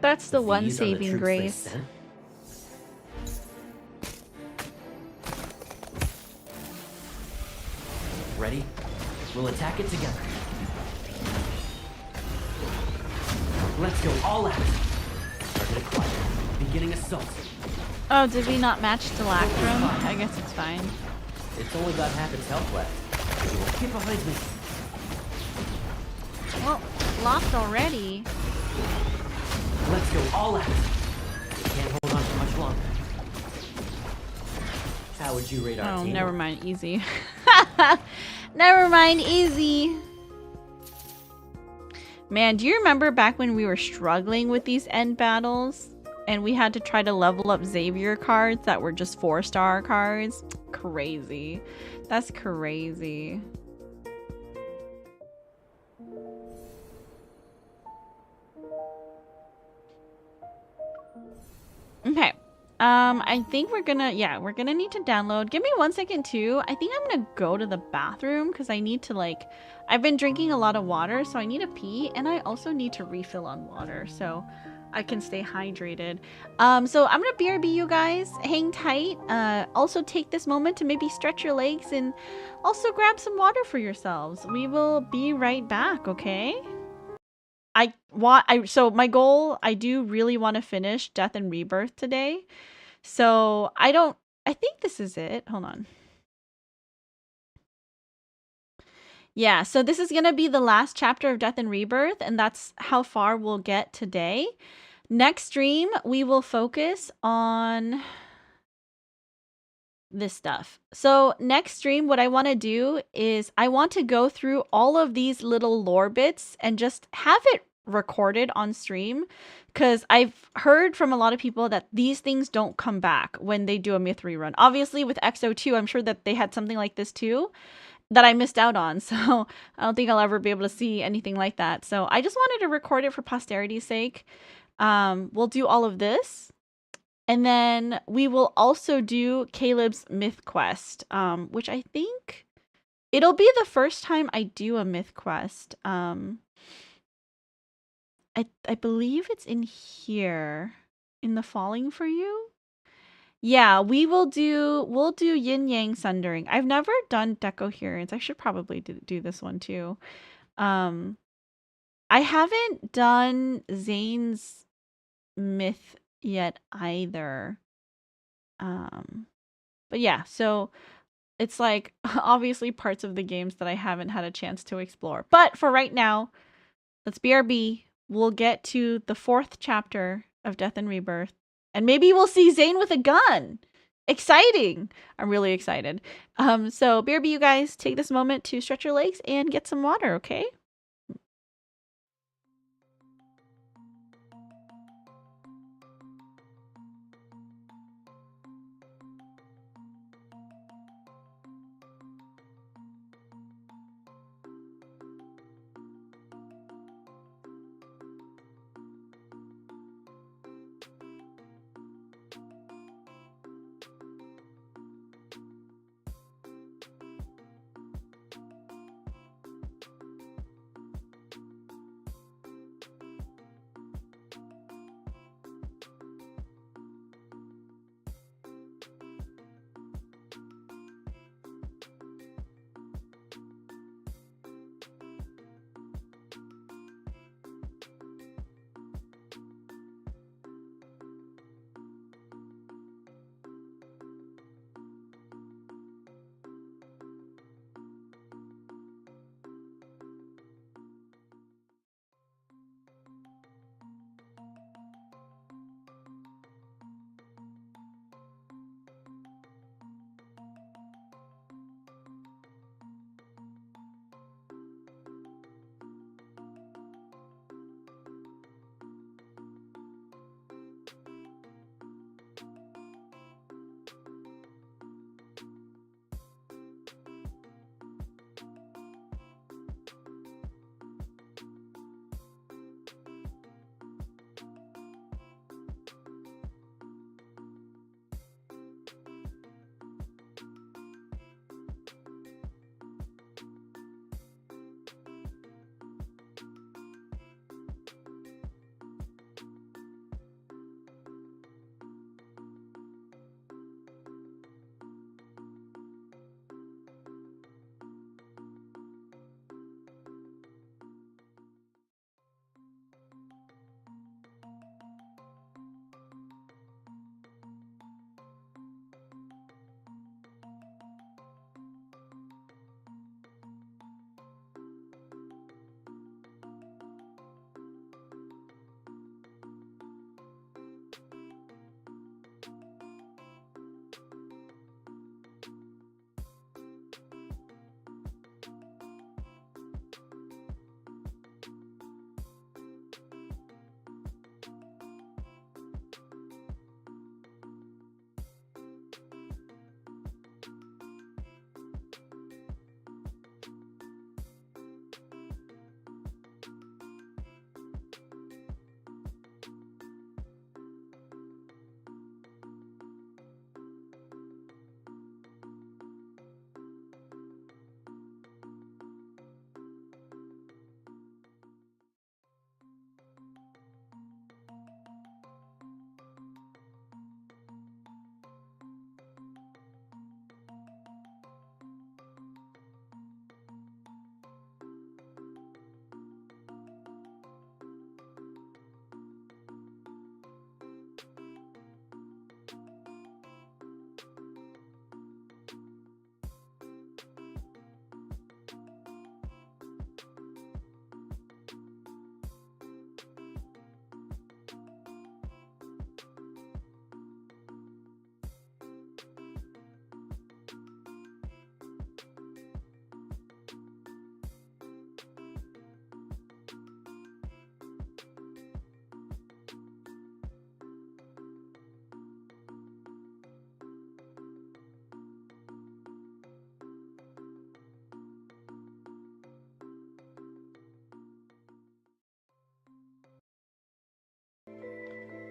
That's the one saving grace. Ready? We'll attack it together. Let's go all out. Target acquired. Beginning assault. Oh, did we not match Stalactrum? I guess it's fine. It's only got half its health left. Get behind me. Well, lost already. Let's go all out. Can't hold on for much longer. How would you rate our team? Oh, never mind. Easy. Never mind. Easy. Man, do you remember back when we were struggling with these end battles? And we had to try to level up Xavier cards that were just 4-star cards? Crazy. That's crazy. Okay. I think we're gonna need to download. Give me 1 second too. I think I'm gonna go to the bathroom because I need to I've been drinking a lot of water, so I need to pee, and I also need to refill on water so I can stay hydrated. So I'm gonna BRB you guys. Hang tight. Also take this moment to maybe stretch your legs and also grab some water for yourselves. We will be right back, okay? So my goal, I do really want to finish Death and Rebirth today. So I think this is it. Hold on. Yeah, so this is going to be the last chapter of Death and Rebirth, and that's how far we'll get today. Next stream, we will focus on this stuff. So next stream, what I want to do is I want to go through all of these little lore bits and just have it recorded on stream, because I've heard from a lot of people that these things don't come back when they do a myth rerun. Obviously with XO2, I'm sure that they had something like this too that I missed out on, so I don't think I'll ever be able to see anything like that. So I just wanted to record it for posterity's sake. We'll do all of this, and then we will also do Caleb's myth quest, which I think it'll be the first time I do a myth quest. I believe it's in here, in the Falling for You. Yeah, we'll do yin yang sundering. I've never done decoherence. I should probably do this one too. I haven't done Zane's myth yet either. But yeah, so it's like obviously parts of the games that I haven't had a chance to explore. But for right now, let's BRB. We'll get to the 4th chapter of Death and Rebirth. And maybe we'll see Zane with a gun. Exciting. I'm really excited. So BRB, you guys take this moment to stretch your legs and get some water, okay?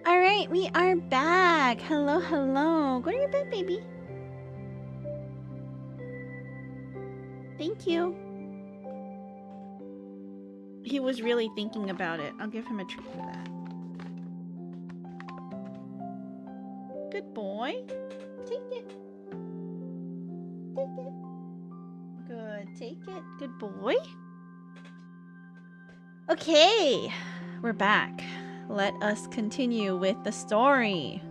All right, we are back. Hello, hello. Go to your bed, baby. Thank you. He was really thinking about it. I'll give him a treat for that. Good boy. Take it. Take it. Good. Take it. Good boy. Okay. We're back. Let us continue with the story.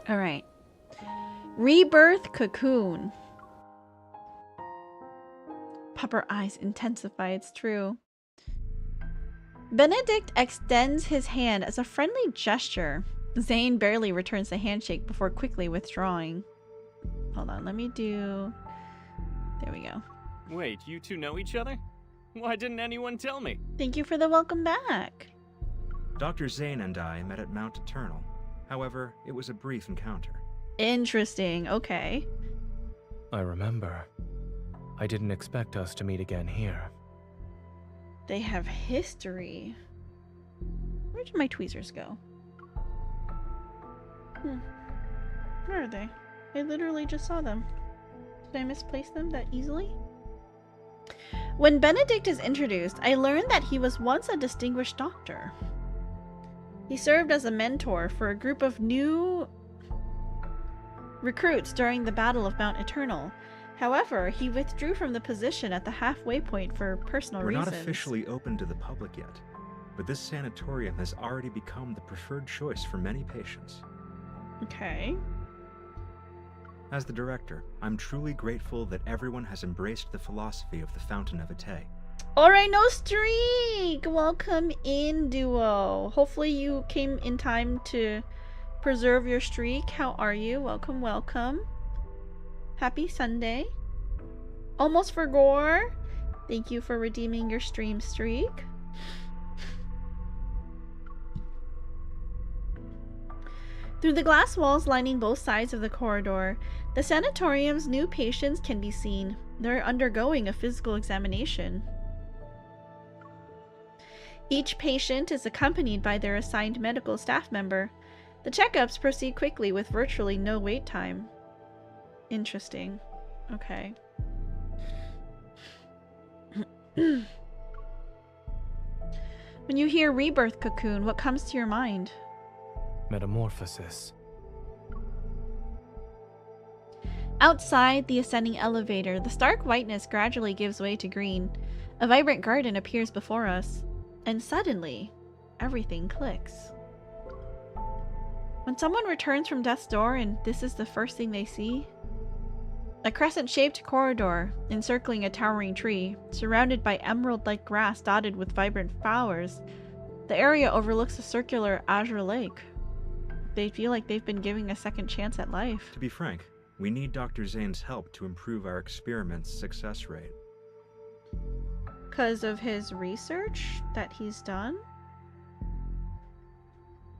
Alright. Rebirth cocoon. Pupper eyes intensify, it's true. Benedict extends his hand as a friendly gesture. Zane barely returns the handshake before quickly withdrawing. Hold on, let me do... There we go. Wait, you two know each other? Why didn't anyone tell me? Thank you for the welcome back. Dr. Zane and I met at Mount Eternal. However, it was a brief encounter. Interesting, okay. I remember. I didn't expect us to meet again here. They have history. Where did my tweezers go? Where are they? I literally just saw them. Did I misplace them that easily? When Benedict is introduced, I learned that he was once a distinguished doctor. He served as a mentor for a group of new recruits during the Battle of Mount Eternal. However, he withdrew from the position at the halfway point for personal reasons. We're not officially open to the public yet, but this sanatorium has already become the preferred choice for many patients. Okay. As the director, I'm truly grateful that everyone has embraced the philosophy of the Fountain of Ate. Alright, no streak! Welcome in, Duo. Hopefully you came in time to preserve your streak. How are you? Welcome, welcome. Happy Sunday. Almost for Gore. Thank you for redeeming your stream streak. Through the glass walls lining both sides of the corridor, the sanatorium's new patients can be seen. They're undergoing a physical examination. Each patient is accompanied by their assigned medical staff member. The checkups proceed quickly with virtually no wait time. Interesting. Okay. When you hear Rebirth cocoon, what comes to your mind? Metamorphosis. Outside the ascending elevator, the stark whiteness gradually gives way to green. A vibrant garden appears before us. And suddenly, everything clicks. When someone returns from death's door and this is the first thing they see, a crescent-shaped corridor encircling a towering tree, surrounded by emerald-like grass dotted with vibrant flowers, the area overlooks a circular azure lake. They feel like they've been given a second chance at life. To be frank, we need Dr. Zane's help to improve our experiment's success rate. Because of his research that he's done?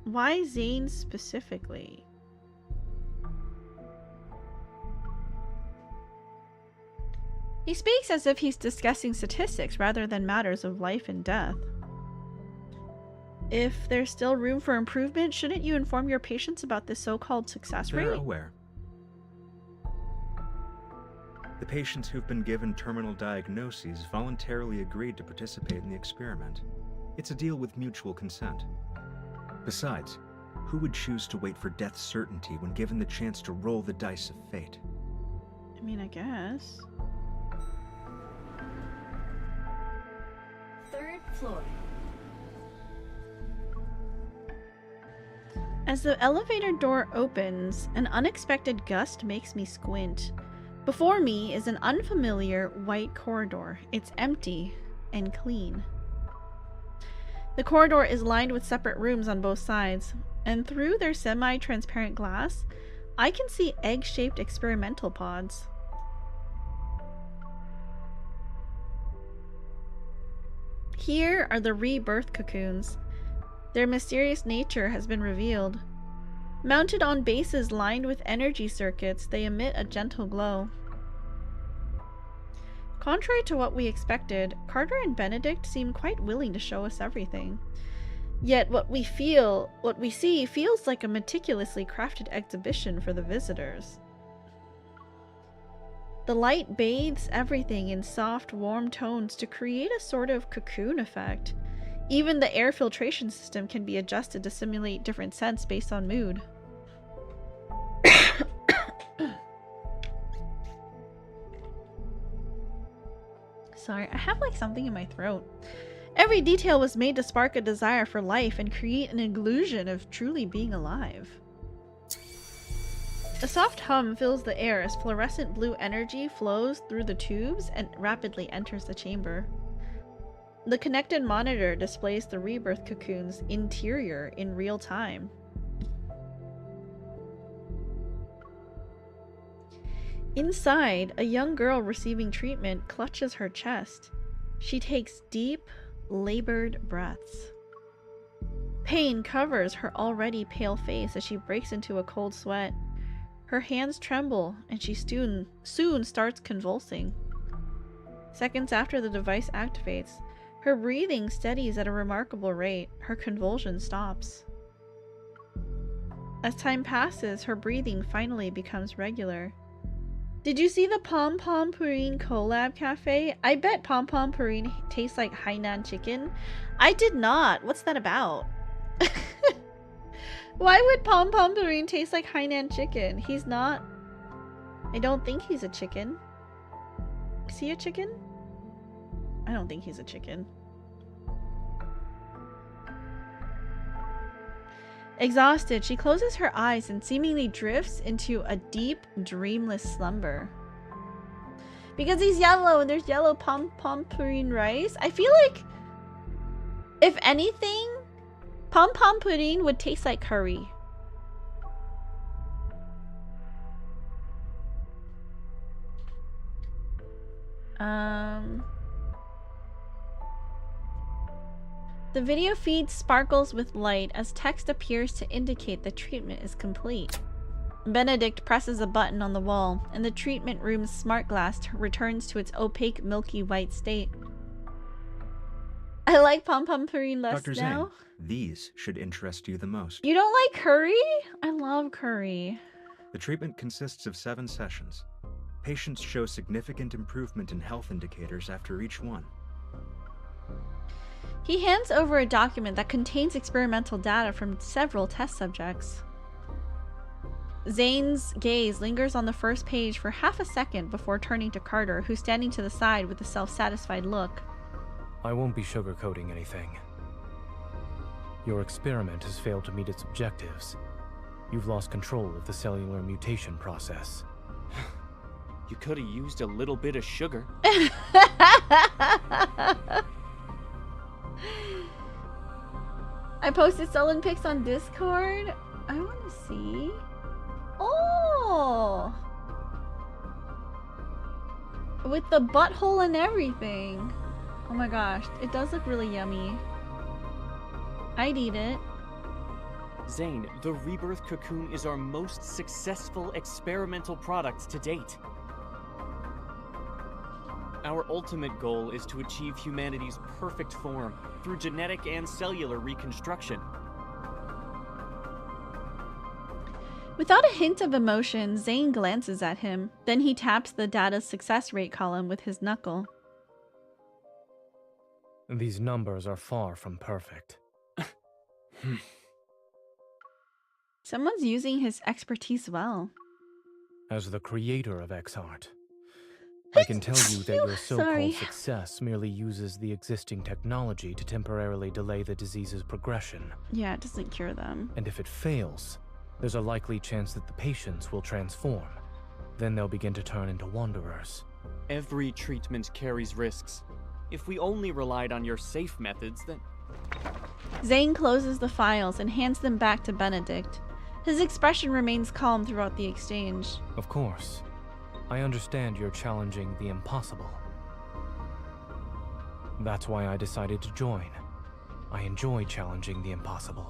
Why Zane specifically? He speaks as if he's discussing statistics rather than matters of life and death. If there's still room for improvement, shouldn't you inform your patients about this so-called success rate? They're aware. The patients who've been given terminal diagnoses voluntarily agreed to participate in the experiment. It's a deal with mutual consent. Besides, who would choose to wait for death's certainty when given the chance to roll the dice of fate? I mean, I guess. Third floor. As the elevator door opens, an unexpected gust makes me squint. Before me is an unfamiliar white corridor. It's empty and clean. The corridor is lined with separate rooms on both sides, and through their semi-transparent glass, I can see egg-shaped experimental pods. Here are the rebirth cocoons. Their mysterious nature has been revealed. Mounted on bases lined with energy circuits, they emit a gentle glow. Contrary to what we expected, Carter and Benedict seem quite willing to show us everything. Yet what we see feels like a meticulously crafted exhibition for the visitors. The light bathes everything in soft, warm tones to create a sort of cocoon effect. Even the air filtration system can be adjusted to simulate different scents based on mood. Sorry, I have like something in my throat. Every detail was made to spark a desire for life and create an illusion of truly being alive. A soft hum fills the air as fluorescent blue energy flows through the tubes and rapidly enters the chamber. The connected monitor displays the rebirth cocoon's interior in real time. Inside, a young girl receiving treatment clutches her chest. She takes deep, labored breaths. Pain covers her already pale face as she breaks into a cold sweat. Her hands tremble, and she soon starts convulsing. Seconds after the device activates, her breathing steadies at a remarkable rate. Her convulsion stops. As time passes, her breathing finally becomes regular. Did you see the Pom Pom Purine collab cafe? I bet Pom Pom Purine tastes like Hainan chicken. I did not. What's that about? Why would Pom Pom Purine taste like Hainan chicken? He's not. I don't think he's a chicken. Is he a chicken? I don't think he's a chicken. Exhausted, she closes her eyes and seemingly drifts into a deep, dreamless slumber. Because he's yellow and there's yellow Pom Pom Purine rice, I feel like, if anything, Pom Pom Purine would taste like curry. The video feed sparkles with light as text appears to indicate the treatment is complete. Benedict presses a button on the wall, and the treatment room's smart glass returns to its opaque, milky white state. I like Pom Pom Purine less Dr. now. Zane, these should interest you the most. You don't like curry? I love curry. The treatment consists of 7 sessions. Patients show significant improvement in health indicators after each one. He hands over a document that contains experimental data from several test subjects. Zane's gaze lingers on the first page for half a second before turning to Carter, who's standing to the side with a self-satisfied look. I won't be sugarcoating anything. Your experiment has failed to meet its objectives. You've lost control of the cellular mutation process. You could have used a little bit of sugar. I posted stolen pics on Discord. I want to see. Oh! With the butthole and everything. Oh my gosh, it does look really yummy. I'd eat it. Zane, the Rebirth cocoon is our most successful experimental product to date. Our ultimate goal is to achieve humanity's perfect form through genetic and cellular reconstruction. Without a hint of emotion, Zane glances at him. Then he taps the data's success rate column with his knuckle. These numbers are far from perfect. Someone's using his expertise well. As the creator of XArt, I can tell you that your so-called success merely uses the existing technology to temporarily delay the disease's progression. Yeah, it doesn't cure them. And if it fails, there's a likely chance that the patients will transform. Then they'll begin to turn into wanderers. Every treatment carries risks. If we only relied on your safe methods, then... Zane closes the files and hands them back to Benedict. His expression remains calm throughout the exchange. Of course. I understand you're challenging the impossible. That's why I decided to join. I enjoy challenging the impossible.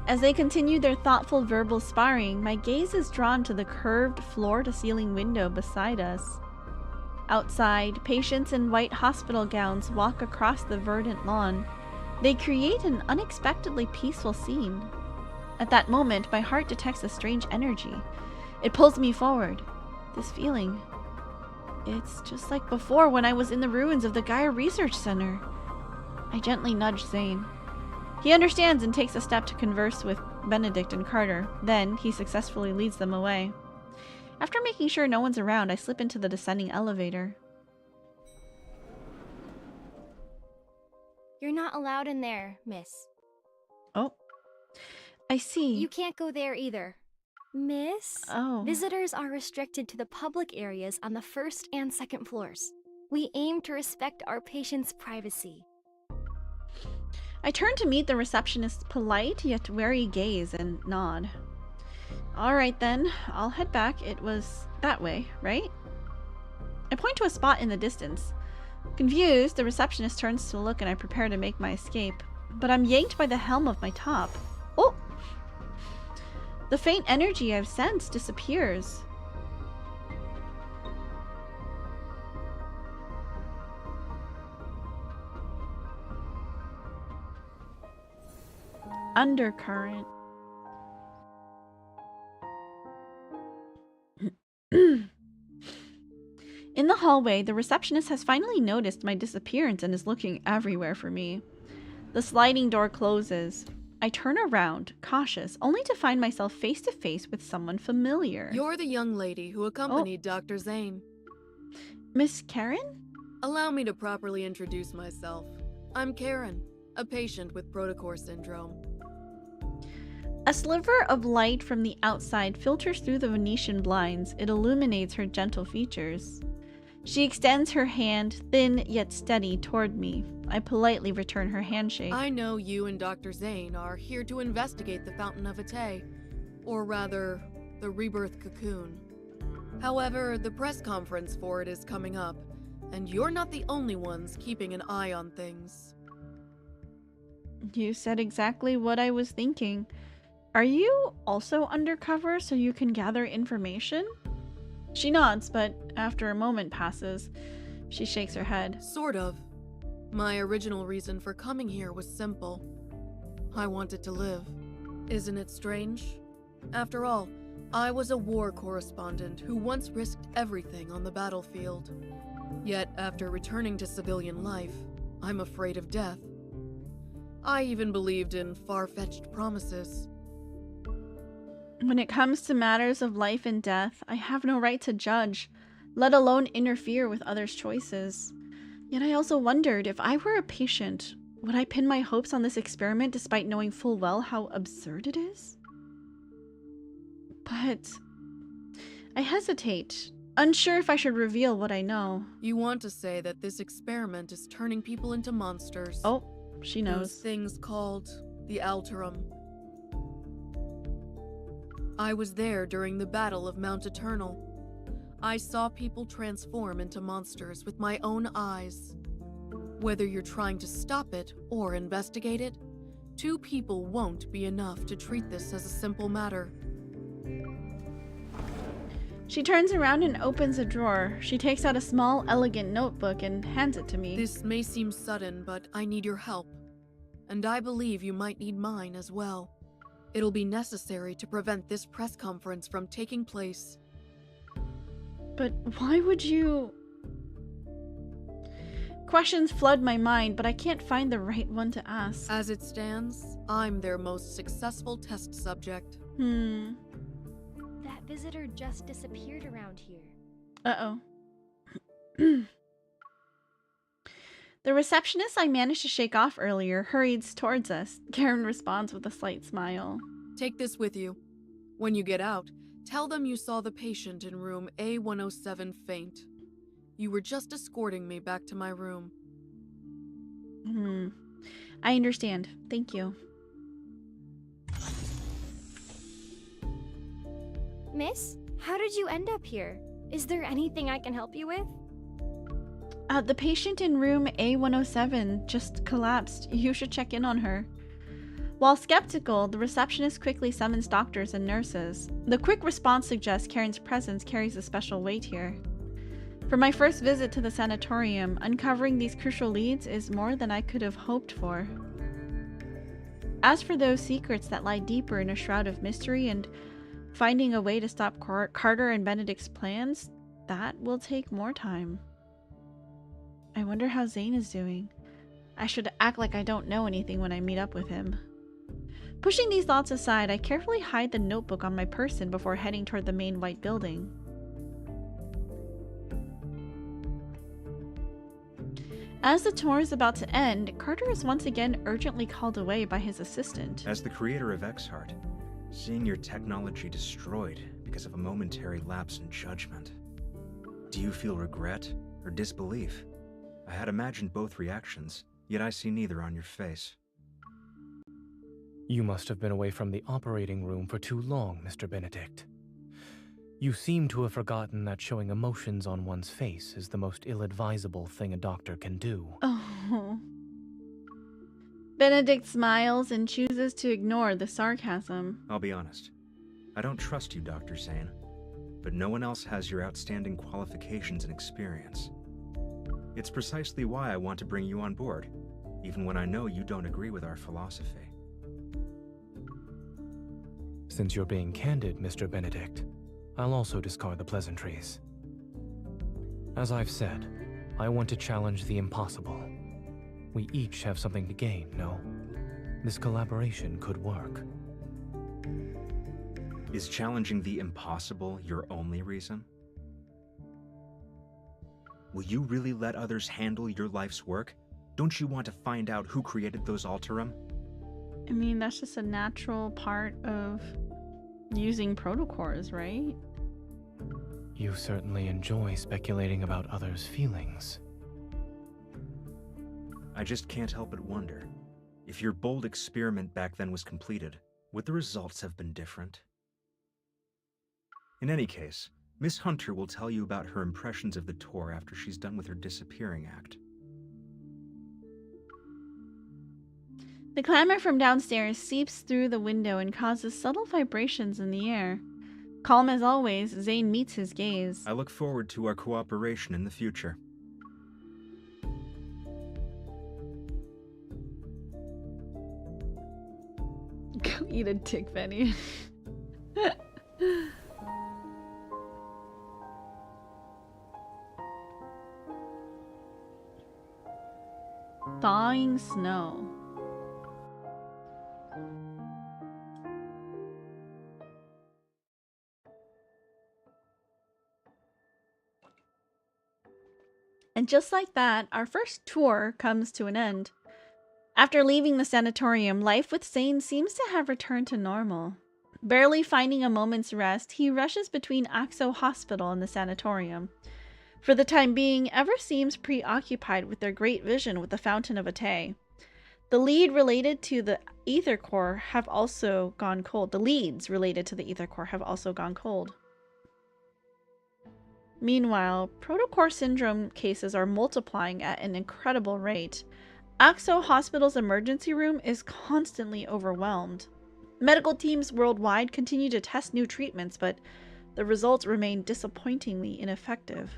As they continue their thoughtful verbal sparring, my gaze is drawn to the curved floor-to-ceiling window beside us. Outside, patients in white hospital gowns walk across the verdant lawn. They create an unexpectedly peaceful scene. At that moment, my heart detects a strange energy. It pulls me forward. This feeling. It's just like before when I was in the ruins of the Gaia Research Center. I gently nudge Zane. He understands and takes a step to converse with Benedict and Carter. Then, he successfully leads them away. After making sure no one's around, I slip into the descending elevator. You're not allowed in there, miss. Oh. I see. You can't go there either. Miss? Oh. Visitors are restricted to the public areas on the first and second floors. We aim to respect our patients' privacy. I turn to meet the receptionist's polite yet wary gaze and nod. Alright then, I'll head back. It was that way, right? I point to a spot in the distance. Confused, the receptionist turns to look and I prepare to make my escape. But I'm yanked by the helm of my top. Oh! The faint energy I've sensed disappears. Undercurrent. In the hallway, the receptionist has finally noticed my disappearance and is looking everywhere for me. The sliding door closes. I turn around, cautious, only to find myself face to face with someone familiar. You're the young lady who accompanied Dr. Zane. Miss Karen? Allow me to properly introduce myself. I'm Karen, a patient with Protocore syndrome. A sliver of light from the outside filters through the Venetian blinds. It illuminates her gentle features. She extends her hand, thin yet steady, toward me. I politely return her handshake. I know you and Dr. Zane are here to investigate the Fountain of Ate, or rather, the Rebirth cocoon. However, the press conference for it is coming up, and you're not the only ones keeping an eye on things. You said exactly what I was thinking. Are you also undercover so you can gather information? She nods, but after a moment passes, she shakes her head. Sort of. My original reason for coming here was simple. I wanted to live. Isn't it strange? After all, I was a war correspondent who once risked everything on the battlefield. Yet, after returning to civilian life, I'm afraid of death. I even believed in far-fetched promises. When it comes to matters of life and death, I have no right to judge, let alone interfere with others' choices. Yet I also wondered, if I were a patient, would I pin my hopes on this experiment despite knowing full well how absurd it is? But I hesitate, unsure if I should reveal what I know. You want to say that this experiment is turning people into monsters. Oh, she knows. Those things called the Alterum. I was there during the Battle of Mount Eternal. I saw people transform into monsters with my own eyes. Whether you're trying to stop it or investigate it, 2 people won't be enough to treat this as a simple matter. She turns around and opens a drawer. She takes out a small, elegant notebook and hands it to me. This may seem sudden, but I need your help. And I believe you might need mine as well. It'll be necessary to prevent this press conference from taking place. But why would you... Questions flood my mind, but I can't find the right one to ask. As it stands, I'm their most successful test subject. That visitor just disappeared around here. Uh-oh. The receptionist I managed to shake off earlier hurries towards us. Karen responds with a slight smile. Take this with you. When you get out, tell them you saw the patient in room A107 faint. You were just escorting me back to my room. I understand. Thank you. Miss, how did you end up here? Is there anything I can help you with? The patient in room A107 just collapsed. You should check in on her. While skeptical, the receptionist quickly summons doctors and nurses. The quick response suggests Karen's presence carries a special weight here. For my first visit to the sanatorium, uncovering these crucial leads is more than I could have hoped for. As for those secrets that lie deeper in a shroud of mystery and finding a way to stop Carter and Benedict's plans, that will take more time. I wonder how Zane is doing. I should act like I don't know anything when I meet up with him. Pushing these thoughts aside, I carefully hide the notebook on my person before heading toward the main white building. As the tour is about to end, Carter is once again urgently called away by his assistant. As the creator of Exhart, seeing your technology destroyed because of a momentary lapse in judgment, do you feel regret or disbelief? I had imagined both reactions, yet I see neither on your face. You must have been away from the operating room for too long, Mr. Benedict. You seem to have forgotten that showing emotions on one's face is the most ill-advisable thing a doctor can do. Oh. Benedict smiles and chooses to ignore the sarcasm. I'll be honest. I don't trust you, Dr. Zane, but no one else has your outstanding qualifications and experience. It's precisely why I want to bring you on board, even when I know you don't agree with our philosophy. Since you're being candid, Mr. Benedict, I'll also discard the pleasantries. As I've said, I want to challenge the impossible. We each have something to gain, no? This collaboration could work. Is challenging the impossible your only reason? Will you really let others handle your life's work? Don't you want to find out who created those Alterum? I mean, that's just a natural part of using protocors, right? You certainly enjoy speculating about others' feelings. I just can't help but wonder, if your bold experiment back then was completed, would the results have been different? In any case, Miss Hunter will tell you about her impressions of the tour after she's done with her disappearing act. The clamor from downstairs seeps through the window and causes subtle vibrations in the air. Calm as always, Zane meets his gaze. I look forward to our cooperation in the future. Go eat a dick, Benny. Thawing snow. And just like that, our first tour comes to an end. After leaving the sanatorium, life with Zane seems to have returned to normal. Barely finding a moment's rest, he rushes between Axo Hospital and the sanatorium. For the time being, Ever seems preoccupied with their great vision with the Fountain of Atay. The lead related to the Ether Core have also gone cold. The leads related to the Ether Core have also gone cold. Meanwhile, protocore syndrome cases are multiplying at an incredible rate. Axo Hospital's emergency room is constantly overwhelmed. Medical teams worldwide continue to test new treatments, but the results remain disappointingly ineffective.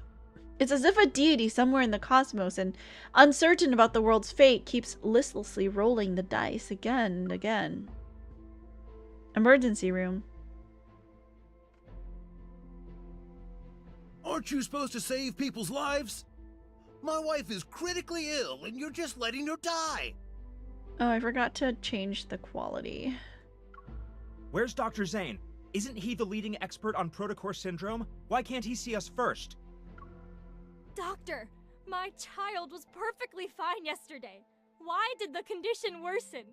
It's as if a deity somewhere in the cosmos and uncertain about the world's fate keeps listlessly rolling the dice again and again. Emergency room. Aren't you supposed to save people's lives? My wife is critically ill and you're just letting her die. Oh, I forgot to change the quality. Where's Dr. Zane? Isn't he the leading expert on protocore syndrome? Why can't he see us first? Doctor, my child was perfectly fine yesterday. Why did the condition worsen?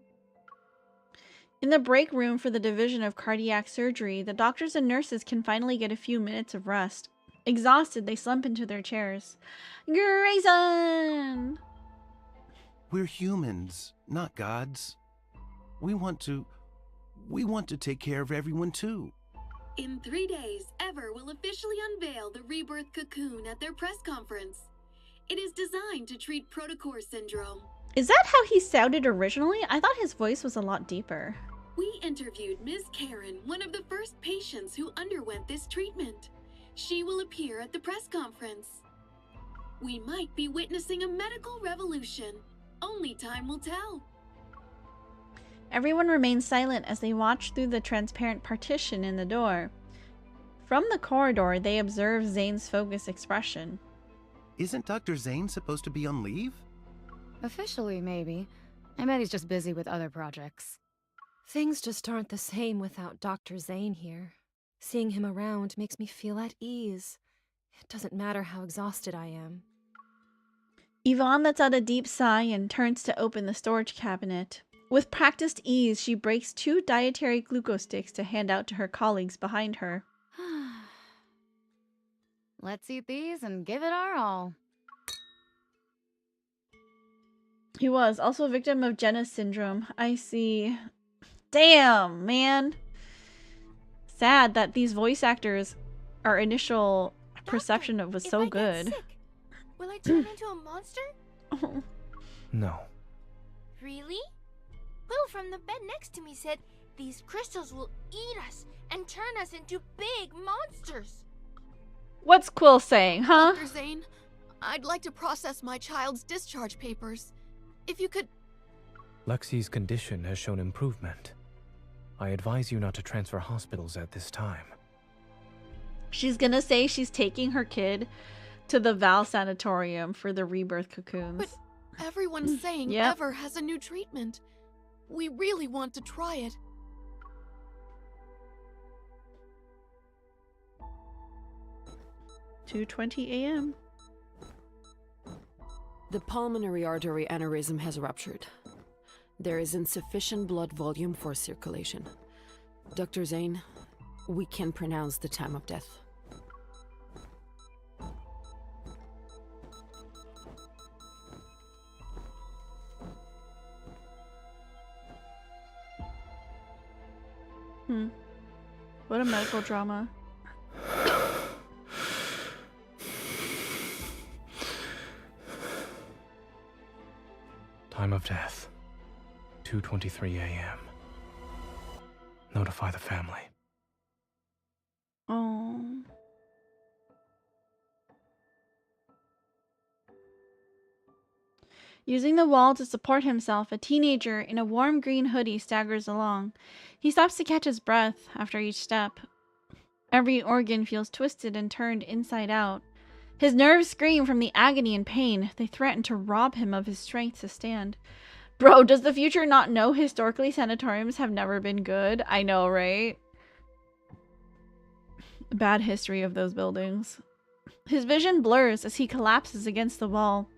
In the break room for the Division of Cardiac Surgery, the doctors and nurses can finally get a few minutes of rest. Exhausted, they slump into their chairs. Grayson! We're humans, not gods. We want to take care of everyone too. In 3 days, Ever will officially unveil the Rebirth cocoon at their press conference. It is designed to treat protocore syndrome. Is that how he sounded originally? I thought his voice was a lot deeper. We interviewed Ms. Karen, one of the first patients who underwent this treatment. She will appear at the press conference. We might be witnessing a medical revolution. Only time will tell. Everyone remains silent as they watch through the transparent partition in the door. From the corridor, they observe Zane's focused expression. Isn't Dr. Zane supposed to be on leave? Officially, maybe. I bet he's just busy with other projects. Things just aren't the same without Dr. Zane here. Seeing him around makes me feel at ease. It doesn't matter how exhausted I am. Yvonne lets out a deep sigh and turns to open the storage cabinet. With practiced ease, she breaks 2 dietary glucose sticks to hand out to her colleagues behind her. Let's eat these and give it our all. He was also a victim of Jenna's syndrome. I see. Damn, man. Sad that these voice actors, our initial perception of was so good. Will I turn into a monster? No. Really? Will from the bed next to me said these crystals will eat us and turn us into big monsters. What's Quill saying, huh? Dr. Zane, I'd like to process my child's discharge papers. If you could... Lexi's condition has shown improvement. I advise you not to transfer hospitals at this time. She's gonna say she's taking her kid to the Val Sanatorium for the Rebirth cocoons. But everyone's saying Yep. Ever has a new treatment. We really want to try it. "2:20 a.m. The pulmonary artery aneurysm has ruptured. There is insufficient blood volume for circulation. Dr. Zane, we can pronounce the time of death. What a medical drama. Time of death, 2:23 a.m. Notify the family. Oh. Using the wall to support himself, a teenager in a warm green hoodie staggers along. He stops to catch his breath after each step. Every organ feels twisted and turned inside out. His nerves scream from the agony and pain. They threaten to rob him of his strength to stand. Bro, does the future not know historically sanatoriums have never been good? I know, right? Bad history of those buildings. His vision blurs as he collapses against the wall.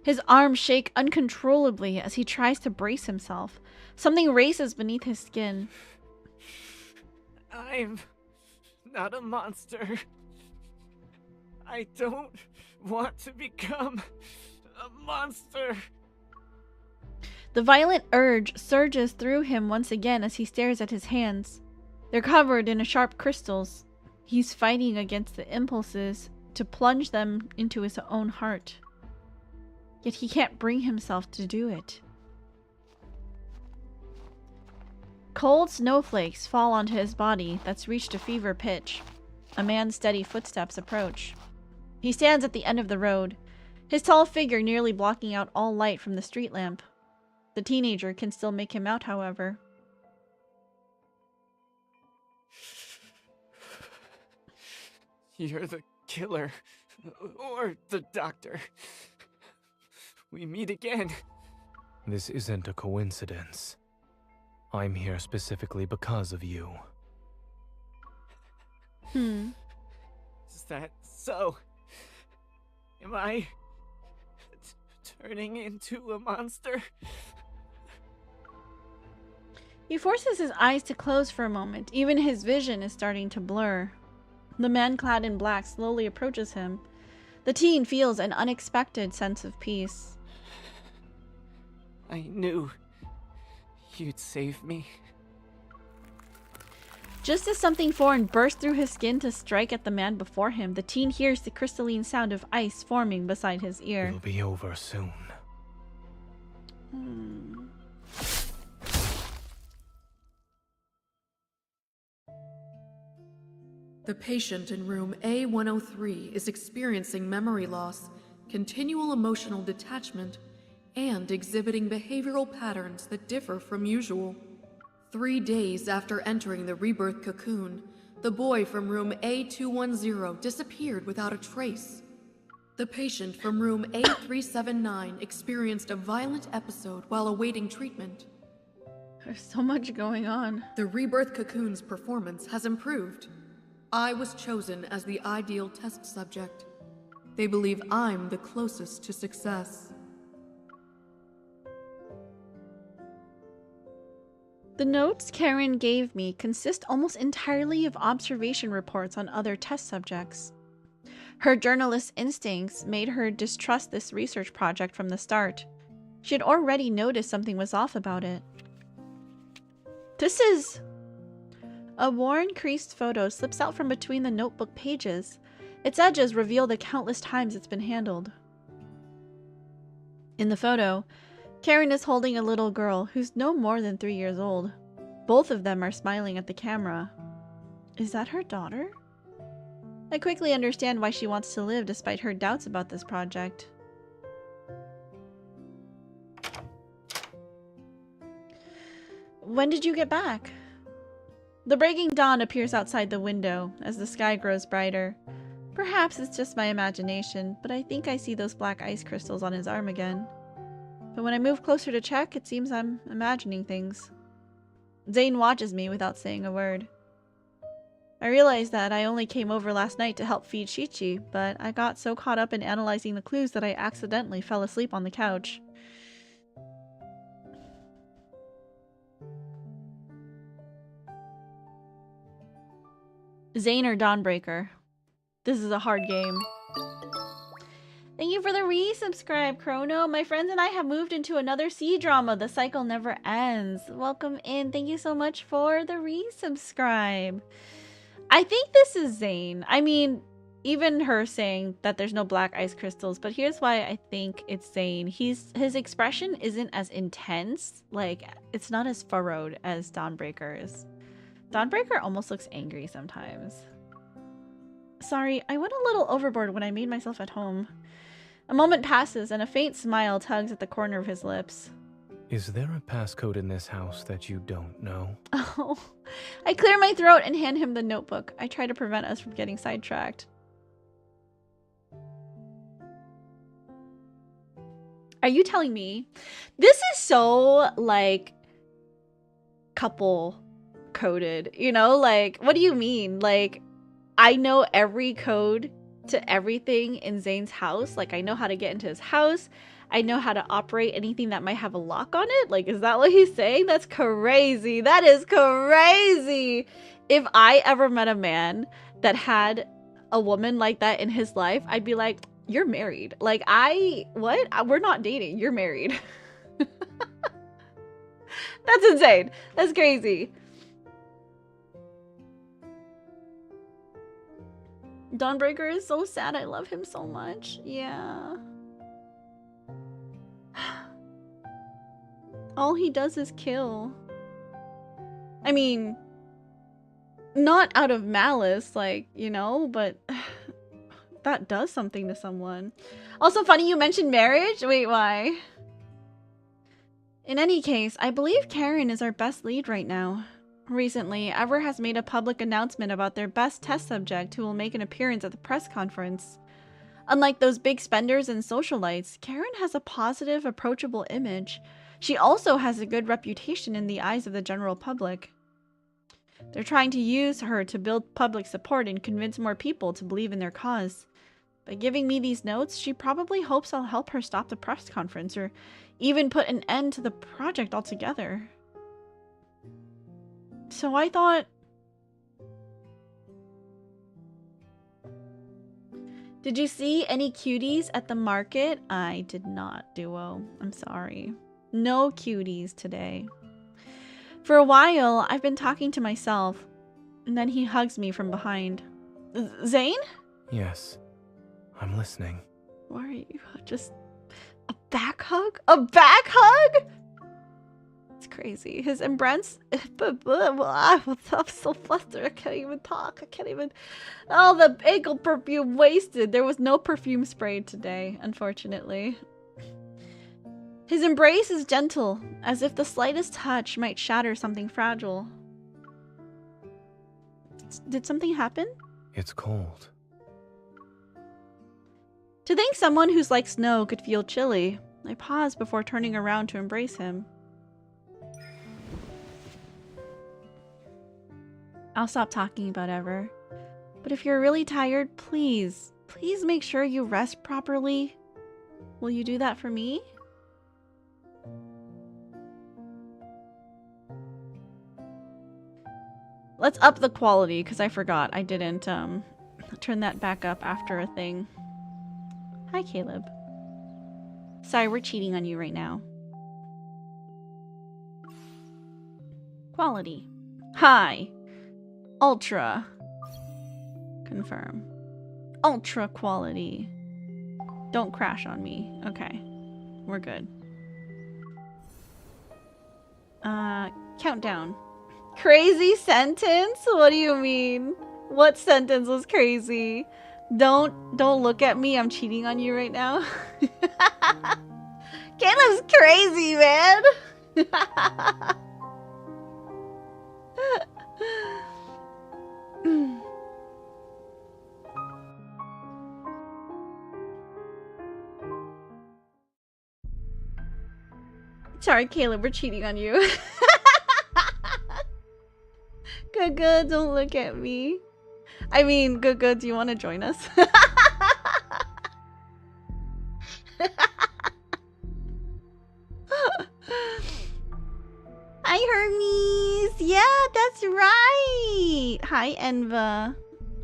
His arms shake uncontrollably as he tries to brace himself. Something races beneath his skin. I'm not a monster. I don't want to become a monster. The violent urge surges through him once again as he stares at his hands. They're covered in sharp crystals. He's fighting against the impulses to plunge them into his own heart. Yet he can't bring himself to do it. Cold snowflakes fall onto his body that's reached a fever pitch. A man's steady footsteps approach. He stands at the end of the road, his tall figure nearly blocking out all light from the street lamp. The teenager can still make him out, however. You're the killer. Or the doctor. We meet again. This isn't a coincidence. I'm here specifically because of you. Is that so? Am I turning into a monster? He forces his eyes to close for a moment. Even his vision is starting to blur. The man clad in black slowly approaches him. The teen feels an unexpected sense of peace. I knew you'd save me. Just as something foreign bursts through his skin to strike at the man before him, the teen hears the crystalline sound of ice forming beside his ear. It'll be over soon. The patient in room A103 is experiencing memory loss, continual emotional detachment, and exhibiting behavioral patterns that differ from usual. 3 days after entering the Rebirth cocoon, The boy from room A210 disappeared without a trace. The patient from room A379 experienced a violent episode while awaiting treatment. There's so much going on. The Rebirth cocoon's performance has improved. I was chosen as the ideal test subject. They believe I'm the closest to success. The notes Karen gave me consist almost entirely of observation reports on other test subjects. Her journalist instincts made her distrust this research project from the start. She had already noticed something was off about it. This is... A worn, creased photo slips out from between the notebook pages. Its edges reveal the countless times it's been handled. In the photo, Karen is holding a little girl who's no more than 3 years old. Both of them are smiling at the camera. Is that her daughter? I quickly understand why she wants to live despite her doubts about this project. When did you get back? The breaking dawn appears outside the window as the sky grows brighter. Perhaps it's just my imagination, but I think I see those black ice crystals on his arm again. But when I move closer to check, it seems I'm imagining things. Zane watches me without saying a word. I realize that I only came over last night to help feed Shichi, but I got so caught up in analyzing the clues that I accidentally fell asleep on the couch. Zane or Dawnbreaker? This is a hard game. Thank you for the resubscribe, Chrono. My friends and I have moved into another C-drama. The cycle never ends. Welcome in. Thank you so much for the resubscribe. I think this is Zane. I mean, even her saying that there's no black ice crystals, but here's why I think it's Zane. His expression isn't as intense. Like, it's not as furrowed as Dawnbreaker's. Dawnbreaker almost looks angry sometimes. Sorry, I went a little overboard when I made myself at home. A moment passes and a faint smile tugs at the corner of his lips. Is there a passcode in this house that you don't know? Oh, I clear my throat and hand him the notebook. I try to prevent us from getting sidetracked. Are you telling me? This is so, like, couple coded, you know? Like, what do you mean? Like, I know every code to everything in Zane's house. Like, I know how to get into his house. I know how to operate anything that might have a lock on it. Like, is that what he's saying? That's crazy. That is crazy. If I ever met a man that had a woman like that in his life, I'd be like, you're married. Like, what? We're not dating. You're married. That's insane. That's crazy. Dawnbreaker is so sad. I love him so much. Yeah. All he does is kill. I mean, not out of malice, like, you know, but that does something to someone. Also funny you mentioned marriage. Wait, why? In any case, I believe Karen is our best lead right now. Recently, Ever has made a public announcement about their best test subject who will make an appearance at the press conference. Unlike those big spenders and socialites, Karen has a positive, approachable image. She also has a good reputation in the eyes of the general public. They're trying to use her to build public support and convince more people to believe in their cause. By giving me these notes, she probably hopes I'll help her stop the press conference or even put an end to the project altogether. So I thought... Did you see any cuties at the market? I did not, Duo. I'm sorry. No cuties today. For a while, I've been talking to myself, and then he hugs me from behind. Zane? Yes, I'm listening. Why are you? Just a back hug? A back hug? It's crazy. His embrace. I'm so flustered. I can't even talk. I can't even. Oh, the bagel perfume wasted. There was no perfume sprayed today, unfortunately. His embrace is gentle, as if the slightest touch might shatter something fragile. Did something happen? It's cold. To think someone who's like snow could feel chilly, I paused before turning around to embrace him. I'll stop talking about Ever. But if you're really tired, please make sure you rest properly. Will you do that for me? Let's up the quality, because I forgot. I didn't turn that back up after a thing. Hi, Caleb. Sorry, we're cheating on you right now. Quality. High. Ultra. Confirm. Ultra quality. Don't crash on me. Okay. We're good. Countdown. Crazy sentence? What do you mean? What sentence was crazy? Don't look at me. I'm cheating on you right now. Caleb's crazy, man. Sorry, Caleb, we're cheating on you. Good, don't look at me. I mean, good, do you want to join us? Hi, Hermes. Yeah, that's right. Hi, Enva.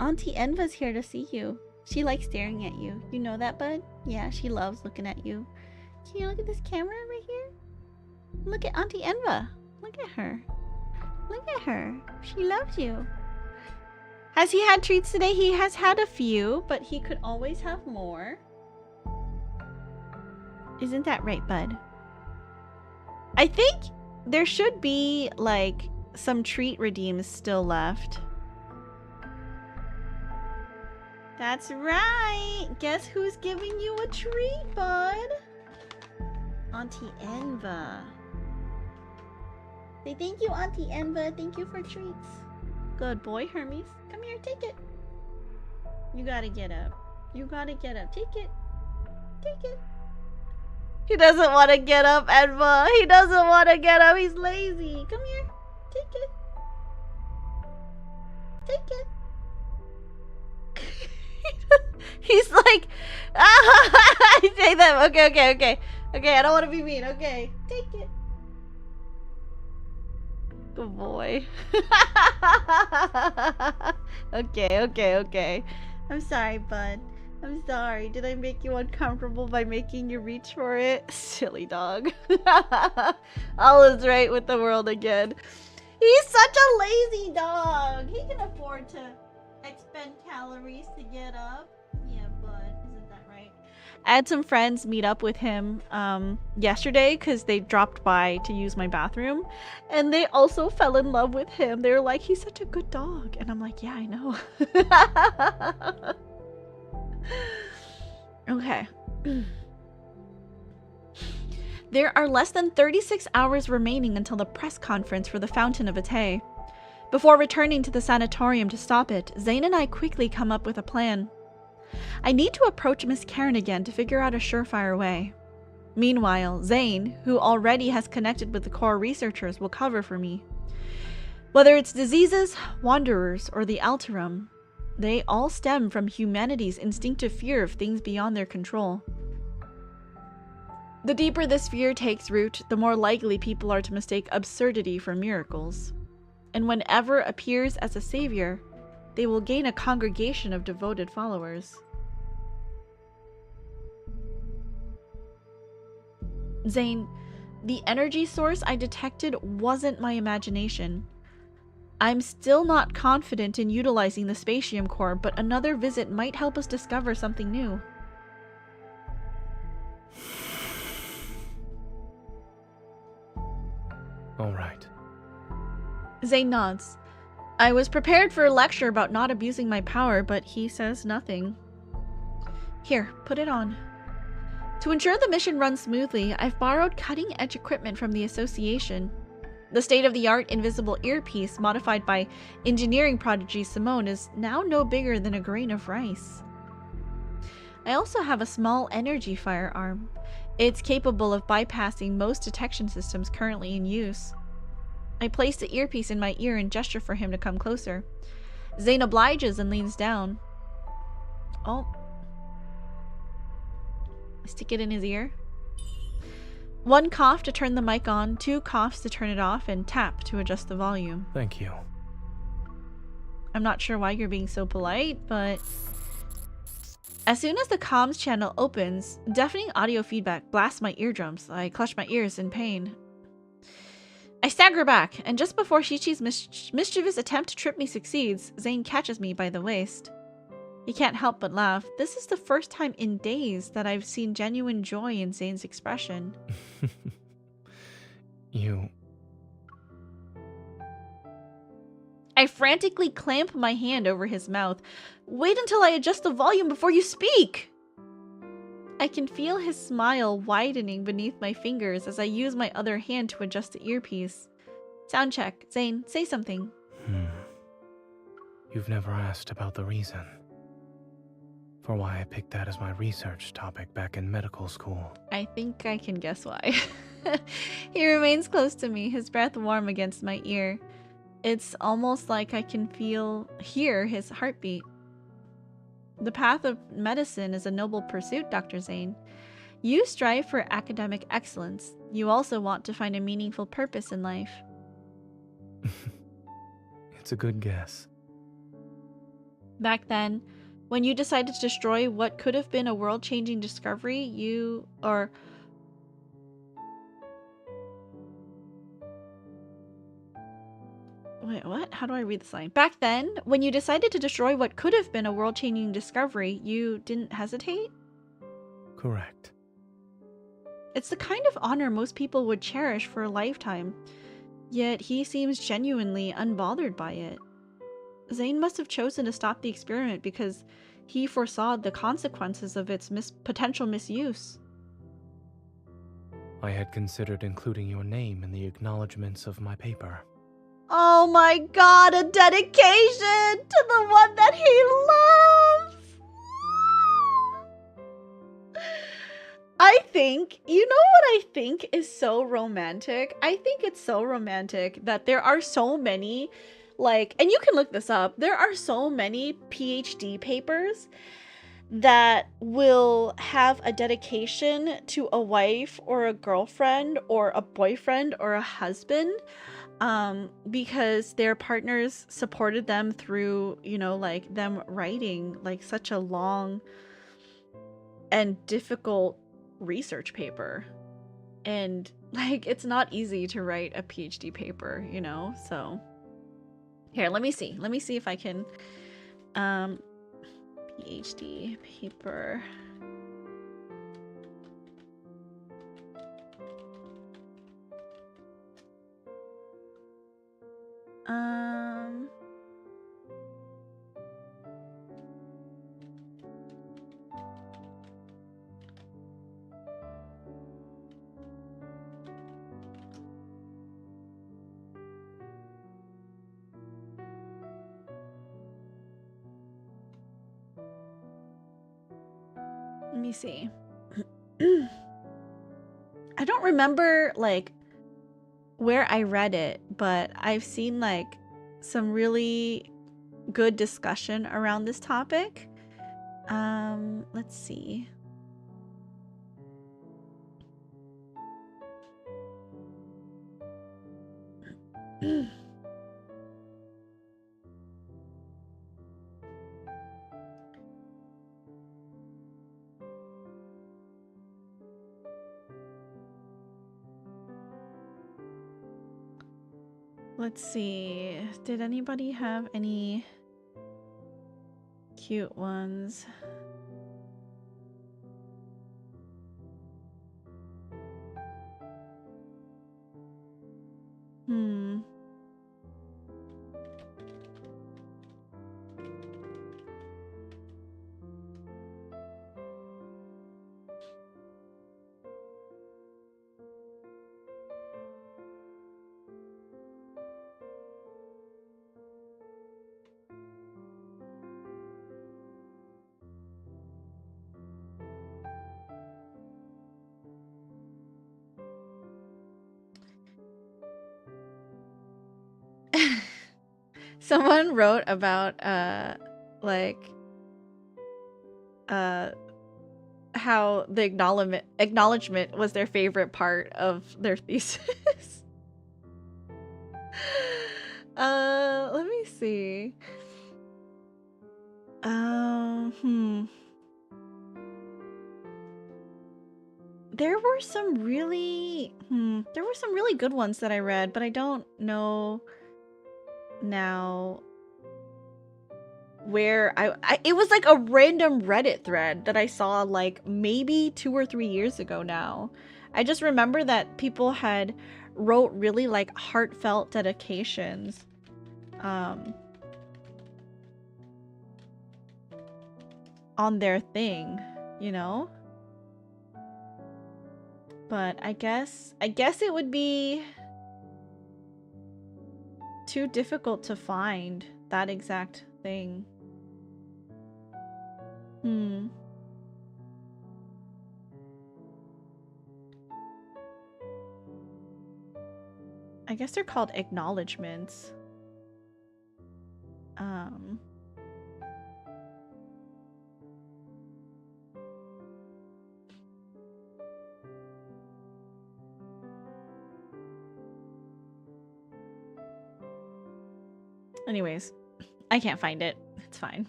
Auntie Enva's here to see you. She likes staring at you. You know that, bud? Yeah, she loves looking at you. Can you look at this camera right here? Look at Auntie Enva. Look at her. Look at her. She loves you. Has he had treats today? He has had a few, but he could always have more. Isn't that right, bud? I think there should be, like, some treat redeems still left. That's right. Guess who's giving you a treat, bud? Auntie Enva. Say thank you, Auntie Enva. Thank you for treats. Good boy, Hermes. Come here, take it. You gotta get up. You gotta get up. Take it. Take it. He doesn't want to get up, Enva. He doesn't want to get up. He's lazy. Come here. Take it. Take it. He's like, I say that. Okay. Okay, I don't want to be mean. Okay, take it. Good boy. Okay. I'm sorry, bud. I'm sorry. Did I make you uncomfortable by making you reach for it? Silly dog. All is right with the world again. He's such a lazy dog. He can afford to expend calories to get up. Yeah, bud. Isn't that right? I had some friends meet up with him yesterday because they dropped by to use my bathroom, and they also fell in love with him. They were like, he's such a good dog. And I'm like, yeah, I know. Okay. There are less than 36 hours remaining until the press conference for the Fountain of Atay. Before returning to the sanatorium to stop it, Zane and I quickly come up with a plan. I need to approach Miss Karen again to figure out a surefire way. Meanwhile, Zane, who already has connected with the core researchers, will cover for me. Whether it's diseases, wanderers, or the Alterum, they all stem from humanity's instinctive fear of things beyond their control. The deeper this fear takes root, the more likely people are to mistake absurdity for miracles. And whenever appears as a savior, they will gain a congregation of devoted followers. Zane, the energy source I detected wasn't my imagination. I'm still not confident in utilizing the spatium core, but another visit might help us discover something new. All right. Zane nods. I was prepared for a lecture about not abusing my power, but he says nothing. Here, put it on. To ensure the mission runs smoothly, I've borrowed cutting-edge equipment from the Association. The state-of-the-art invisible earpiece, modified by engineering prodigy Simone, is now no bigger than a grain of rice. I also have a small energy firearm. It's capable of bypassing most detection systems currently in use. I place the earpiece in my ear and gesture for him to come closer. Zane obliges and leans down. Oh. I stick it in his ear. 1 cough to turn the mic on, 2 coughs to turn it off, and tap to adjust the volume. Thank you. I'm not sure why you're being so polite, but... As soon as the comms channel opens, deafening audio feedback blasts my eardrums. I clutch my ears in pain. I stagger back, and just before Shichi's mischievous attempt to trip me succeeds, Zane catches me by the waist. He can't help but laugh. This is the first time in days that I've seen genuine joy in Zane's expression. You... I frantically clamp my hand over his mouth. Wait until I adjust the volume before you speak! I can feel his smile widening beneath my fingers as I use my other hand to adjust the earpiece. Sound check. Zane, say something. You've never asked about the reason for why I picked that as my research topic back in medical school. I think I can guess why. He remains close to me, his breath warm against my ear. It's almost like I can hear his heartbeat. The path of medicine is a noble pursuit, Dr. Zane. You strive for academic excellence. You also want to find a meaningful purpose in life. It's a good guess. Back then, when you decided to destroy what could have been a world-changing discovery, Wait, what? How do I read this line? Back then, when you decided to destroy what could have been a world-changing discovery, you didn't hesitate? Correct. It's the kind of honor most people would cherish for a lifetime, yet he seems genuinely unbothered by it. Zane must have chosen to stop the experiment because he foresaw the consequences of its potential misuse. I had considered including your name in the acknowledgments of my paper. Oh my god, a dedication to the one that he loves! I think, you know what I think is so romantic? I think it's so romantic that there are so many, and you can look this up, there are so many PhD papers that will have a dedication to a wife or a girlfriend or a boyfriend or a husband, because their partners supported them through, them writing such a long and difficult research paper. And it's not easy to write a PhD paper, so here, let me see if I can PhD paper. Let me see. I don't remember where I read it, but I've seen some really good discussion around this topic. Let's see. Let's see. Did anybody have any cute ones? Someone wrote about how the acknowledgement was their favorite part of their thesis. Let me see. There were some really good ones that I read, but I don't know now where it was like a random Reddit thread that I saw like maybe 2 or 3 years ago now. I just remember that people had wrote really like heartfelt dedications on their thing, you know? But I guess it would be too difficult to find that exact thing. I guess they're called acknowledgements. Anyways, I can't find it. It's fine.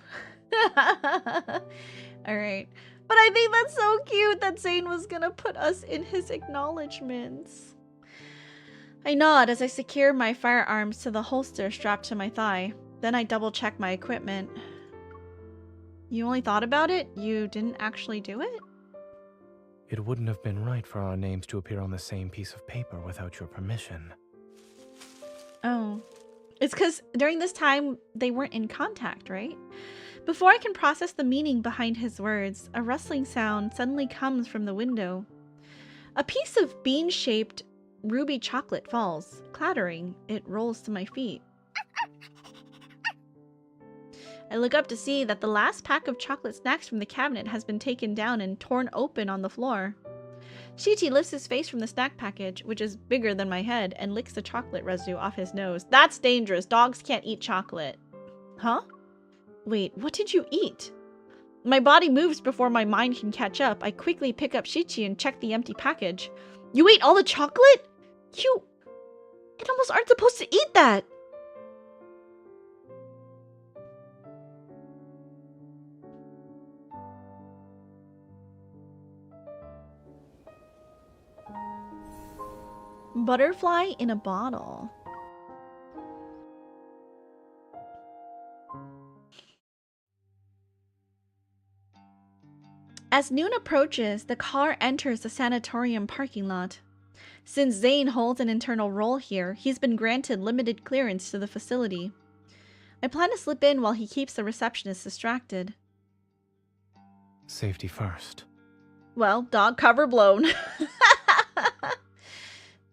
Alright. But I think that's so cute that Zane was gonna put us in his acknowledgements. I nod as I secure my firearms to the holster strapped to my thigh. Then I double check my equipment. You only thought about it? You didn't actually do it? It wouldn't have been right for our names to appear on the same piece of paper without your permission. Oh. It's because during this time, they weren't in contact, right? Before I can process the meaning behind his words, a rustling sound suddenly comes from the window. A piece of bean-shaped ruby chocolate falls. Clattering, it rolls to my feet. I look up to see that the last pack of chocolate snacks from the cabinet has been taken down and torn open on the floor. Shichi lifts his face from the snack package, which is bigger than my head, and licks the chocolate residue off his nose. That's dangerous. Dogs can't eat chocolate. Huh? Wait, what did you eat? My body moves before my mind can catch up. I quickly pick up Shichi and check the empty package. You ate all the chocolate? You almost aren't supposed to eat that. Butterfly in a bottle. As noon approaches, the car enters the sanatorium parking lot. Since Zane holds an internal role here, he's been granted limited clearance to the facility. I plan to slip in while he keeps the receptionist distracted. Safety first. Well, dog cover blown.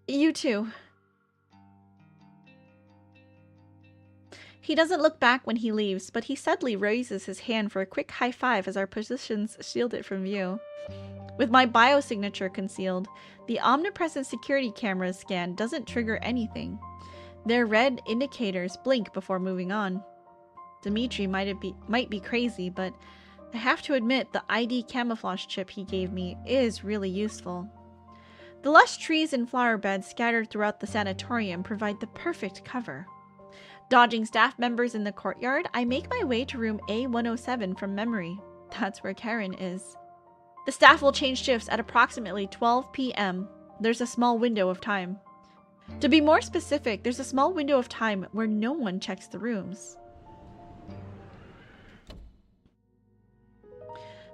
You too. He doesn't look back when he leaves, but he suddenly raises his hand for a quick high five as our positions shield it from view. With my biosignature concealed, the omnipresent security camera's scan doesn't trigger anything. Their red indicators blink before moving on. Dimitri might be crazy, but I have to admit the ID camouflage chip he gave me is really useful. The lush trees and flower beds scattered throughout the sanatorium provide the perfect cover. Dodging staff members in the courtyard, I make my way to room A107 from memory. That's where Karen is. The staff will change shifts at approximately 12 p.m. There's a small window of time. To be more specific, there's a small window of time where no one checks the rooms.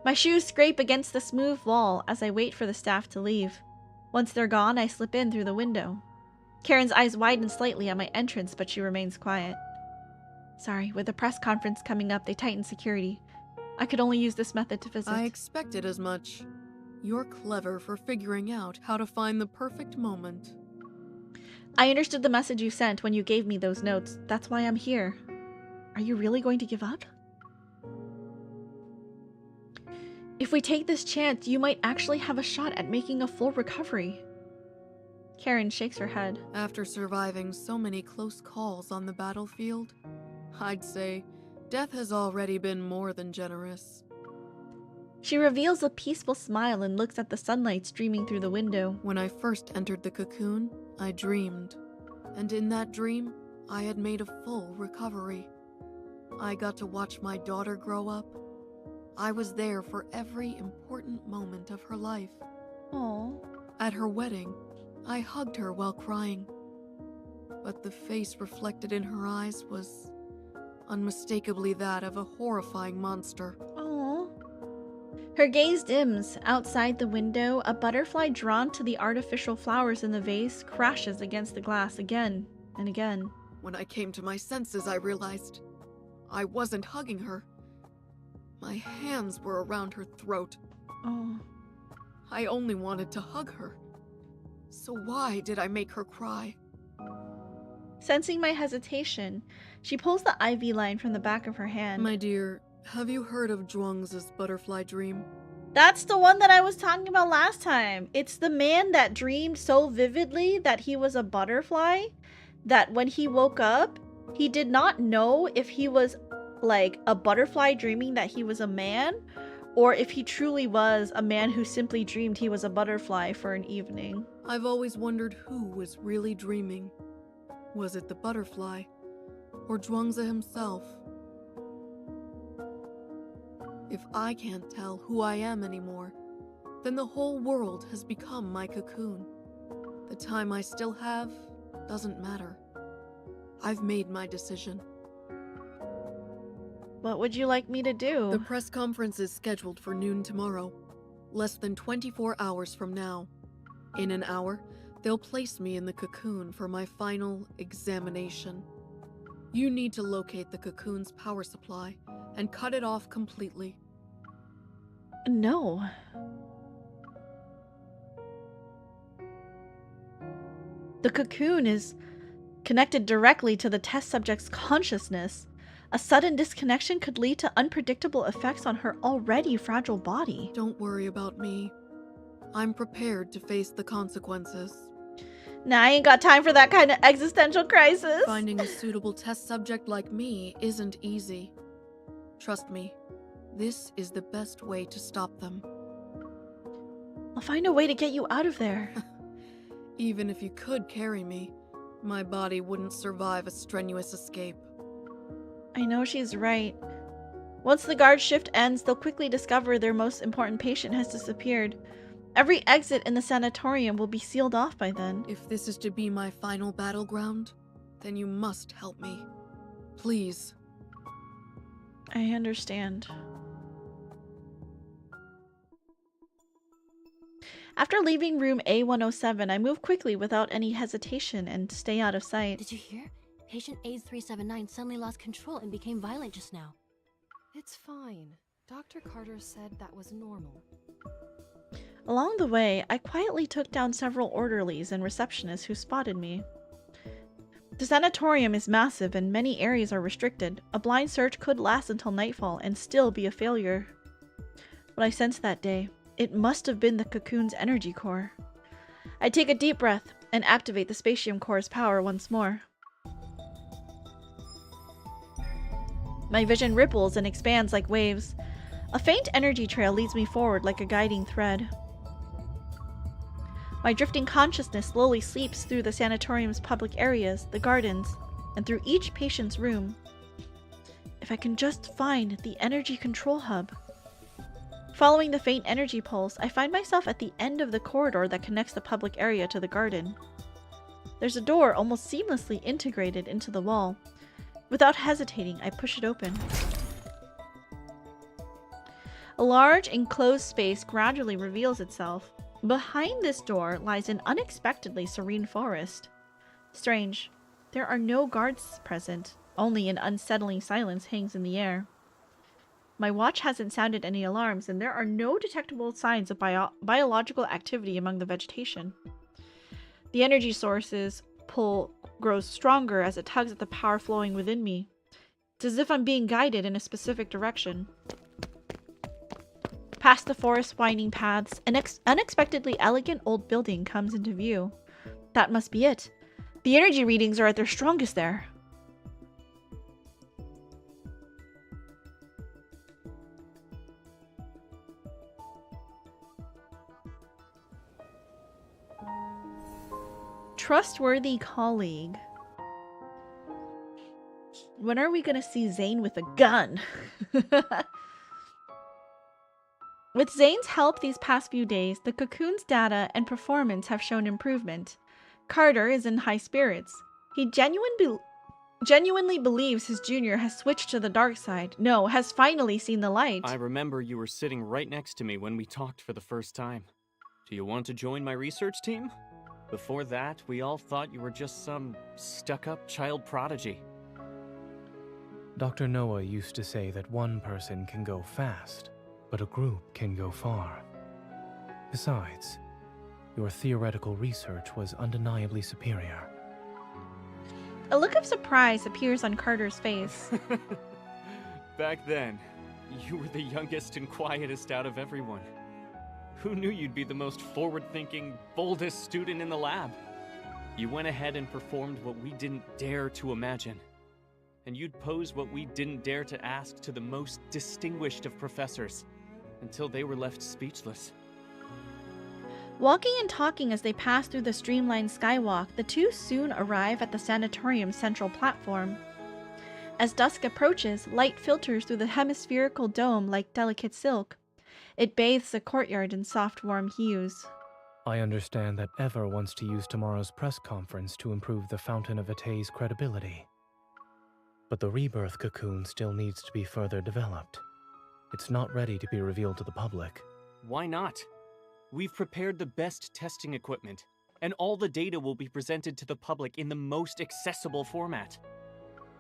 My shoes scrape against the smooth wall as I wait for the staff to leave. Once they're gone, I slip in through the window. Karen's eyes widen slightly at my entrance, but she remains quiet. Sorry, with the press conference coming up, they tightened security. I could only use this method to visit. I expected as much. You're clever for figuring out how to find the perfect moment. I understood the message you sent when you gave me those notes. That's why I'm here. Are you really going to give up? If we take this chance, you might actually have a shot at making a full recovery. Karen shakes her head. After surviving so many close calls on the battlefield, I'd say death has already been more than generous. She reveals a peaceful smile and looks at the sunlight streaming through the window. When I first entered the cocoon, I dreamed. And in that dream, I had made a full recovery. I got to watch my daughter grow up. I was there for every important moment of her life. Aww. At her wedding, I hugged her while crying. But the face reflected in her eyes was unmistakably that of a horrifying monster. Aww. Her gaze dims. Outside the window, a butterfly drawn to the artificial flowers in the vase crashes against the glass again and again. When I came to my senses, I realized I wasn't hugging her. My hands were around her throat. Oh. I only wanted to hug her. So why did I make her cry? Sensing my hesitation, she pulls the IV line from the back of her hand. My dear, have you heard of Zhuang's butterfly dream? That's the one that I was talking about last time. It's the man that dreamed so vividly that he was a butterfly that when he woke up, he did not know if he was like a butterfly dreaming that he was a man, or if he truly was a man who simply dreamed he was a butterfly for an evening. I've always wondered who was really dreaming. Was it the butterfly, or Zhuangzi himself? If I can't tell who I am anymore, then the whole world has become my cocoon. The time I still have doesn't matter. I've made my decision. What would you like me to do? The press conference is scheduled for noon tomorrow, less than 24 hours from now. In an hour, they'll place me in the cocoon for my final examination. You need to locate the cocoon's power supply and cut it off completely. No. The cocoon is connected directly to the test subject's consciousness. A sudden disconnection could lead to unpredictable effects on her already fragile body. Don't worry about me. I'm prepared to face the consequences. Nah, I ain't got time for that kind of existential crisis. Finding a suitable test subject like me isn't easy. Trust me, this is the best way to stop them. I'll find a way to get you out of there. Even if you could carry me, my body wouldn't survive a strenuous escape. I know she's right. Once the guard shift ends, they'll quickly discover their most important patient has disappeared. Every exit in the sanatorium will be sealed off by then. If this is to be my final battleground, then you must help me. Please. I understand. After leaving room A107, I move quickly without any hesitation and stay out of sight. Did you hear? Patient A379 suddenly lost control and became violent just now. It's fine. Dr. Carter said that was normal. Along the way, I quietly took down several orderlies and receptionists who spotted me. The sanatorium is massive and many areas are restricted. A blind search could last until nightfall and still be a failure. What I sensed that day, it must have been the cocoon's energy core. I take a deep breath and activate the spatium core's power once more. My vision ripples and expands like waves. A faint energy trail leads me forward like a guiding thread. My drifting consciousness slowly sleeps through the sanatorium's public areas, the gardens, and through each patient's room. If I can just find the energy control hub. Following the faint energy pulse, I find myself at the end of the corridor that connects the public area to the garden. There's a door almost seamlessly integrated into the wall. Without hesitating, I push it open. A large, enclosed space gradually reveals itself. Behind this door lies an unexpectedly serene forest. Strange. There are no guards present. Only an unsettling silence hangs in the air. My watch hasn't sounded any alarms, and there are no detectable signs of biological activity among the vegetation. The energy source's pull grows stronger as it tugs at the power flowing within me. It's as if I'm being guided in a specific direction. Past the forest winding paths, an unexpectedly elegant old building comes into view. That must be it. The energy readings are at their strongest there. Trustworthy colleague. When are we gonna see Zane with a gun? With Zane's help these past few days, the Cocoon's data and performance have shown improvement. Carter is in high spirits. He genuinely believes his junior has switched to the dark side. No, has finally seen the light. I remember you were sitting right next to me when we talked for the first time. Do you want to join my research team? Before that, we all thought you were just some stuck-up child prodigy. Dr. Noah used to say that one person can go fast, but a group can go far. Besides, your theoretical research was undeniably superior. A look of surprise appears on Carter's face. Back then, you were the youngest and quietest out of everyone. Who knew you'd be the most forward-thinking, boldest student in the lab? You went ahead and performed what we didn't dare to imagine. And you'd pose what we didn't dare to ask to the most distinguished of professors, until they were left speechless. Walking and talking as they pass through the streamlined skywalk, the two soon arrive at the sanatorium's central platform. As dusk approaches, light filters through the hemispherical dome like delicate silk. It bathes the courtyard in soft, warm hues. I understand that Ever wants to use tomorrow's press conference to improve the Fountain of Vitae's credibility. But the Rebirth cocoon still needs to be further developed. It's not ready to be revealed to the public. Why not? We've prepared the best testing equipment, and all the data will be presented to the public in the most accessible format.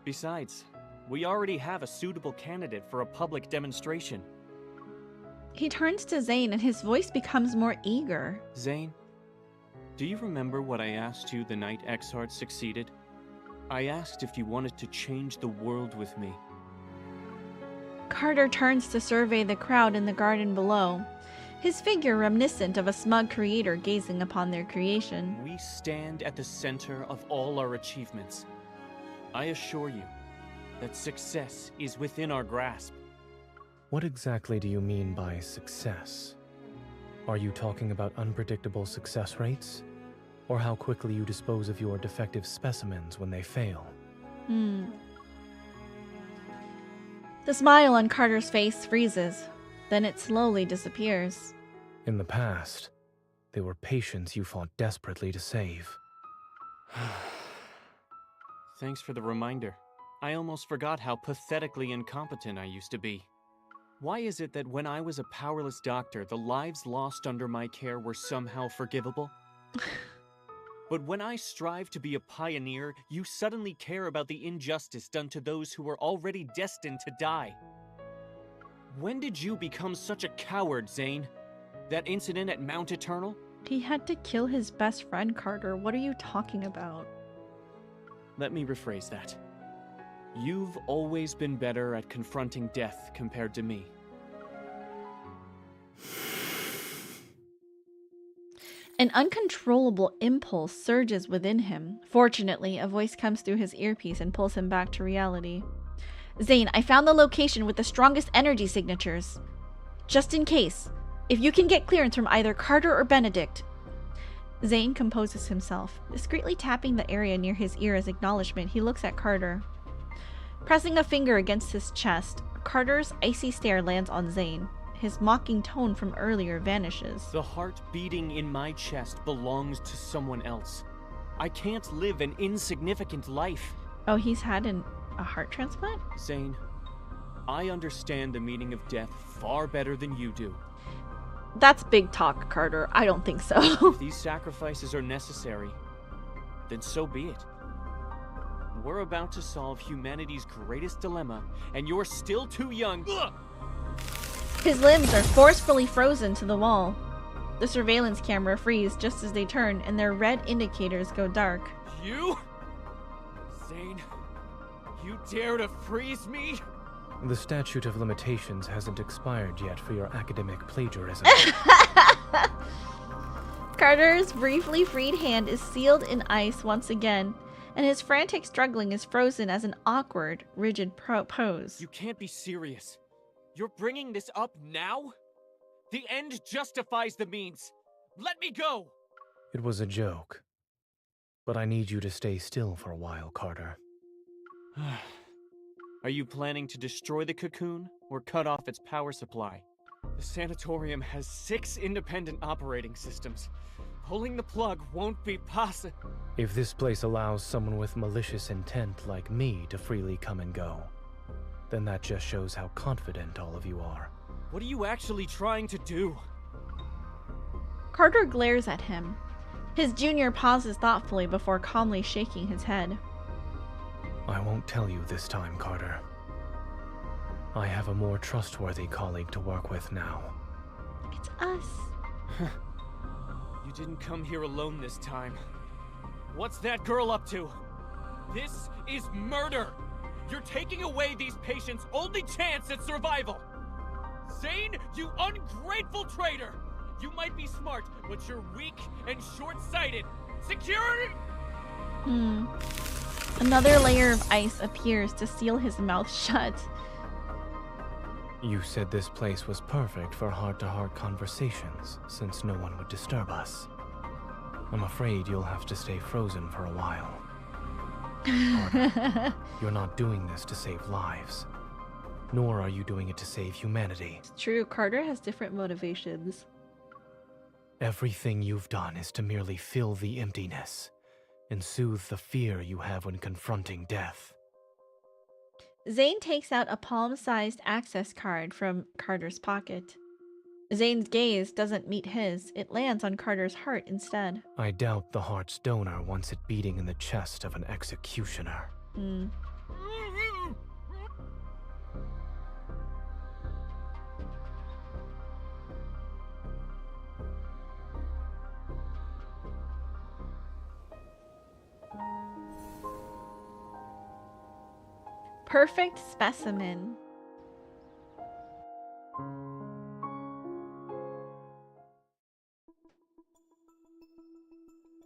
Besides, we already have a suitable candidate for a public demonstration. He turns to Zane and his voice becomes more eager. Zane, do you remember what I asked you the night Exhard succeeded? I asked if you wanted to change the world with me. Carter turns to survey the crowd in the garden below, his figure reminiscent of a smug creator gazing upon their creation. We stand at the center of all our achievements. I assure you that success is within our grasp. What exactly do you mean by success? Are you talking about unpredictable success rates? Or how quickly you dispose of your defective specimens when they fail? The smile on Carter's face freezes. Then it slowly disappears. In the past, they were patients you fought desperately to save. Thanks for the reminder. I almost forgot how pathetically incompetent I used to be. Why is it that when I was a powerless doctor, the lives lost under my care were somehow forgivable? But when I strive to be a pioneer, you suddenly care about the injustice done to those who were already destined to die. When did you become such a coward, Zane? That incident at Mount Eternal? He had to kill his best friend, Carter. What are you talking about? Let me rephrase that. You've always been better at confronting death compared to me. An uncontrollable impulse surges within him. Fortunately, a voice comes through his earpiece and pulls him back to reality. Zane, I found the location with the strongest energy signatures. Just in case, if you can get clearance from either Carter or Benedict. Zane composes himself. Discreetly tapping the area near his ear as acknowledgement, he looks at Carter. Pressing a finger against his chest, Carter's icy stare lands on Zane. His mocking tone from earlier vanishes. The heart beating in my chest belongs to someone else. I can't live an insignificant life. Oh, he's had a heart transplant? Zane, I understand the meaning of death far better than you do. That's big talk, Carter. I don't think so. If these sacrifices are necessary, then so be it. We're about to solve humanity's greatest dilemma, and you're still too young. Ugh! His limbs are forcefully frozen to the wall. The surveillance camera frees just as they turn, and their red indicators go dark. You? Zane, you dare to freeze me? The statute of limitations hasn't expired yet for your academic plagiarism. Carter's briefly freed hand is sealed in ice once again, and his frantic struggling is frozen as an awkward, rigid pose. You can't be serious. You're bringing this up now? The end justifies the means. Let me go! It was a joke. But I need you to stay still for a while, Carter. Are you planning to destroy the cocoon or cut off its power supply? The sanatorium has 6 independent operating systems. Pulling the plug won't be possible. If this place allows someone with malicious intent like me to freely come and go, then that just shows how confident all of you are. What are you actually trying to do? Carter glares at him. His junior pauses thoughtfully before calmly shaking his head. I won't tell you this time, Carter. I have a more trustworthy colleague to work with now. It's us. You didn't come here alone this time. What's that girl up to? This is murder! You're taking away these patients' only chance at survival! Zane, you ungrateful traitor! You might be smart, but you're weak and short-sighted. Security! Another layer of ice appears to seal his mouth shut. You said this place was perfect for heart-to-heart conversations, since no one would disturb us. I'm afraid you'll have to stay frozen for a while. Carter, you're not doing this to save lives. Nor are you doing it to save humanity. It's true, Carter has different motivations. Everything you've done is to merely fill the emptiness and soothe the fear you have when confronting death. Zane takes out a palm-sized access card from Carter's pocket. Zane's gaze doesn't meet his. It lands on Carter's heart instead. I doubt the heart's donor wants it beating in the chest of an executioner. Perfect specimen.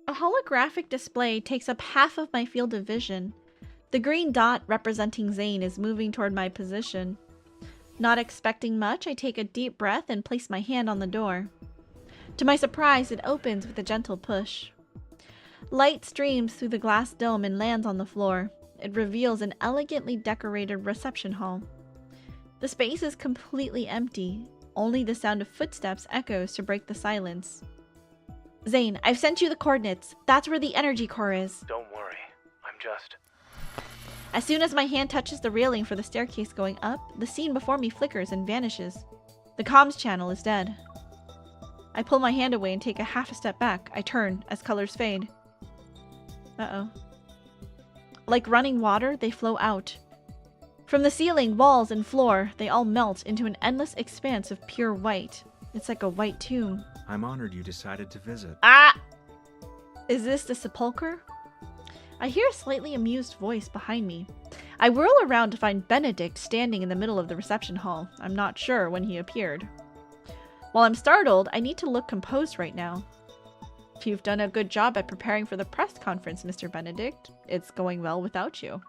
A holographic display takes up half of my field of vision. The green dot representing Zane is moving toward my position. Not expecting much, I take a deep breath and place my hand on the door. To my surprise, it opens with a gentle push. Light streams through the glass dome and lands on the floor. It reveals an elegantly decorated reception hall. The space is completely empty. Only the sound of footsteps echoes to break the silence. Zane, I've sent you the coordinates. That's where the energy core is. Don't worry. I'm just... As soon as my hand touches the railing for the staircase going up, the scene before me flickers and vanishes. The comms channel is dead. I pull my hand away and take a half a step back. I turn as colors fade. Uh-oh. Like running water, they flow out. From the ceiling, walls, and floor, they all melt into an endless expanse of pure white. It's like a white tomb. I'm honored you decided to visit. Ah! Is this the sepulcher? I hear a slightly amused voice behind me. I whirl around to find Benedict standing in the middle of the reception hall. I'm not sure when he appeared. While I'm startled, I need to look composed right now. You've done a good job at preparing for the press conference, Mr. Benedict. It's going well without you.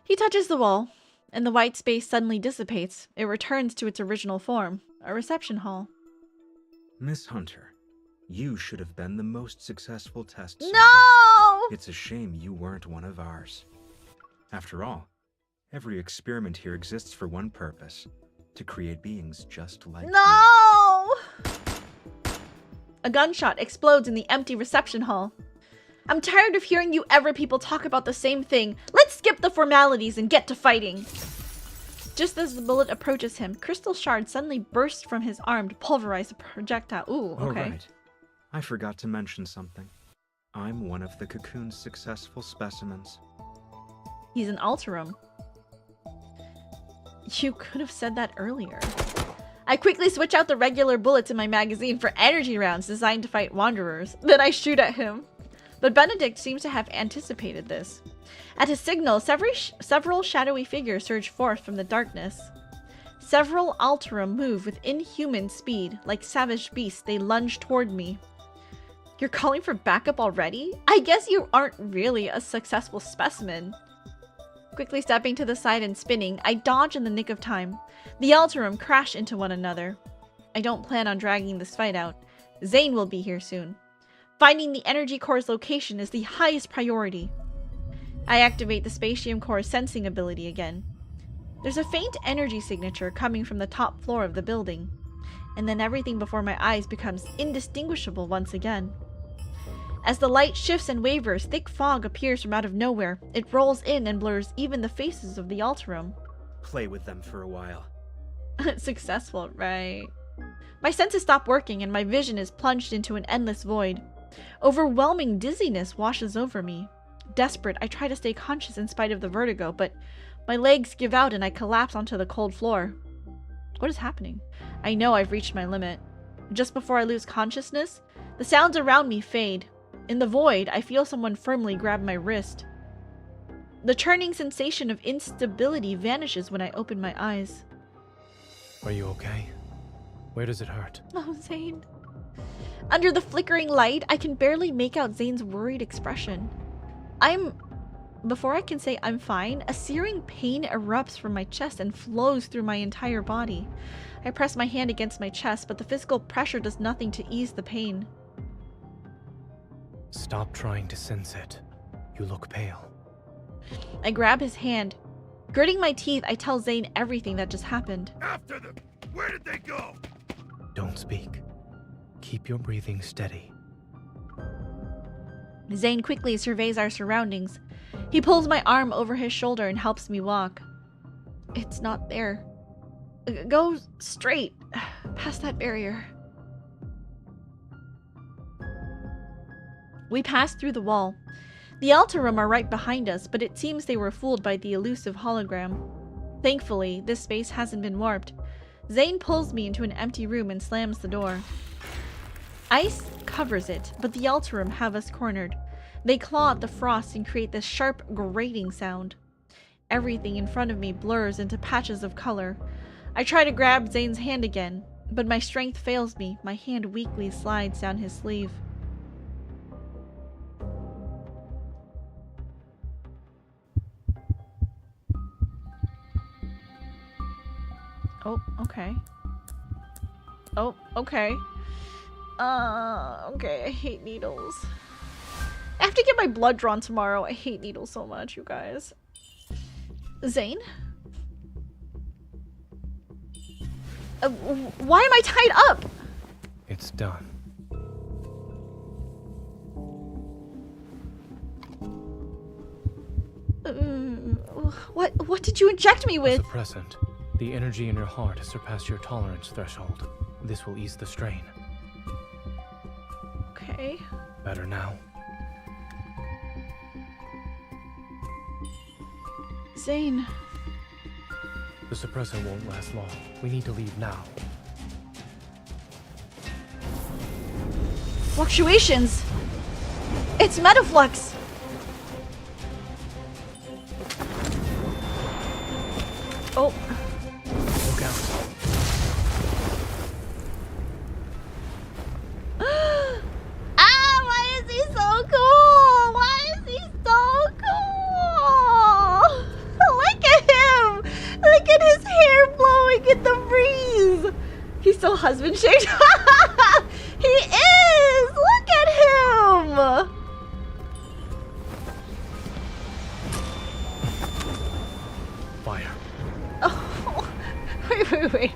He touches the wall, and the white space suddenly dissipates. It returns to its original form, a reception hall. Miss Hunter, you should have been the most successful test subject. No! It's a shame you weren't one of ours. After all, every experiment here exists for one purpose, to create beings just like you. No! A gunshot explodes in the empty reception hall. I'm tired of hearing you people talk about the same thing. Let's skip the formalities and get to fighting. Just as the bullet approaches him, crystal shards suddenly burst from his arm to pulverize the projectile. Ooh, okay. Oh, right. I forgot to mention something. I'm one of the cocoon's successful specimens. He's an Alterum. You could have said that earlier. I quickly switch out the regular bullets in my magazine for energy rounds designed to fight wanderers. Then I shoot at him. But Benedict seems to have anticipated this. At his signal, several shadowy figures surge forth from the darkness. Several Alterum move with inhuman speed. Like savage beasts, they lunge toward me. You're calling for backup already? I guess you aren't really a successful specimen. Quickly stepping to the side and spinning, I dodge in the nick of time. The Alterum crash into one another. I don't plan on dragging this fight out. Zane will be here soon. Finding the energy core's location is the highest priority. I activate the spatium core sensing ability again. There's a faint energy signature coming from the top floor of the building, and then everything before my eyes becomes indistinguishable once again. As the light shifts and wavers, thick fog appears from out of nowhere. It rolls in and blurs even the faces of the altar room. Play with them for a while. Successful, right? My senses stop working and my vision is plunged into an endless void. Overwhelming dizziness washes over me. Desperate, I try to stay conscious in spite of the vertigo, but my legs give out and I collapse onto the cold floor. What is happening? I know I've reached my limit. Just before I lose consciousness, the sounds around me fade. In the void, I feel someone firmly grab my wrist. The churning sensation of instability vanishes when I open my eyes. Are you okay? Where does it hurt? Oh, Zane. Under the flickering light, I can barely make out Zane's worried expression. Before I can say I'm fine, a searing pain erupts from my chest and flows through my entire body. I press my hand against my chest, but the physical pressure does nothing to ease the pain. Stop trying to sense it. You look pale. I grab his hand. Gritting my teeth, I tell Zane everything that just happened. After them! Where did they go? Don't speak. Keep your breathing steady. Zane quickly surveys our surroundings. He pulls my arm over his shoulder and helps me walk. It's not there. Go straight, past that barrier. We pass through the wall. The altar room are right behind us, but it seems they were fooled by the elusive hologram. Thankfully, this space hasn't been warped. Zane pulls me into an empty room and slams the door. Ice covers it, but the altar room have us cornered. They claw at the frost and create this sharp, grating sound. Everything in front of me blurs into patches of color. I try to grab Zane's hand again, but my strength fails me. My hand weakly slides down his sleeve. Oh, okay. Oh, okay. Okay, I hate needles. I have to get my blood drawn tomorrow. I hate needles so much, you guys. Zane? Why am I tied up? It's done. What did you inject me with? A suppressant. The energy in your heart has surpassed your tolerance threshold. This will ease the strain. Okay. Better now? Zane. The suppressant won't last long. We need to leave now. Fluctuations! It's Metaflux! Oh. Look out. Why is he so cool? Why is he so cool? Look at him! Look at his hair blowing in the breeze! He's so husband-shaped. He is! Look at him! Fire. Oh, wait.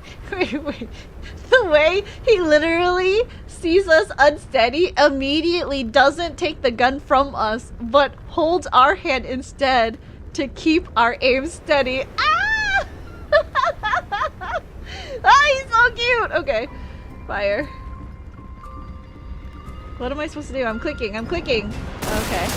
The way he literally sees us unsteady, immediately doesn't take the gun from us, but holds our hand instead to keep our aim steady. Ah! He's so cute! Okay. Fire. What am I supposed to do? I'm clicking. Okay.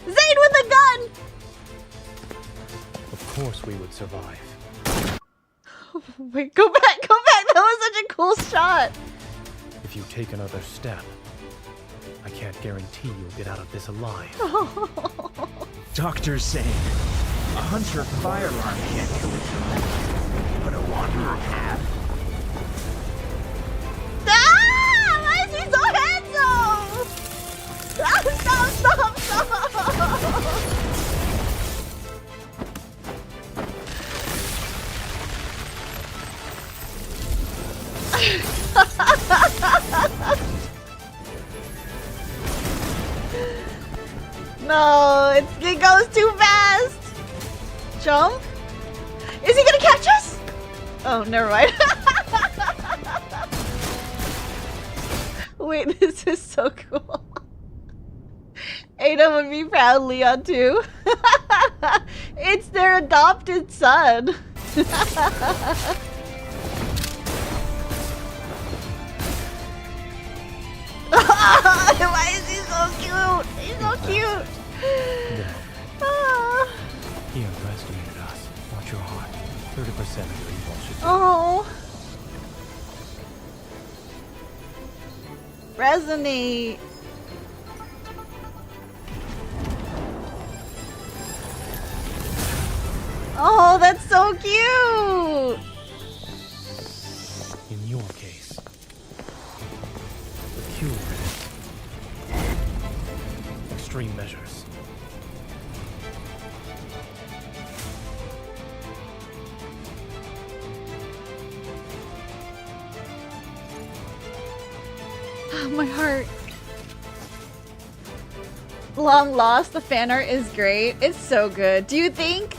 Zane with a gun! Of course we would survive. Wait, go back! That was such a cool shot! If you take another step, I can't guarantee you'll get out of this alive. Dr. Zane, a hunter fire alarm can't kill it, but a wanderer can. Why is he so handsome? Stop! No, it goes too fast. Jump. Is he gonna catch us? Oh, never mind. Wait, this is so cool. Ada would be proud, Leon too. It's their adopted son. Why is he so cute? He's so cute. Ah. He underestimated us. Watch your heart. 30% of your impulsion. Oh. Resonate. Oh, that's so cute. In your case, the cure is extreme measures. My heart. Long lost. The fan art is great. It's so good. Do you think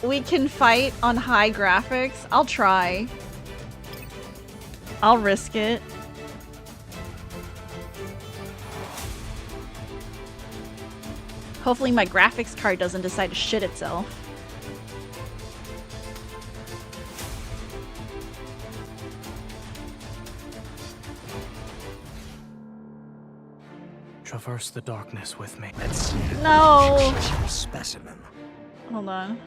we can fight on high graphics? I'll try. I'll risk it. Hopefully my graphics card doesn't decide to shit itself. Traverse the darkness with me. Let's see. No. Specimen. Hold on.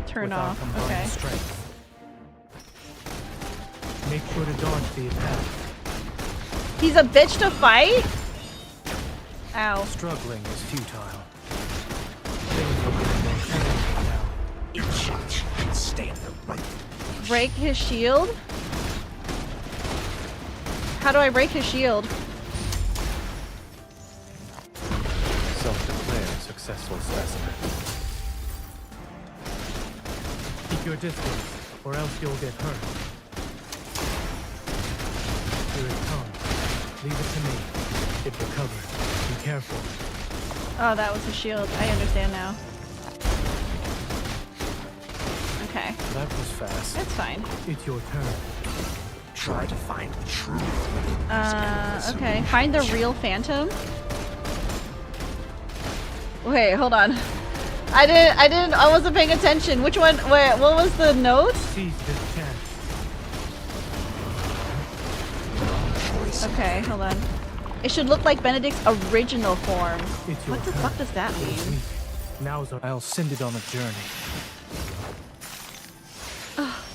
Turn With our off. combined Okay. strength. Make sure to dodge the attack. He's a bitch to fight? Ow. Struggling is futile. Things will get more challenging now. Each can stand the right. Break his shield? How do I break his shield? Self-declared successful specimen. Keep your distance, or else you'll get hurt. Here it comes. Leave it to me. It recovers. Be careful. Oh, that was his shield. I understand now. Okay. That was fast. It's fine. It's your turn. Try to find the truth. Okay. Find the real phantom. Wait, hold on. I wasn't paying attention. Which one? Wait, what was the note? Seize this chance. Okay, hold on. It should look like Benedict's original form. It's your What the turn. fuck does that mean? Now's our... I'll send it on a journey.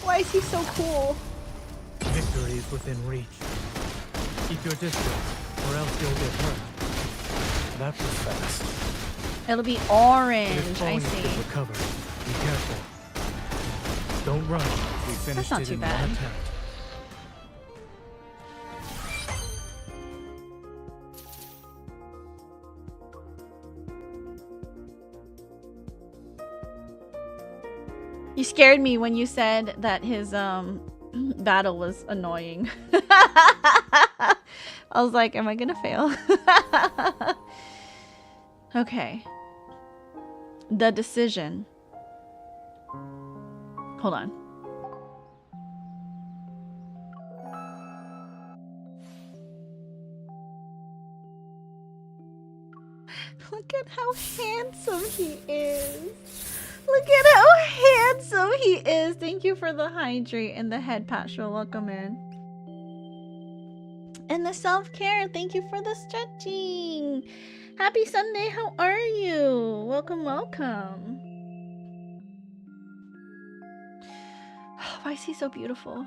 Why is he so cool? Victory is within reach. Keep your distance, or else you'll get hurt. That was fast. It'll be If orange. I falling see. could recover, be careful. Don't rush. We finished not it too in bad. one attempt. You scared me when you said that his battle was annoying. I was like, am I gonna fail? Okay. The decision. Hold on. Look at how handsome he is. Look at how handsome he is. Thank you for the hydrate and the head pat. You're welcome in. And the self-care. Thank you for the stretching. Happy Sunday. How are you? Welcome, welcome. Why is he so beautiful?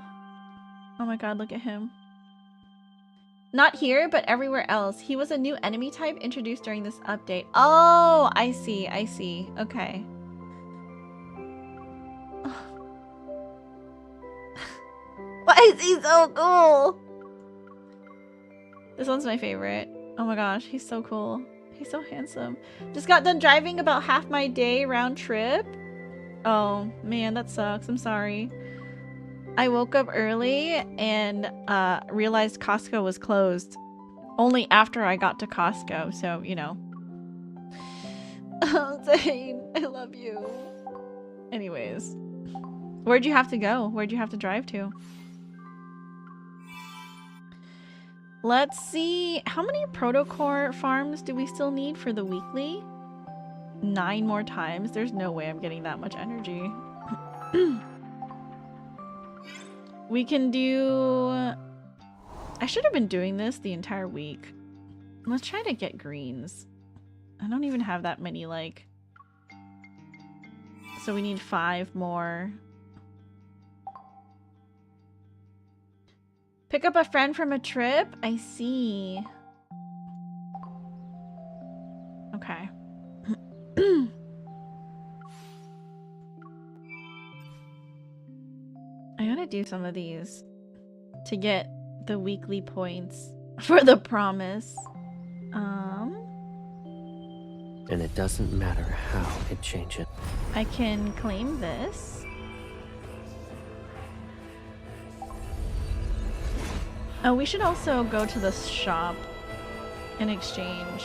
Oh my god, look at him. Not here, but everywhere else. He was a new enemy type introduced during this update. Oh, I see, I see. Okay. Why is he so cool? This one's my favorite. Oh my gosh, he's so cool. He's so handsome. Just got done driving about half my day round trip. Oh man, that sucks. I'm sorry. I woke up early and realized Costco was closed. Only after I got to Costco, so, you know. Oh, Zane, I love you. Anyways. Where'd you have to go? Where'd you have to drive to? Let's see. How many protocore farms do we still need for the weekly? 9 more times? There's no way I'm getting that much energy. We can do... I should have been doing this the entire week. Let's try to get greens. I don't even have that many, like... So we need 5 more. Pick up a friend from a trip? I see. Okay. I gotta do some of these to get the weekly points for the promise. And it doesn't matter how it changes. I can claim this. Oh, we should also go to the shop and exchange.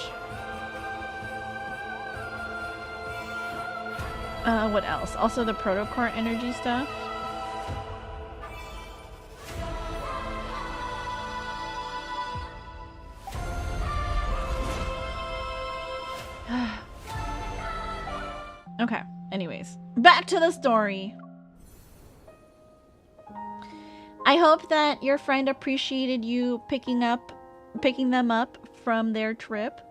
What else? Also the protocore energy stuff. Okay, anyways, back to the story. I hope that your friend appreciated you picking them up from their trip.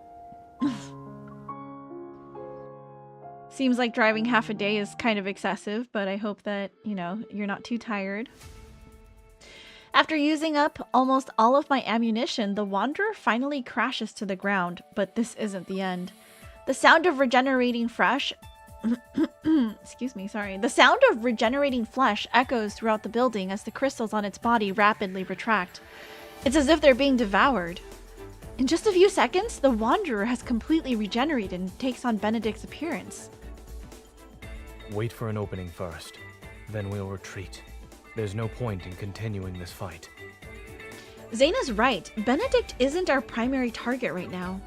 Seems like driving half a day is kind of excessive, but I hope that, you know, you're not too tired. After using up almost all of my ammunition, the Wanderer finally crashes to the ground, but this isn't the end. The sound of regenerating flesh excuse me, sorry. The sound of regenerating flesh echoes throughout the building as the crystals on its body rapidly retract. It's as if they're being devoured. In just a few seconds, the Wanderer has completely regenerated and takes on Benedict's appearance. Wait for an opening first, then we'll retreat. There's no point in continuing this fight. Zane is right. Benedict isn't our primary target right now.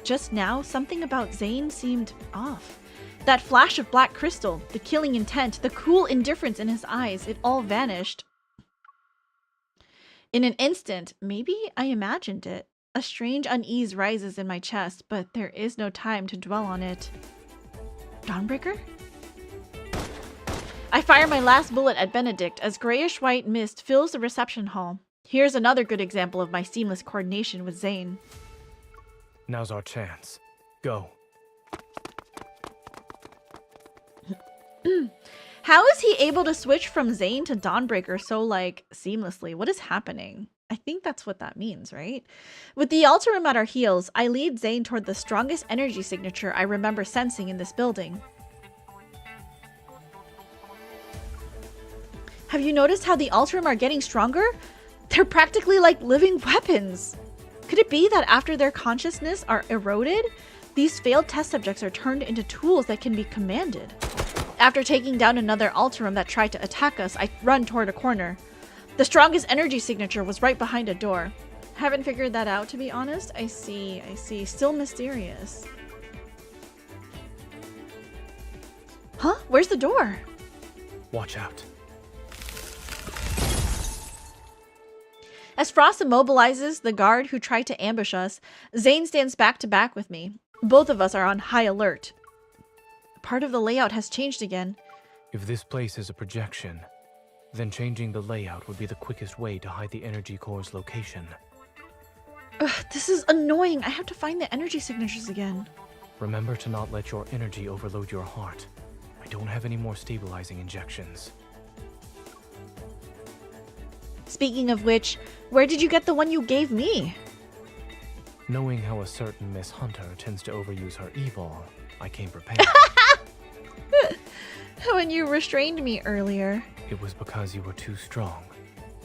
Just now, something about Zane seemed off. That flash of black crystal, the killing intent, the cool indifference in his eyes, it all vanished. In an instant, maybe I imagined it. A strange unease rises in my chest, but there is no time to dwell on it. Dawnbreaker? I fire my last bullet at Benedict as grayish-white mist fills the reception hall. Here's another good example of my seamless coordination with Zane. Now's our chance. Go. How is he able to switch from Zane to Dawnbreaker so, like, seamlessly? What is happening? I think that's what that means, right? With the altar room at our heels, I lead Zane toward the strongest energy signature I remember sensing in this building. Have you noticed how the altar room are getting stronger? They're practically like living weapons. Could it be that after their consciousness are eroded, these failed test subjects are turned into tools that can be commanded? After taking down another Alterum that tried to attack us, I run toward a corner. The strongest energy signature was right behind a door. Haven't figured that out, to be honest. I see. Still mysterious. Huh? Where's the door? Watch out. As Frost immobilizes the guard who tried to ambush us, Zane stands back to back with me. Both of us are on high alert. Part of the layout has changed again. If this place is a projection, then changing the layout would be the quickest way to hide the energy core's location. Ugh, this is annoying. I have to find the energy signatures again. Remember to not let your energy overload your heart. I don't have any more stabilizing injections. Speaking of which, where did you get the one you gave me? Knowing how a certain Miss Hunter tends to overuse her evil, I came prepared. When you restrained me earlier. It was because you were too strong.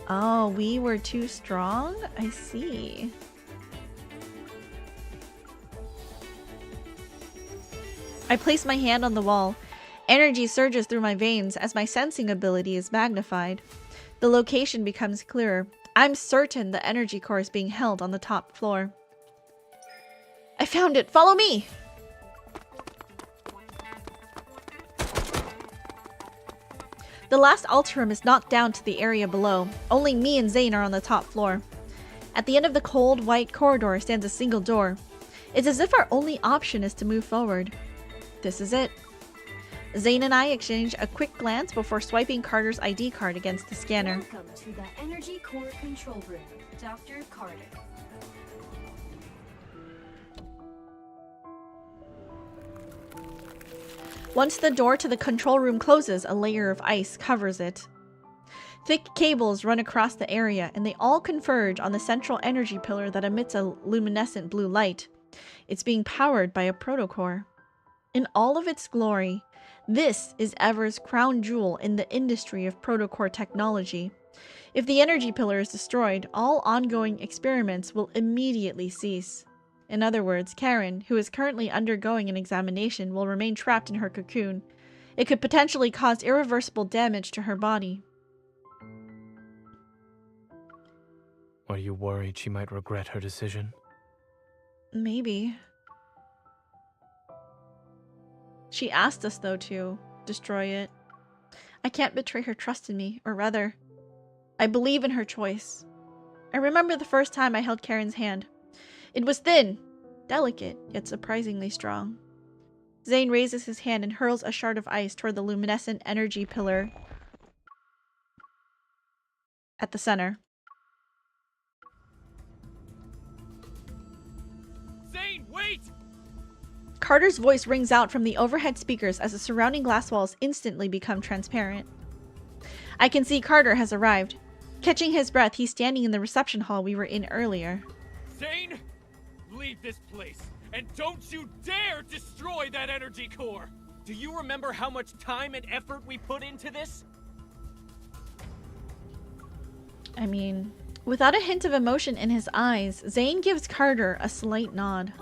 Oh, we were too strong? I see. I place my hand on the wall. Energy surges through my veins as my sensing ability is magnified. The location becomes clearer. I'm certain the energy core is being held on the top floor. I found it. Follow me. The last altar room is knocked down to the area below. Only me and Zane are on the top floor. At the end of the cold, white corridor stands a single door. It's as if our only option is to move forward. This is it. Zane and I exchange a quick glance before swiping Carter's ID card against the scanner. Welcome to the Energy Core Control Room, Dr. Carter. Once the door to the control room closes, a layer of ice covers it. Thick cables run across the area, and they all converge on the central energy pillar that emits a luminescent blue light. It's being powered by a protocore. In all of its glory, this is Ever's crown jewel in the industry of protocore technology. If the energy pillar is destroyed, all ongoing experiments will immediately cease. In other words, Karen, who is currently undergoing an examination, will remain trapped in her cocoon. It could potentially cause irreversible damage to her body. Are you worried she might regret her decision? Maybe. She asked us, though, to destroy it. I can't betray her trust in me, or rather, I believe in her choice. I remember the first time I held Karen's hand. It was thin, delicate, yet surprisingly strong. Zane raises his hand and hurls a shard of ice toward the luminescent energy pillar at the center. Zane, wait! Carter's voice rings out from the overhead speakers as the surrounding glass walls instantly become transparent. I can see Carter has arrived. Catching his breath, he's standing in the reception hall we were in earlier. Zane, leave this place, and don't you dare destroy that energy core! Do you remember how much time and effort we put into this? I mean, without a hint of emotion in his eyes, Zane gives Carter a slight nod.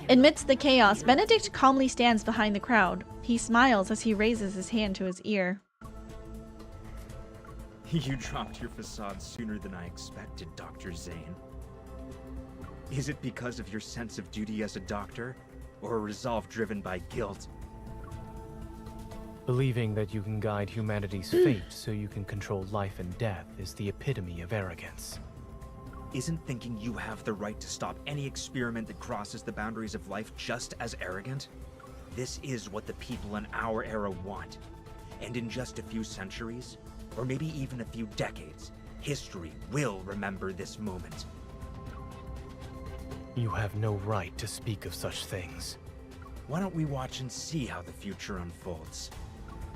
Amidst the chaos, Benedict calmly stands behind the crowd. He smiles as he raises his hand to his ear. You dropped your facade sooner than I expected, Dr. Zane. Is it because of your sense of duty as a doctor, or a resolve driven by guilt? Believing that you can guide humanity's fate so you can control life and death is the epitome of arrogance. Isn't thinking you have the right to stop any experiment that crosses the boundaries of life just as arrogant? This is what the people in our era want. And in just a few centuries, or maybe even a few decades, history will remember this moment. You have no right to speak of such things. Why don't we watch and see how the future unfolds?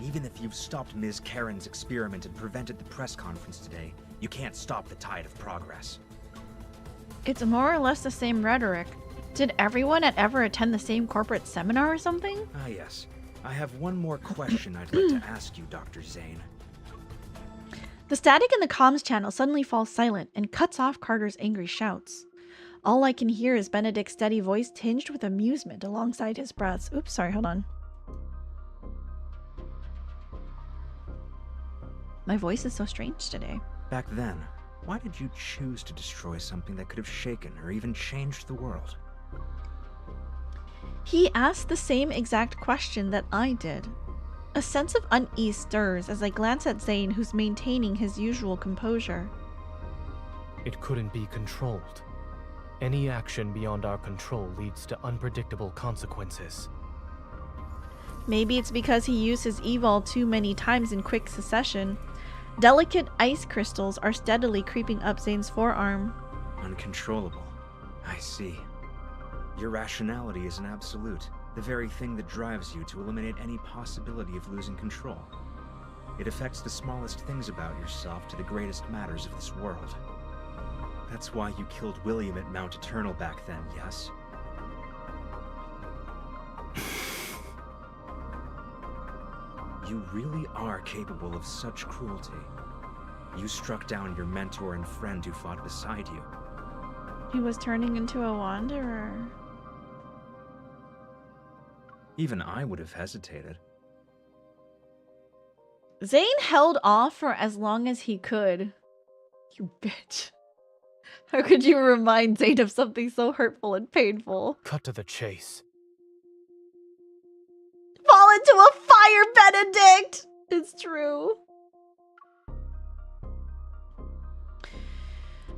Even if you've stopped Ms. Karen's experiment and prevented the press conference today, you can't stop the tide of progress. It's more or less the same rhetoric. Did everyone at Ever attend the same corporate seminar or something? Ah, yes. I have one more question I'd like to ask you, Dr. Zane. The static in the comms channel suddenly falls silent and cuts off Carter's angry shouts. All I can hear is Benedict's steady voice tinged with amusement alongside his breaths. Oops, sorry, hold on. My voice is so strange today. Back then, why did you choose to destroy something that could have shaken or even changed the world? He asked the same exact question that I did. A sense of unease stirs as I glance at Zane, who's maintaining his usual composure. It couldn't be controlled. Any action beyond our control leads to unpredictable consequences. Maybe it's because he used his evol too many times in quick succession. Delicate ice crystals are steadily creeping up Zane's forearm. Uncontrollable. I see. Your rationality is an absolute, the very thing that drives you to eliminate any possibility of losing control. It affects the smallest things about yourself to the greatest matters of this world. That's why you killed William at Mount Eternal back then, yes? You really are capable of such cruelty. You struck down your mentor and friend who fought beside you. He was turning into a wanderer. Even I would have hesitated. Zane held off for as long as he could. You bitch. How could you remind Zane of something so hurtful and painful? Cut to the chase. Fall into a fire, Benedict! It's true.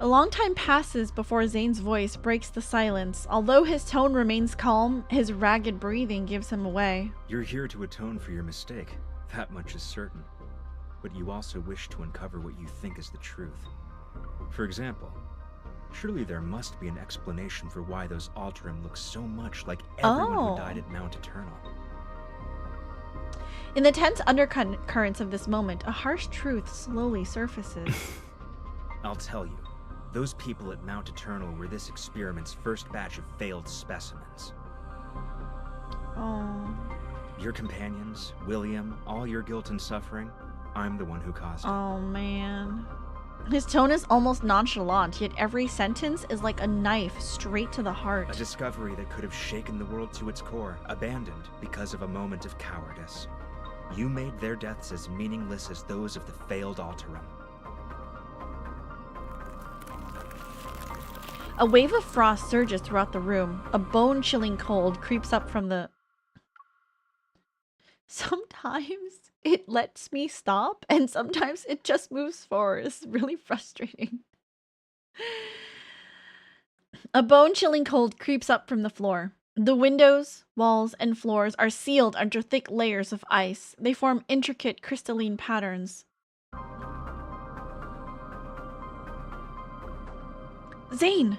A long time passes before Zane's voice breaks the silence. Although his tone remains calm, his ragged breathing gives him away. You're here to atone for your mistake. That much is certain. But you also wish to uncover what you think is the truth. For example, surely there must be an explanation for why those Alterum look so much like everyone who died at Mount Eternal. In the tense undercurrents of this moment, a harsh truth slowly surfaces. I'll tell you, those people at Mount Eternal were this experiment's first batch of failed specimens. Oh. Your companions, William, all your guilt and suffering, I'm the one who caused it. Oh, man. His tone is almost nonchalant, yet every sentence is like a knife straight to the heart. A discovery that could have shaken the world to its core, abandoned because of a moment of cowardice. You made their deaths as meaningless as those of the failed Alterum. A wave of frost surges throughout the room. A bone-chilling cold creeps up from the... Sometimes it lets me stop, and sometimes it just moves forward. It's really frustrating. A bone-chilling cold creeps up from the floor. The windows, walls, and floors are sealed under thick layers of ice. They form intricate crystalline patterns. Zane!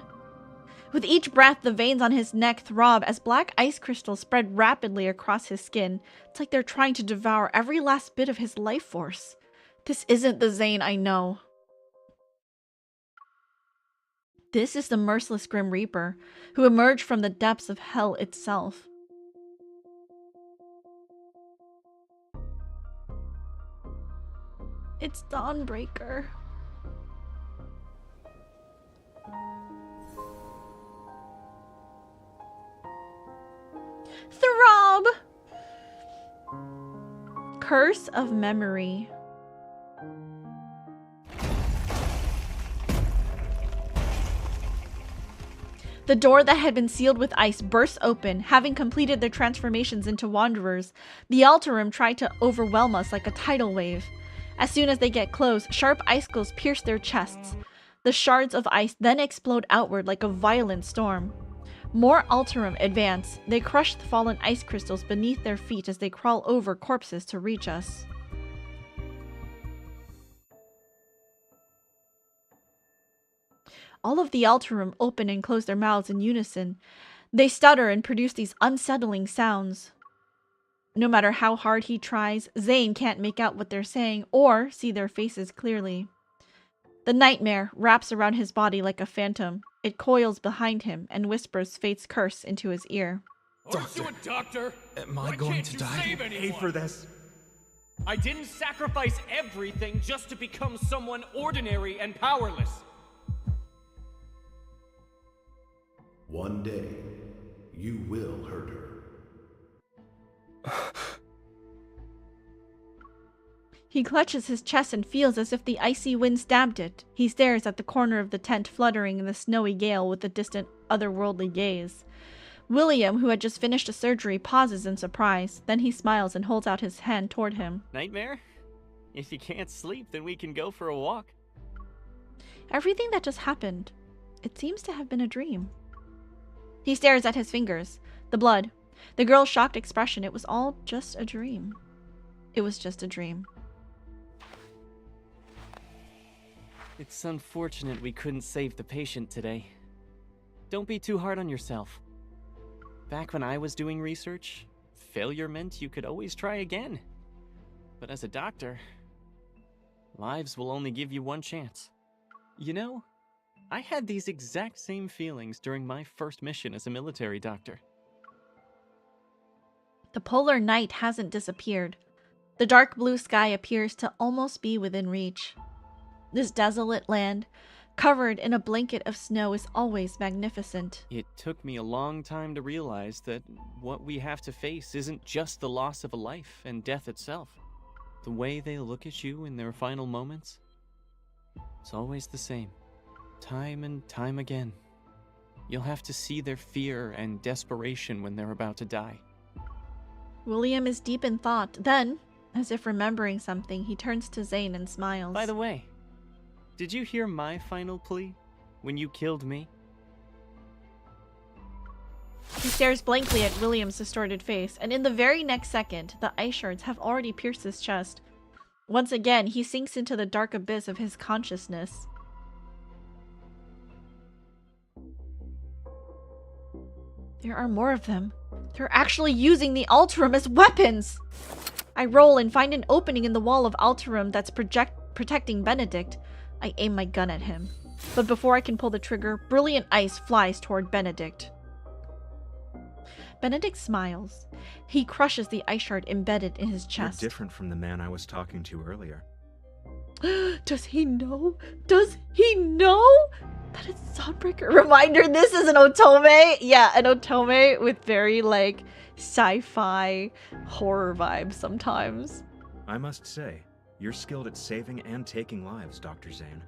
With each breath, the veins on his neck throb as black ice crystals spread rapidly across his skin. It's like they're trying to devour every last bit of his life force. This isn't the Zane I know. This is the merciless Grim Reaper, who emerged from the depths of hell itself. It's Dawnbreaker. Throb! Curse of Memory. The door that had been sealed with ice bursts open. Having completed their transformations into wanderers, the Alterum try to overwhelm us like a tidal wave. As soon as they get close, sharp icicles pierce their chests. The shards of ice then explode outward like a violent storm. More Alterum advance. They crush the fallen ice crystals beneath their feet as they crawl over corpses to reach us. All of the Alterum open and close their mouths in unison. They stutter and produce these unsettling sounds. No matter how hard he tries, Zane can't make out what they're saying or see their faces clearly. The nightmare wraps around his body like a phantom. It coils behind him and whispers fate's curse into his ear. Aren't you a doctor? Am I Why going can't to you die? save anyone? Pay for this. I didn't sacrifice everything just to become someone ordinary and powerless. One day, you will hurt her. He clutches his chest and feels as if the icy wind stabbed it. He stares at the corner of the tent fluttering in the snowy gale with a distant, otherworldly gaze. William, who had just finished a surgery, pauses in surprise. Then he smiles and holds out his hand toward him. Nightmare? If you can't sleep, then we can go for a walk. Everything that just happened, it seems to have been a dream. He stares at his fingers, the blood, the girl's shocked expression. It was all just a dream. It was just a dream. It's unfortunate we couldn't save the patient today. Don't be too hard on yourself. Back when I was doing research, failure meant you could always try again. But as a doctor, lives will only give you one chance. You know, I had these exact same feelings during my first mission as a military doctor. The polar night hasn't disappeared. The dark blue sky appears to almost be within reach. This desolate land, covered in a blanket of snow, is always magnificent. It took me a long time to realize that what we have to face isn't just the loss of a life and death itself. The way they look at you in their final moments, it's always the same. Time and time again. You'll have to see their fear and desperation when they're about to die. William is deep in thought. Then, as if remembering something, he turns to Zane and smiles. By the way, did you hear my final plea when you killed me? He stares blankly at William's distorted face, and in the very next second, the ice shards have already pierced his chest. Once again, he sinks into the dark abyss of his consciousness. There are more of them. They're actually using the Alterum as weapons! I roll and find an opening in the wall of Alterum that's protecting Benedict. I aim my gun at him. But before I can pull the trigger, brilliant ice flies toward Benedict. Benedict smiles. He crushes the ice shard embedded in his chest. You're different from the man I was talking to earlier. Does he know? Does he know? That it's Sunbreaker. Reminder, this is an otome. Yeah, an otome with very, like, sci-fi horror vibes sometimes. I must say, you're skilled at saving and taking lives, Dr. Zane.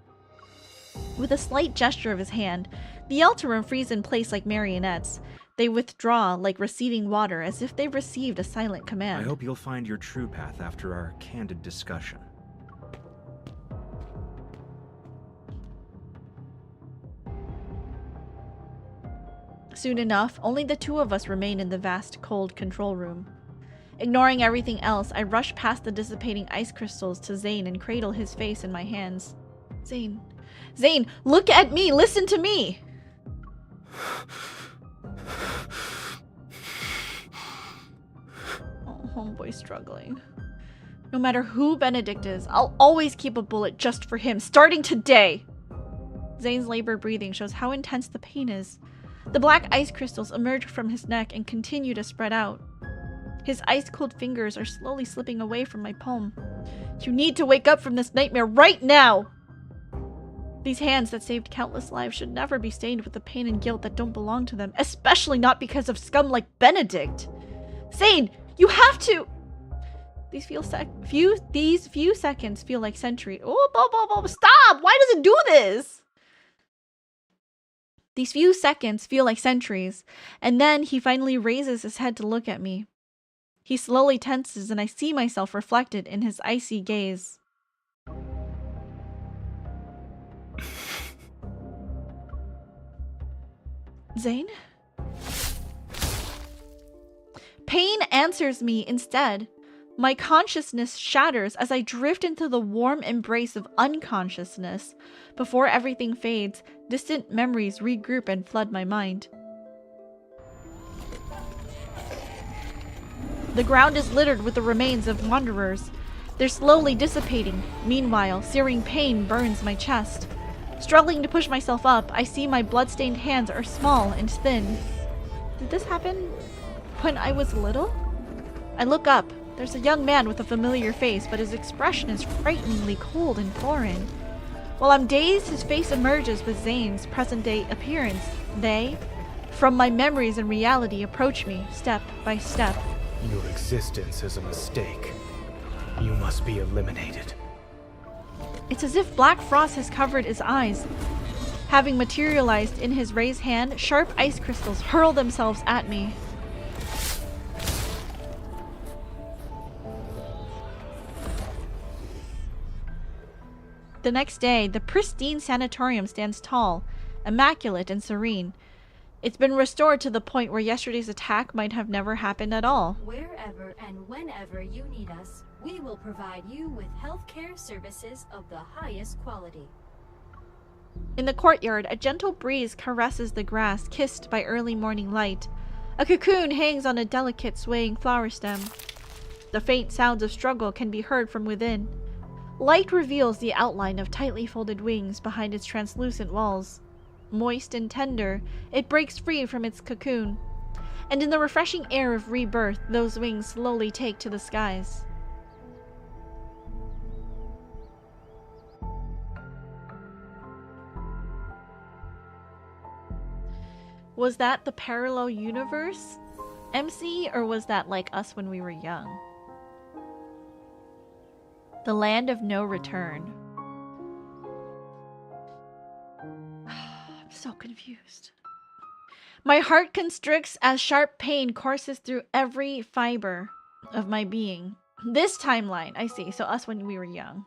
With a slight gesture of his hand, the Alterum freeze in place like marionettes. They withdraw like receding water, as if they received a silent command. I hope you'll find your true path after our candid discussion. Soon enough, only the two of us remain in the vast, cold control room. Ignoring everything else, I rush past the dissipating ice crystals to Zane and cradle his face in my hands. Zane. Zane, look at me! Listen to me! Oh, homeboy's struggling. No matter who Benedict is, I'll always keep a bullet just for him, starting today! Zane's labored breathing shows how intense the pain is. The black ice crystals emerge from his neck and continue to spread out. His ice-cold fingers are slowly slipping away from my palm. You need to wake up from this nightmare right now! These hands that saved countless lives should never be stained with the pain and guilt that don't belong to them, especially not because of scum like Benedict. Zane, you have to... These few seconds feel like centuries. Oh, stop! Why does it do this? These few seconds feel like centuries, and then he finally raises his head to look at me. He slowly tenses, and I see myself reflected in his icy gaze. Zane? Pain answers me instead. My consciousness shatters as I drift into the warm embrace of unconsciousness. Before everything fades, distant memories regroup and flood my mind. The ground is littered with the remains of wanderers. They're slowly dissipating. Meanwhile, searing pain burns my chest. Struggling to push myself up, I see my blood-stained hands are small and thin. Did this happen when I was little? I look up. There's a young man with a familiar face, but his expression is frighteningly cold and foreign. While I'm dazed, his face emerges with Zane's present-day appearance. They, from my memories and reality, approach me, step by step. Your existence is a mistake. You must be eliminated. It's as if black frost has covered his eyes. Having materialized in his raised hand, sharp ice crystals hurl themselves at me. The next day, the pristine sanatorium stands tall, immaculate and serene. It's been restored to the point where yesterday's attack might have never happened at all. Wherever and whenever you need us, we will provide you with healthcare services of the highest quality. In the courtyard, a gentle breeze caresses the grass, kissed by early morning light. A cocoon hangs on a delicate, swaying flower stem. The faint sounds of struggle can be heard from within. Light reveals the outline of tightly folded wings behind its translucent walls. Moist and tender, it breaks free from its cocoon. And in the refreshing air of rebirth, those wings slowly take to the skies. Was that the parallel universe, MC, or was that like us when we were young? The land of no return. so confused. My heart constricts as sharp pain courses through every fiber of my being. This timeline, I see. So us when we were young.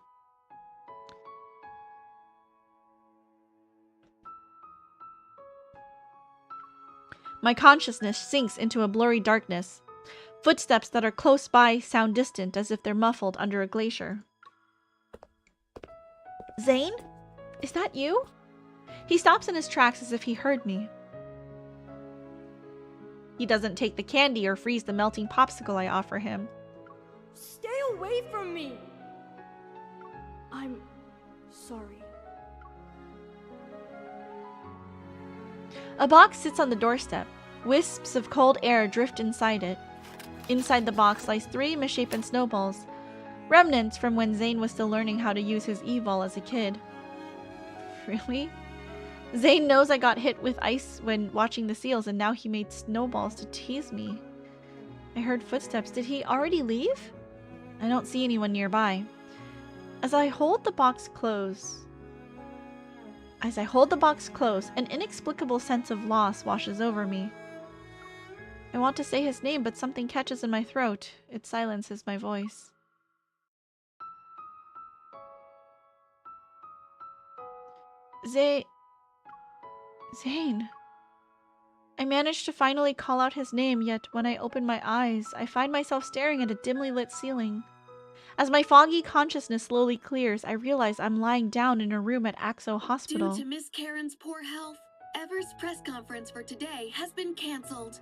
My consciousness sinks into a blurry darkness. Footsteps that are close by sound distant, as if they're muffled under a glacier. Zane? Is that you? He stops in his tracks as if he heard me. He doesn't take the candy or freeze the melting popsicle I offer him. Stay away from me! I'm sorry. A box sits on the doorstep. Wisps of cold air drift inside it. Inside the box lies 3 misshapen snowballs, remnants from when Zane was still learning how to use his e-ball as a kid. Really? Zane knows I got hit with ice when watching the seals, and now he made snowballs to tease me. I heard footsteps. Did he already leave? I don't see anyone nearby. As I hold the box close, an inexplicable sense of loss washes over me. I want to say his name, but something catches in my throat. It silences my voice. Zane. I managed to finally call out his name, yet when I open my eyes, I find myself staring at a dimly lit ceiling. As my foggy consciousness slowly clears, I realize I'm lying down in a room at Axo Hospital. Due to Miss Karen's poor health, Ever's press conference for today has been cancelled.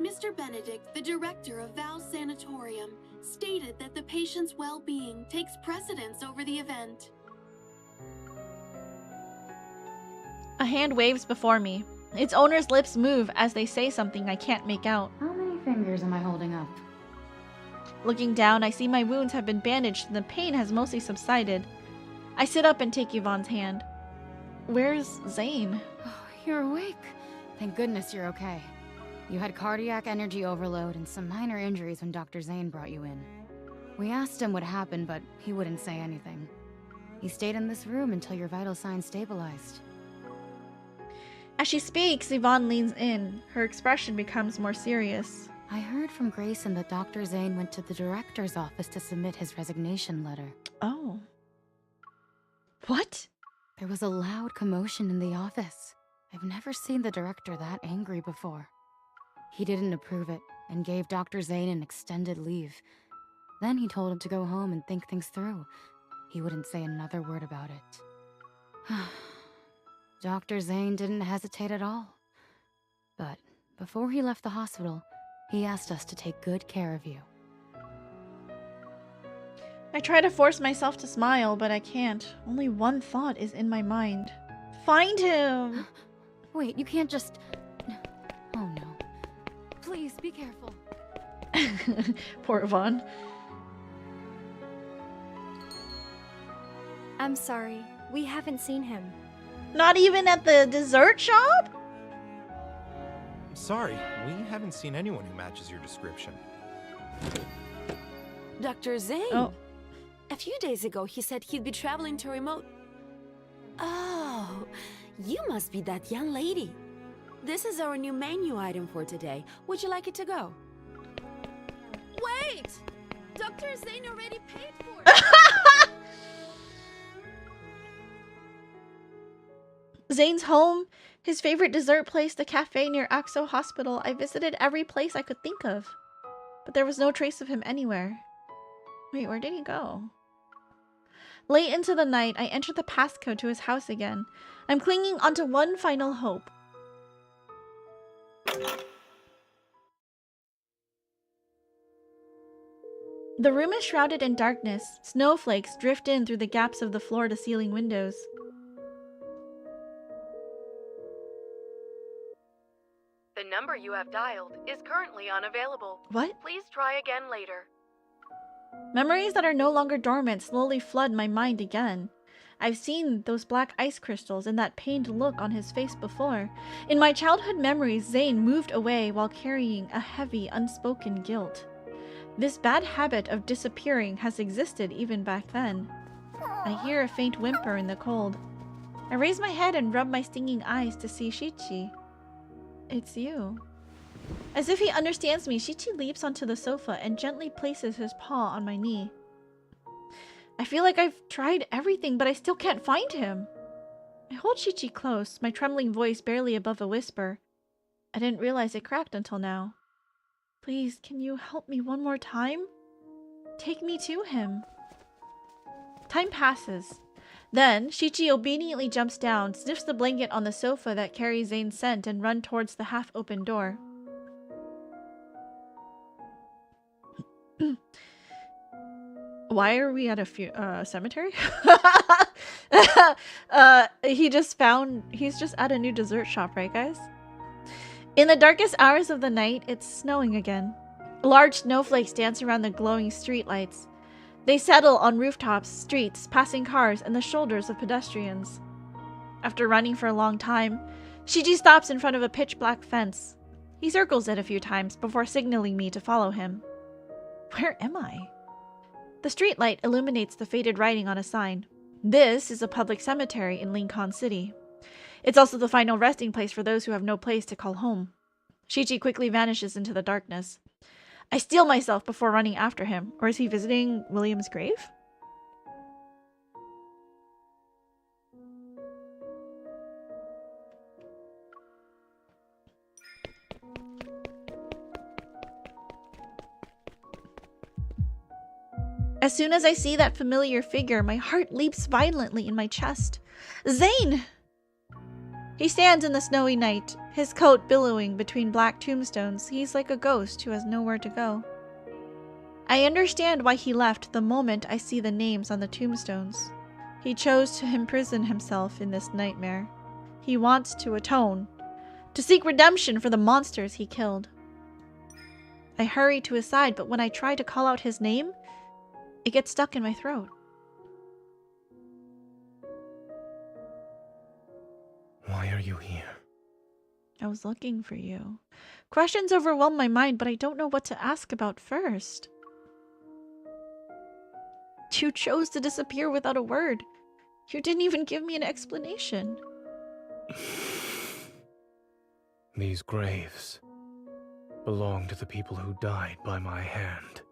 Mr. Benedict, the director of Val's Sanatorium, stated that the patient's well-being takes precedence over the event. A hand waves before me. Its owner's lips move as they say something I can't make out. How many fingers am I holding up? Looking down, I see my wounds have been bandaged and the pain has mostly subsided. I sit up and take Yvonne's hand. Where's Zane? Oh, you're awake. Thank goodness you're okay. You had cardiac energy overload and some minor injuries when Dr. Zane brought you in. We asked him what happened, but he wouldn't say anything. He stayed in this room until your vital signs stabilized. As she speaks, Yvonne leans in. Her expression becomes more serious. I heard from Grayson that Dr. Zane went to the director's office to submit his resignation letter. Oh. What? There was a loud commotion in the office. I've never seen the director that angry before. He didn't approve it and gave Dr. Zane an extended leave. Then he told him to go home and think things through. He wouldn't say another word about it. Dr. Zane didn't hesitate at all. But before he left the hospital, he asked us to take good care of you. I try to force myself to smile, but I can't. Only one thought is in my mind. Find him! Wait, you can't just... Oh no. Please, be careful. Poor Yvonne. I'm sorry. We haven't seen him. Not even at the dessert shop? Sorry, we haven't seen anyone who matches your description. Dr. Zane? Oh. A few days ago, he said he'd be traveling to remote... Oh, you must be that young lady. This is our new menu item for today. Would you like it to go? Wait! Dr. Zane already paid for it! Zane's home, his favorite dessert place, the cafe near Axo Hospital. I visited every place I could think of. But there was no trace of him anywhere. Wait, where did he go? Late into the night, I enter the passcode to his house again. I'm clinging onto one final hope. The room is shrouded in darkness. Snowflakes drift in through the gaps of the floor-to-ceiling windows. The number you have dialed is currently unavailable. What? Please try again later. Memories that are no longer dormant slowly flood my mind again. I've seen those black ice crystals and that pained look on his face before. In my childhood memories, Zane moved away while carrying a heavy, unspoken guilt. This bad habit of disappearing has existed even back then. I hear a faint whimper in the cold. I raise my head and rub my stinging eyes to see Shichi. It's you. As if he understands me, Shichi leaps onto the sofa and gently places his paw on my knee. I feel like I've tried everything, but I still can't find him. I hold Shichi close, my trembling voice barely above a whisper. I didn't realize it cracked until now. Please, can you help me one more time? Take me to him. Time passes. Then, Shichi obediently jumps down, sniffs the blanket on the sofa that carries Zane's scent, and runs towards the half-open door. Why are we at a cemetery? He's just at a new dessert shop, right, guys? In the darkest hours of the night, it's snowing again. Large snowflakes dance around the glowing streetlights. They settle on rooftops, streets, passing cars, and the shoulders of pedestrians. After running for a long time, Shichi stops in front of a pitch-black fence. He circles it a few times before signaling me to follow him. Where am I? The streetlight illuminates the faded writing on a sign. This is a public cemetery in Lincoln City. It's also the final resting place for those who have no place to call home. Shichi quickly vanishes into the darkness. I steel myself before running after him. Or is he visiting William's grave? As soon as I see that familiar figure, my heart leaps violently in my chest. Zane! He stands in the snowy night, his coat billowing between black tombstones. He's like a ghost who has nowhere to go. I understand why he left the moment I see the names on the tombstones. He chose to imprison himself in this nightmare. He wants to atone, to seek redemption for the monsters he killed. I hurry to his side, but when I try to call out his name, it gets stuck in my throat. Why are you here? I was looking for you. Questions overwhelm my mind, but I don't know what to ask about first. You chose to disappear without a word. You didn't even give me an explanation. These graves belong to the people who died by my hand.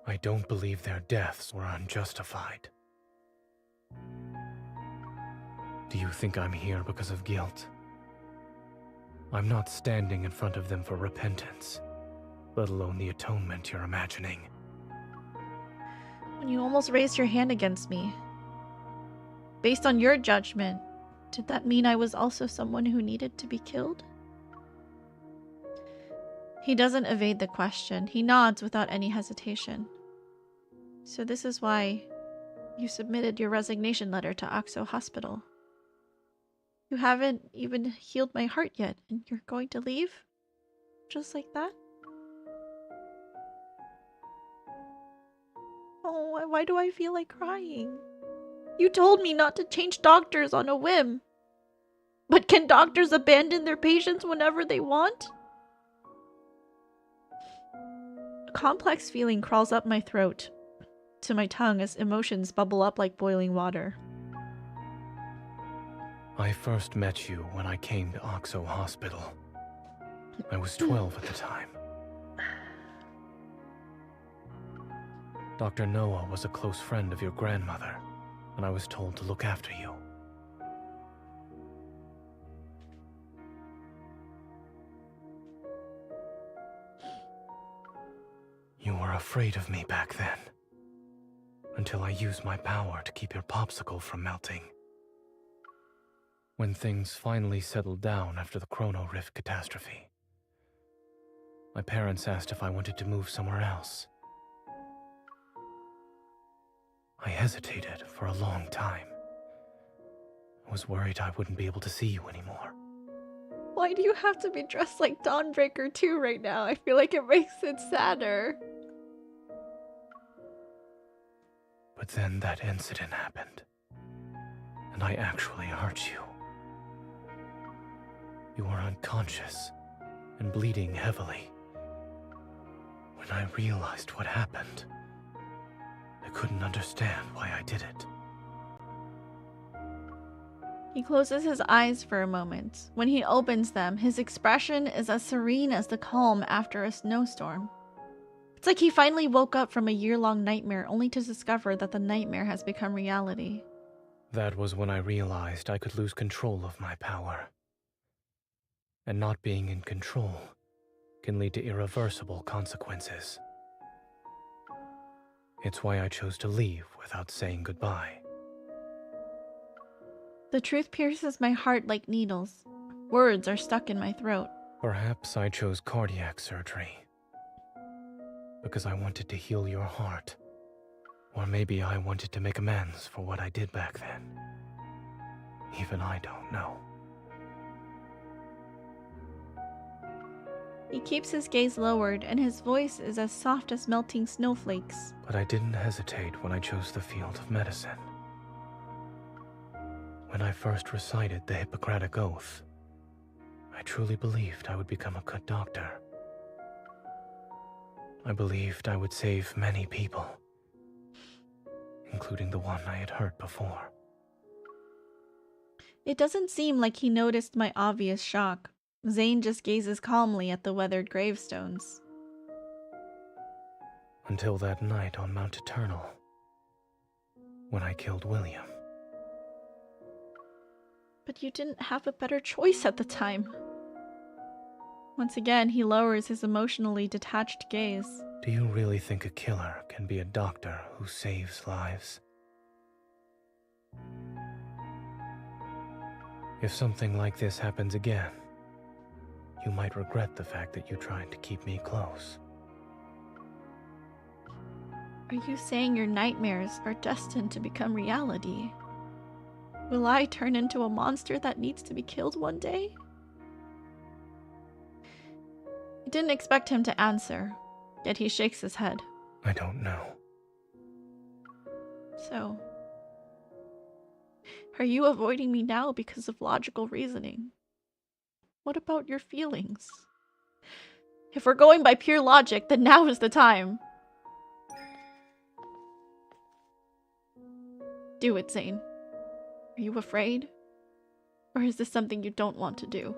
I don't believe their deaths were unjustified. Do you think I'm here because of guilt? I'm not standing in front of them for repentance, let alone the atonement you're imagining. When you almost raised your hand against me, based on your judgment, did that mean I was also someone who needed to be killed? He doesn't evade the question. He nods without any hesitation. So this is why you submitted your resignation letter to Oxo Hospital. You haven't even healed my heart yet, and you're going to leave? Just like that? Oh, why do I feel like crying? You told me not to change doctors on a whim. But can doctors abandon their patients whenever they want? A complex feeling crawls up my throat to my tongue as emotions bubble up like boiling water. I first met you when I came to Oxo Hospital. I was 12 at the time. Dr. Noah was a close friend of your grandmother, and I was told to look after you. You were afraid of me back then, until I used my power to keep your popsicle from melting. When things finally settled down after the Chrono Rift catastrophe, my parents asked if I wanted to move somewhere else. I hesitated for a long time. I was worried I wouldn't be able to see you anymore. Why do you have to be dressed like Dawnbreaker 2 right now? I feel like it makes it sadder. But then that incident happened, and I actually hurt you. You were unconscious and bleeding heavily. When I realized what happened, I couldn't understand why I did it. He closes his eyes for a moment. When he opens them, his expression is as serene as the calm after a snowstorm. It's like he finally woke up from a year-long nightmare only to discover that the nightmare has become reality. That was when I realized I could lose control of my power. And not being in control can lead to irreversible consequences. It's why I chose to leave without saying goodbye. The truth pierces my heart like needles. Words are stuck in my throat. Perhaps I chose cardiac surgery because I wanted to heal your heart. Or maybe I wanted to make amends for what I did back then. Even I don't know. He keeps his gaze lowered, and his voice is as soft as melting snowflakes. But I didn't hesitate when I chose the field of medicine. When I first recited the Hippocratic Oath, I truly believed I would become a good doctor. I believed I would save many people, including the one I had hurt before. It doesn't seem like he noticed my obvious shock. Zane just gazes calmly at the weathered gravestones. Until that night on Mount Eternal, when I killed William. But you didn't have a better choice at the time. Once again, he lowers his emotionally detached gaze. Do you really think a killer can be a doctor who saves lives? If something like this happens again, you might regret the fact that you tried to keep me close. Are you saying your nightmares are destined to become reality? Will I turn into a monster that needs to be killed one day? I didn't expect him to answer, yet he shakes his head. I don't know. So, are you avoiding me now because of logical reasoning? What about your feelings? If we're going by pure logic, then now is the time. Do it, Zane. Are you afraid? Or is this something you don't want to do?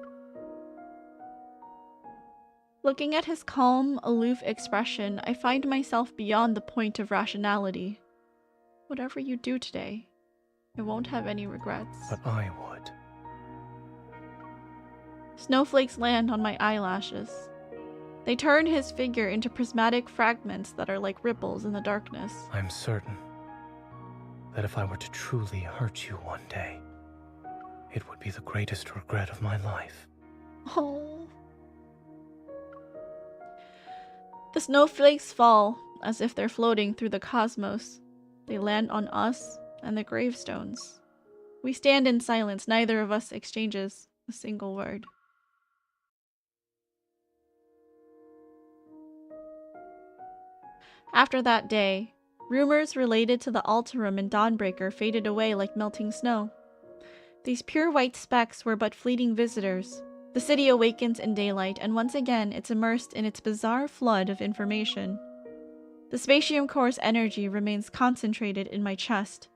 Looking at his calm, aloof expression, I find myself beyond the point of rationality. Whatever you do today, I won't have any regrets. But I would. Snowflakes land on my eyelashes. They turn his figure into prismatic fragments that are like ripples in the darkness. I'm certain that if I were to truly hurt you one day, it would be the greatest regret of my life. Oh. The snowflakes fall as if they're floating through the cosmos. They land on us and the gravestones. We stand in silence. Neither of us exchanges a single word. After that day, rumors related to the Alterum and Dawnbreaker faded away like melting snow. These pure white specks were but fleeting visitors. The city awakens in daylight, and once again it's immersed in its bizarre flood of information. The Spatium Core's energy remains concentrated in my chest.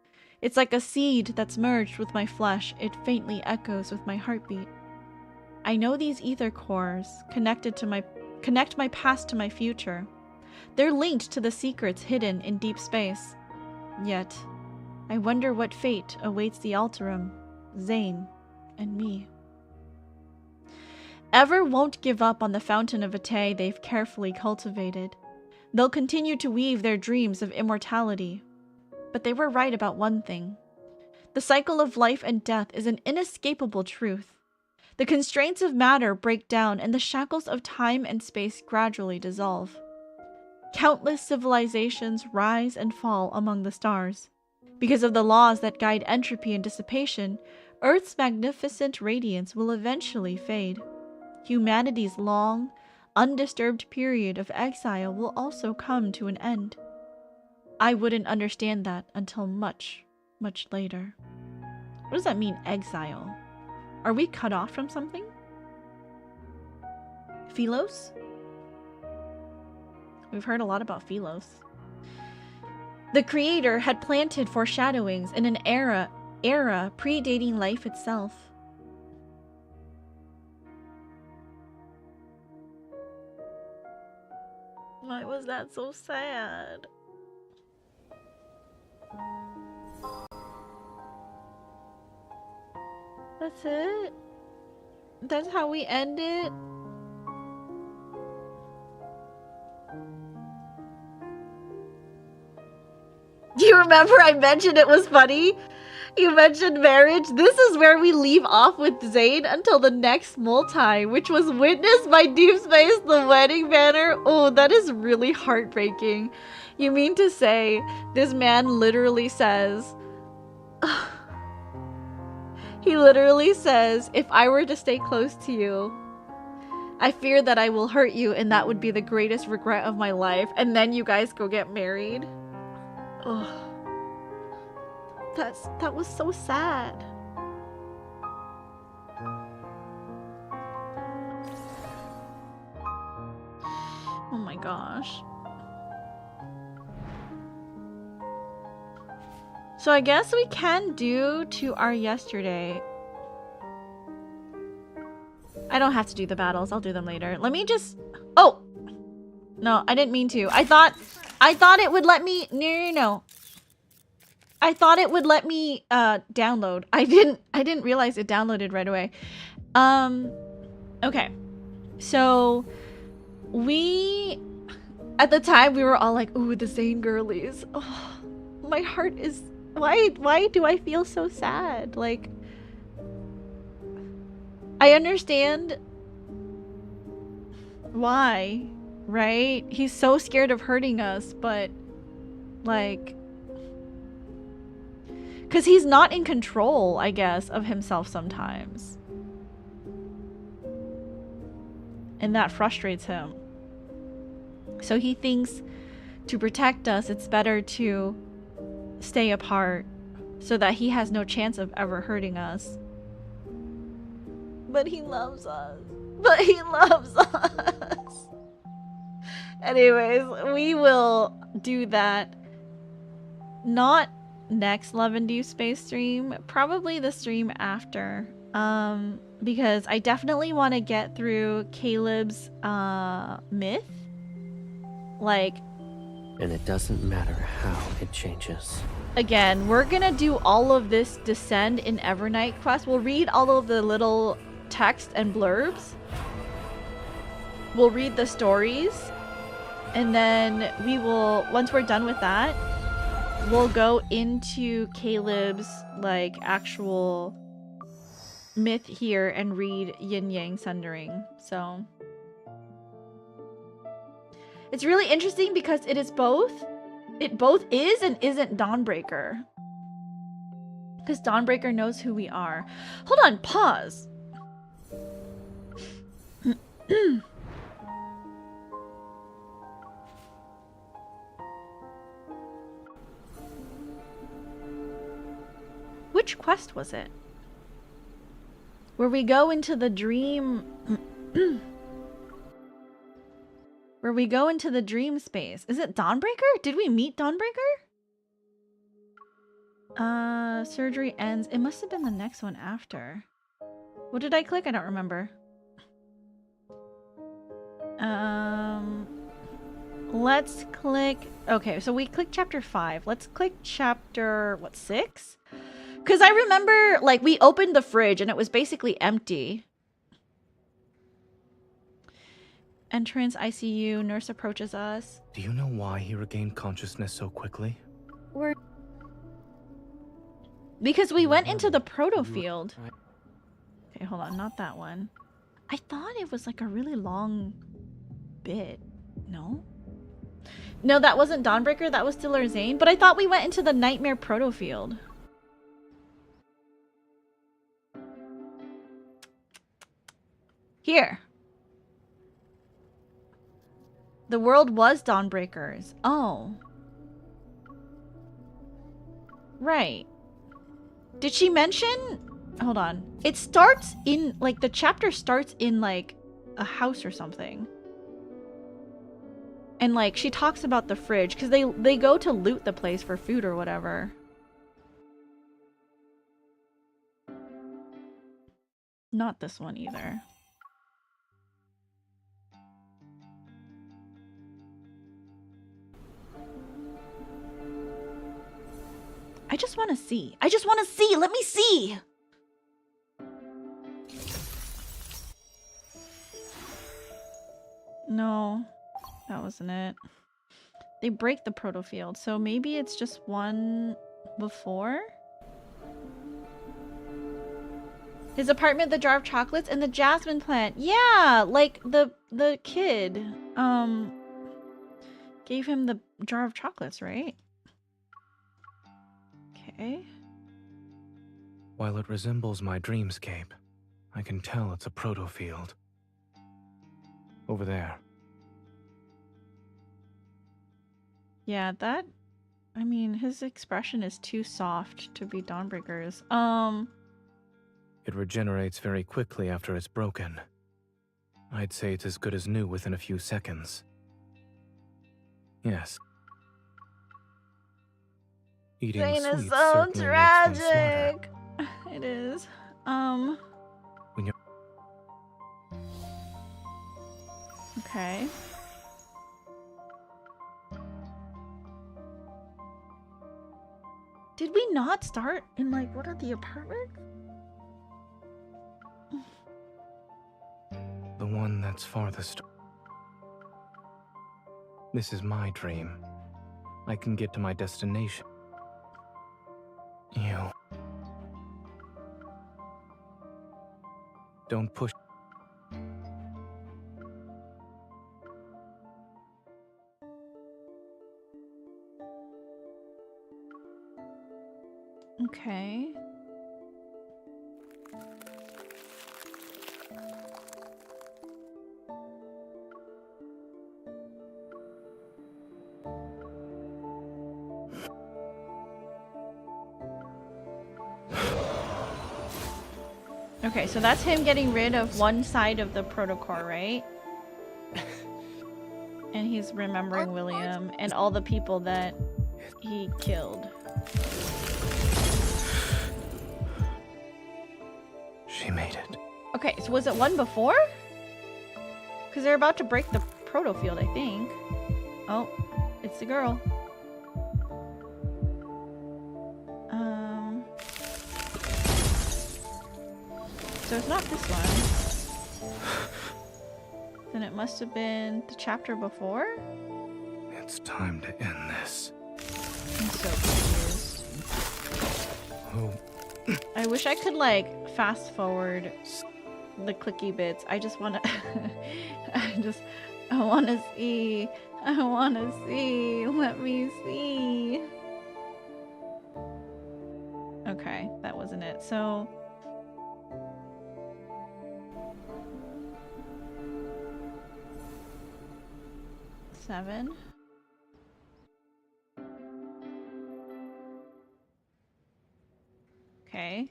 It's like a seed that's merged with my flesh. It faintly echoes with my heartbeat. I know these ether cores connect my past to my future. They're linked to the secrets hidden in deep space. Yet, I wonder what fate awaits the Alterum, Zane, and me. Ever won't give up on the Fountain of Vitae they've carefully cultivated. They'll continue to weave their dreams of immortality. But they were right about one thing. The cycle of life and death is an inescapable truth. The constraints of matter break down, and the shackles of time and space gradually dissolve. Countless civilizations rise and fall among the stars. Because of the laws that guide entropy and dissipation, Earth's magnificent radiance will eventually fade. Humanity's long, undisturbed period of exile will also come to an end. I wouldn't understand that until much, much later. What does that mean, exile? Are we cut off from something? Philos? We've heard a lot about Philos. The creator had planted foreshadowings in an era predating life itself. Why was that so sad? That's it? That's how we end it? Do you remember I mentioned it was funny? You mentioned marriage. This is where we leave off with Zane until the next multi, which was witnessed by Deep Space, the wedding banner. Oh, that is really heartbreaking. You mean to say this man literally says... He literally says, if I were to stay close to you, I fear that I will hurt you and that would be the greatest regret of my life. And then you guys go get married. Ugh. That was so sad. Oh my gosh. So I guess we can do to our yesterday. I don't have to do the battles. I'll do them later. Let me just... Oh! No, I didn't mean to. I thought it would let me... No. I thought it would let me download. I didn't realize it downloaded right away. Okay. So we at the time we were all like, ooh, the Zane girlies. Oh, my heart is why do I feel so sad? Like, I understand why, right? He's so scared of hurting us, but like, because he's not in control, I guess, of himself sometimes. And that frustrates him. So he thinks to protect us, it's better to stay apart so that he has no chance of ever hurting us. But he loves us. But he loves us. Anyways, we will do that. Not next Love and Deep Space stream, probably the stream after, because I definitely want to get through Caleb's myth, like, and it doesn't matter how it changes. Again, we're gonna do all of this Descend in Evernight quest. We'll read all of the little text and blurbs, we'll read the stories, and then we will, once we're done with that, we'll go into Caleb's, like, actual myth here and read Yin Yang Sundering. So it's really interesting because it is both. It both is and isn't Dawnbreaker. Because Dawnbreaker knows who we are. Hold on, pause. Which quest was it? Where we go into the dream... Where we go into the dream space. Is it Dawnbreaker? Did we meet Dawnbreaker? Surgery ends. It must have been the next one after. What did I click? I don't remember. Let's click... Okay, so we clicked chapter 5. Let's click chapter, what, 6? Because I remember, like, we opened the fridge and it was basically empty. Entrance, ICU, nurse approaches us. Do you know why he regained consciousness so quickly? Because we went into the proto field. Okay, hold on, not that one. I thought it was like a really long bit. No? No, that wasn't Dawnbreaker, that was still our Zane. But I thought we went into the Nightmare proto field. Here. The world was Dawnbreakers. Oh. Right. Did she mention... Hold on. It starts in... Like, the chapter starts in, like, a house or something. And like she talks about the fridge because they go to loot the place for food or whatever. Not this one either. I just want to see. I just want to see. Let me see. No, that wasn't it. They break the proto field, so maybe it's just one before? His apartment, the jar of chocolates, and the jasmine plant. Yeah, like the kid gave him the jar of chocolates, right? Okay. While it resembles my dreamscape, I can tell it's a proto field. Over there. Yeah, that... I mean, his expression is too soft to be Dawnbreaker's. It regenerates very quickly after it's broken. I'd say it's as good as new within a few seconds. Yes. Eating Zane sweets is so certainly makes one smarter. tragic. It is. When you're Okay. Did we not start in like one of the apartments? the one that's farthest. This is my dream. I can get to my destination. You. Don't push. Okay. Okay, so that's him getting rid of one side of the protocol, right? And he's remembering William and all the people that he killed. She made it. Okay, so was it one before? Because they're about to break the proto field, I think. Oh, it's the girl. So it's not this one. Then it must have been the chapter before? It's time to end this. I'm so confused. Oh. I wish I could like fast forward the clicky bits. I just want to I want to see. I want to see. Let me see. Okay, that wasn't it. So seven. Okay.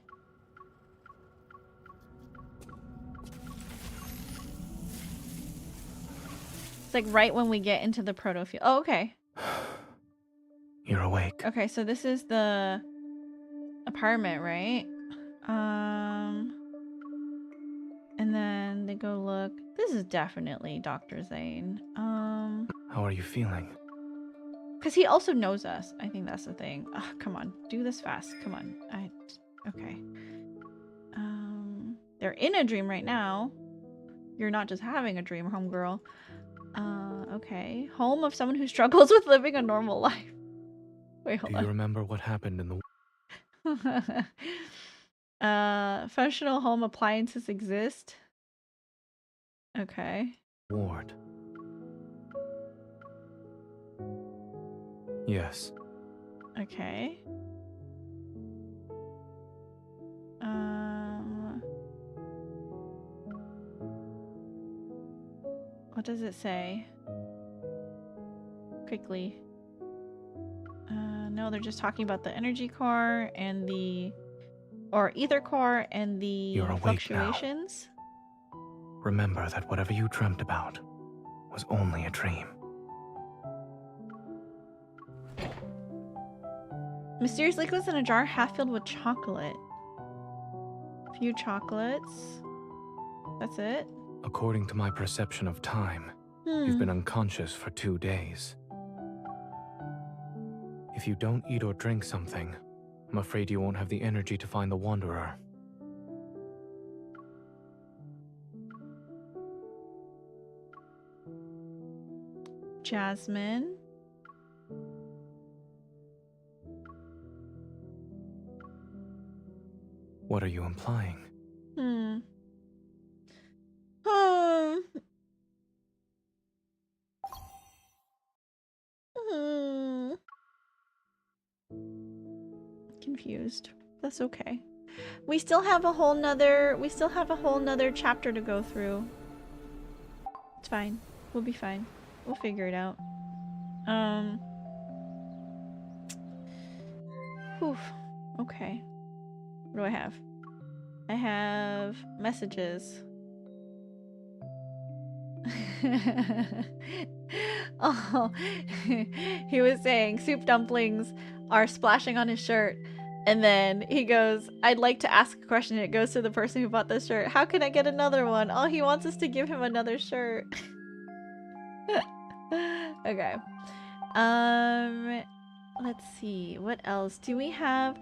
It's like right when we get into the proto field. Oh, okay. You're awake. Okay, so this is the apartment, right? And then they go look. This is definitely Dr. Zane. How are you feeling? Because he also knows us. I think that's the thing. Ugh, come on, do this fast. Come on. Okay. They're in a dream right now. You're not just having a dream, homegirl. Okay. Home of someone who struggles with living a normal life. Wait, hold on. Do you remember what happened in the... Functional home appliances exist. Okay. ward? Yes. Okay. What does it say? Quickly. No, they're just talking about the energy core and the... or ether core and the You're awake fluctuations. Remember that whatever you dreamt about was only a dream. Mysterious liquids in a jar half filled with chocolate. Few chocolates. That's it? According to my perception of time, you've been unconscious for 2 days. If you don't eat or drink something, I'm afraid you won't have the energy to find the Wanderer. Jasmine. What are you implying? Confused. That's okay. We still have a whole nother chapter to go through. It's fine. We'll be fine. We'll figure it out. Whew. Okay. What do I have? I have messages. Oh, he was saying soup dumplings are splashing on his shirt. And then he goes, I'd like to ask a question. It goes to the person who bought this shirt. How can I get another one? Oh, he wants us to give him another shirt. Okay. Let's see. What else? Do we have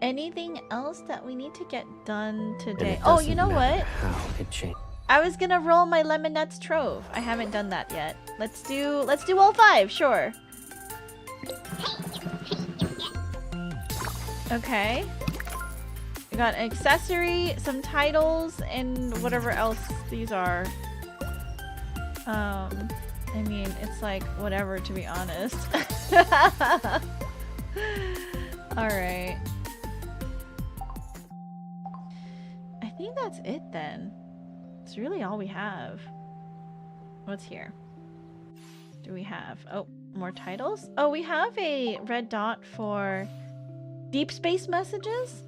anything else that we need to get done today? Oh, you know what? How it changed. I was gonna roll my Lemonette's Trove. I haven't done that yet. Let's do all 5, sure. Okay. We got an accessory, some titles, and whatever else these are. I mean, it's like whatever, to be honest. Alright. I think that's it then. It's really all we have. What's here? Do we have? Oh, more titles? Oh, we have a red dot for deep space messages?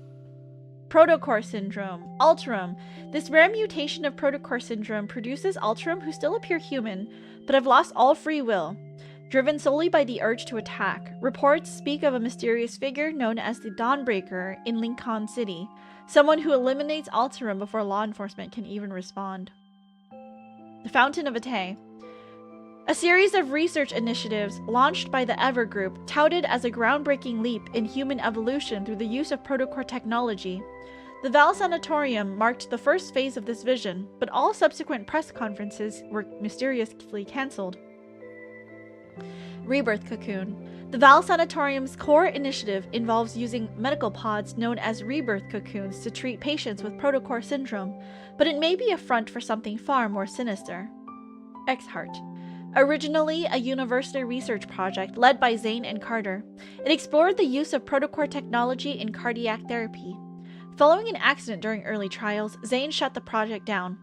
Protocore syndrome. Alterum. This rare mutation of protocore syndrome produces Alterum who still appear human, but have lost all free will, driven solely by the urge to attack. Reports speak of a mysterious figure known as the Dawnbreaker in Lincoln City, someone who eliminates Alterum before law enforcement can even respond. The Fountain of Ate. A series of research initiatives launched by the Ever Group touted as a groundbreaking leap in human evolution through the use of protocore technology. The Val Sanatorium marked the first phase of this vision, but all subsequent press conferences were mysteriously cancelled. Rebirth Cocoon. The Val Sanatorium's core initiative involves using medical pods known as rebirth cocoons to treat patients with protocore syndrome, but it may be a front for something far more sinister. X-Heart. Originally a university research project led by Zane and Carter, it explored the use of protocore technology in cardiac therapy. Following an accident during early trials, Zane shut the project down.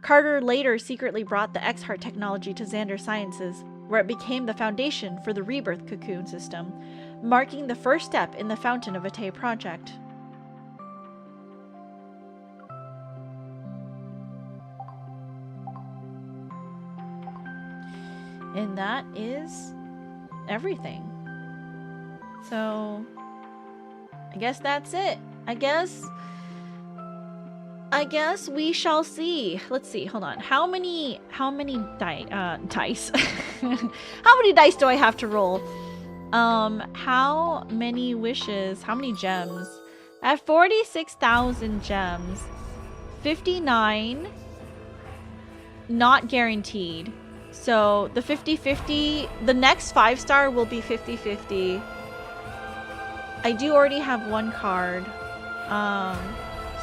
Carter later secretly brought the X-Heart technology to Xander Sciences, where it became the foundation for the Rebirth Cocoon system, marking the first step in the Fountain of Ate project. And that is everything. So, I guess that's it. I guess we shall see. Let's see. Hold on. How many dice? How many dice do I have to roll? How many wishes? How many gems? I have 46,000 gems. 59 not guaranteed. So the 50-50, the next 5-star will be 50-50. I do already have one card.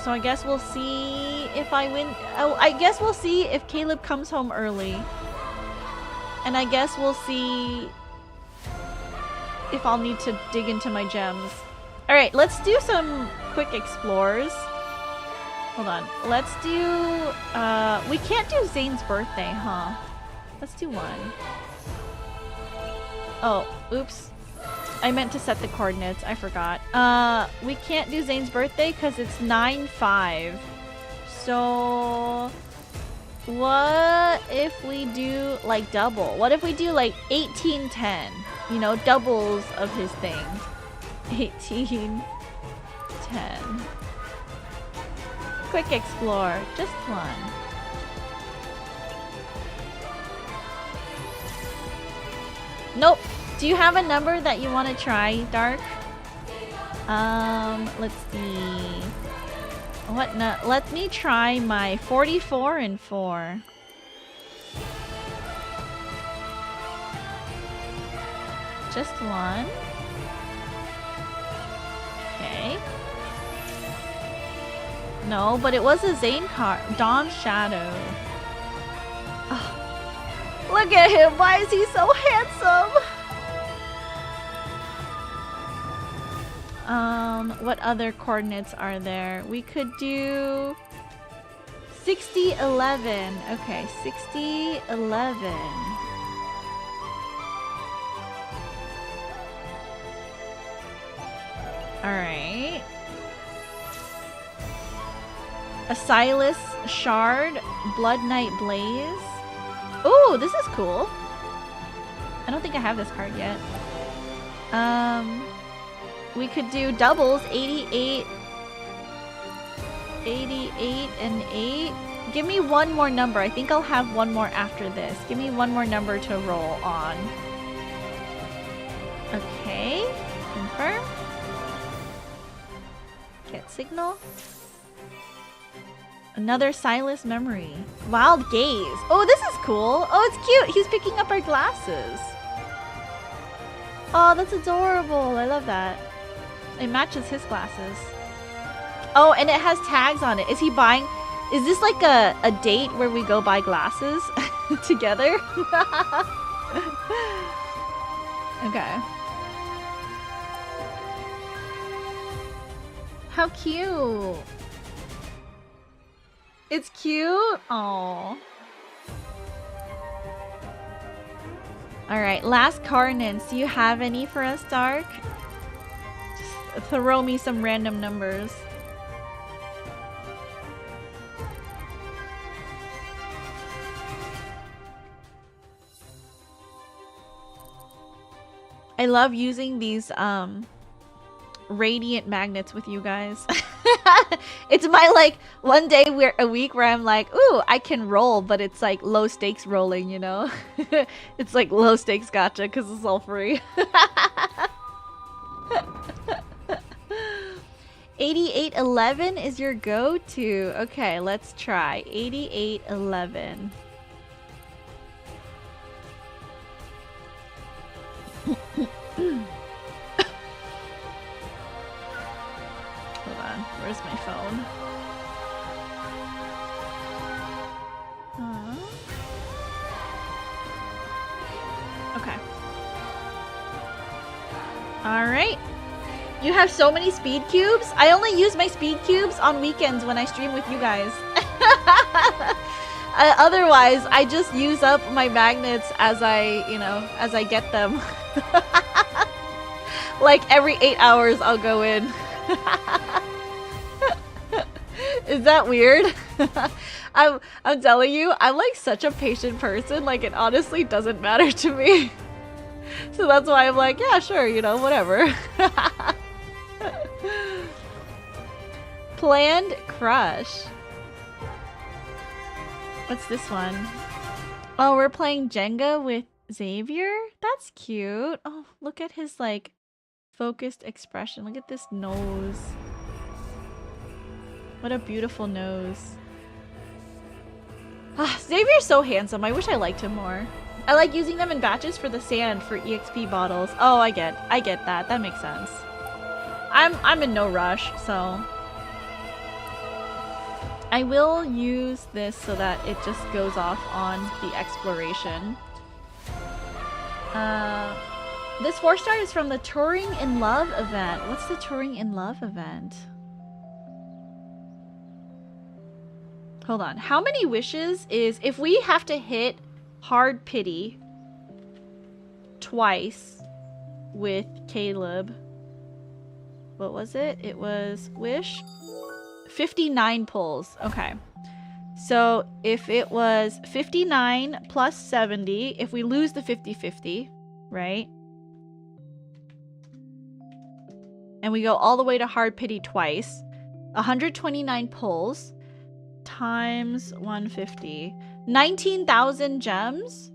So I guess we'll see if I win. Oh, I guess we'll see if Caleb comes home early. And I guess we'll see if I'll need to dig into my gems. Alright, let's do some quick explores. Hold on. Let's do... we can't do Zane's birthday, huh? Let's do one. Oh, oops. I meant to set the coordinates. I forgot. We can't do Zane's birthday because it's 9/5. So... what if we do, like, double? What if we do, like, 18/10? You know, doubles of his thing. 18, 10. Quick explore, just one. Nope. Do you have a number that you want to try, Dark? Let's see. What? No, let me try my 44 and 4. Just one. Okay. No, but it was a Zane card. Dawn Shadow. Oh, look at him. Why is he so handsome? What other coordinates are there? We could do 60, 11. Okay, 60, 11. Alright. A Silas Shard, Blood Knight Blaze. Ooh, this is cool. I don't think I have this card yet. We could do doubles, 88, 88 and 8. Give me one more number. I think I'll have one more after this. Give me one more number to roll on. Okay, confirm. Get signal. Another Silas memory. Wild gaze. Oh, this is cool. Oh, it's cute. He's picking up our glasses. Oh, that's adorable. I love that. It matches his glasses. Oh, and it has tags on it. Is he buying... Is this like a date where we go buy glasses together? Okay. How cute. It's cute. Oh. Alright, last Carnance. Do you have any for us, Dark? Just throw me some random numbers. I love using these radiant magnets with you guys. It's my like one day a week where I'm like, ooh, I can roll, but it's like low stakes rolling, you know? It's like low stakes gotcha because it's all free. 8811 is your go-to. Okay, let's try 8811. Hold on, where's my phone? Okay. Alright. You have so many speed cubes? I only use my speed cubes on weekends when I stream with you guys. Otherwise, I just use up my magnets as I get them. Like every 8 hours I'll go in. Is that weird? I'm telling you, I'm like such a patient person, like it honestly doesn't matter to me. So that's why I'm like, yeah, sure, you know, whatever. Planned crush. What's this one? Oh, we're playing Jenga with Xavier? That's cute. Oh, look at his like focused expression. Look at this nose. What a beautiful nose. Ah, Xavier's so handsome. I wish I liked him more. I like using them in batches for the sand for EXP bottles. Oh, I get that. That makes sense. I'm in no rush, so I will use this so that it just goes off on the exploration. This 4-star is from the Touring in Love event. What's the Touring in Love event? Hold on. How many wishes is... If we have to hit Hard Pity twice with Caleb... What was it? It was wish? 59 pulls. Okay. So if it was 59 plus 70, if we lose the 50-50, right? And we go all the way to hard pity twice. 129 pulls times 150. 19,000 gems?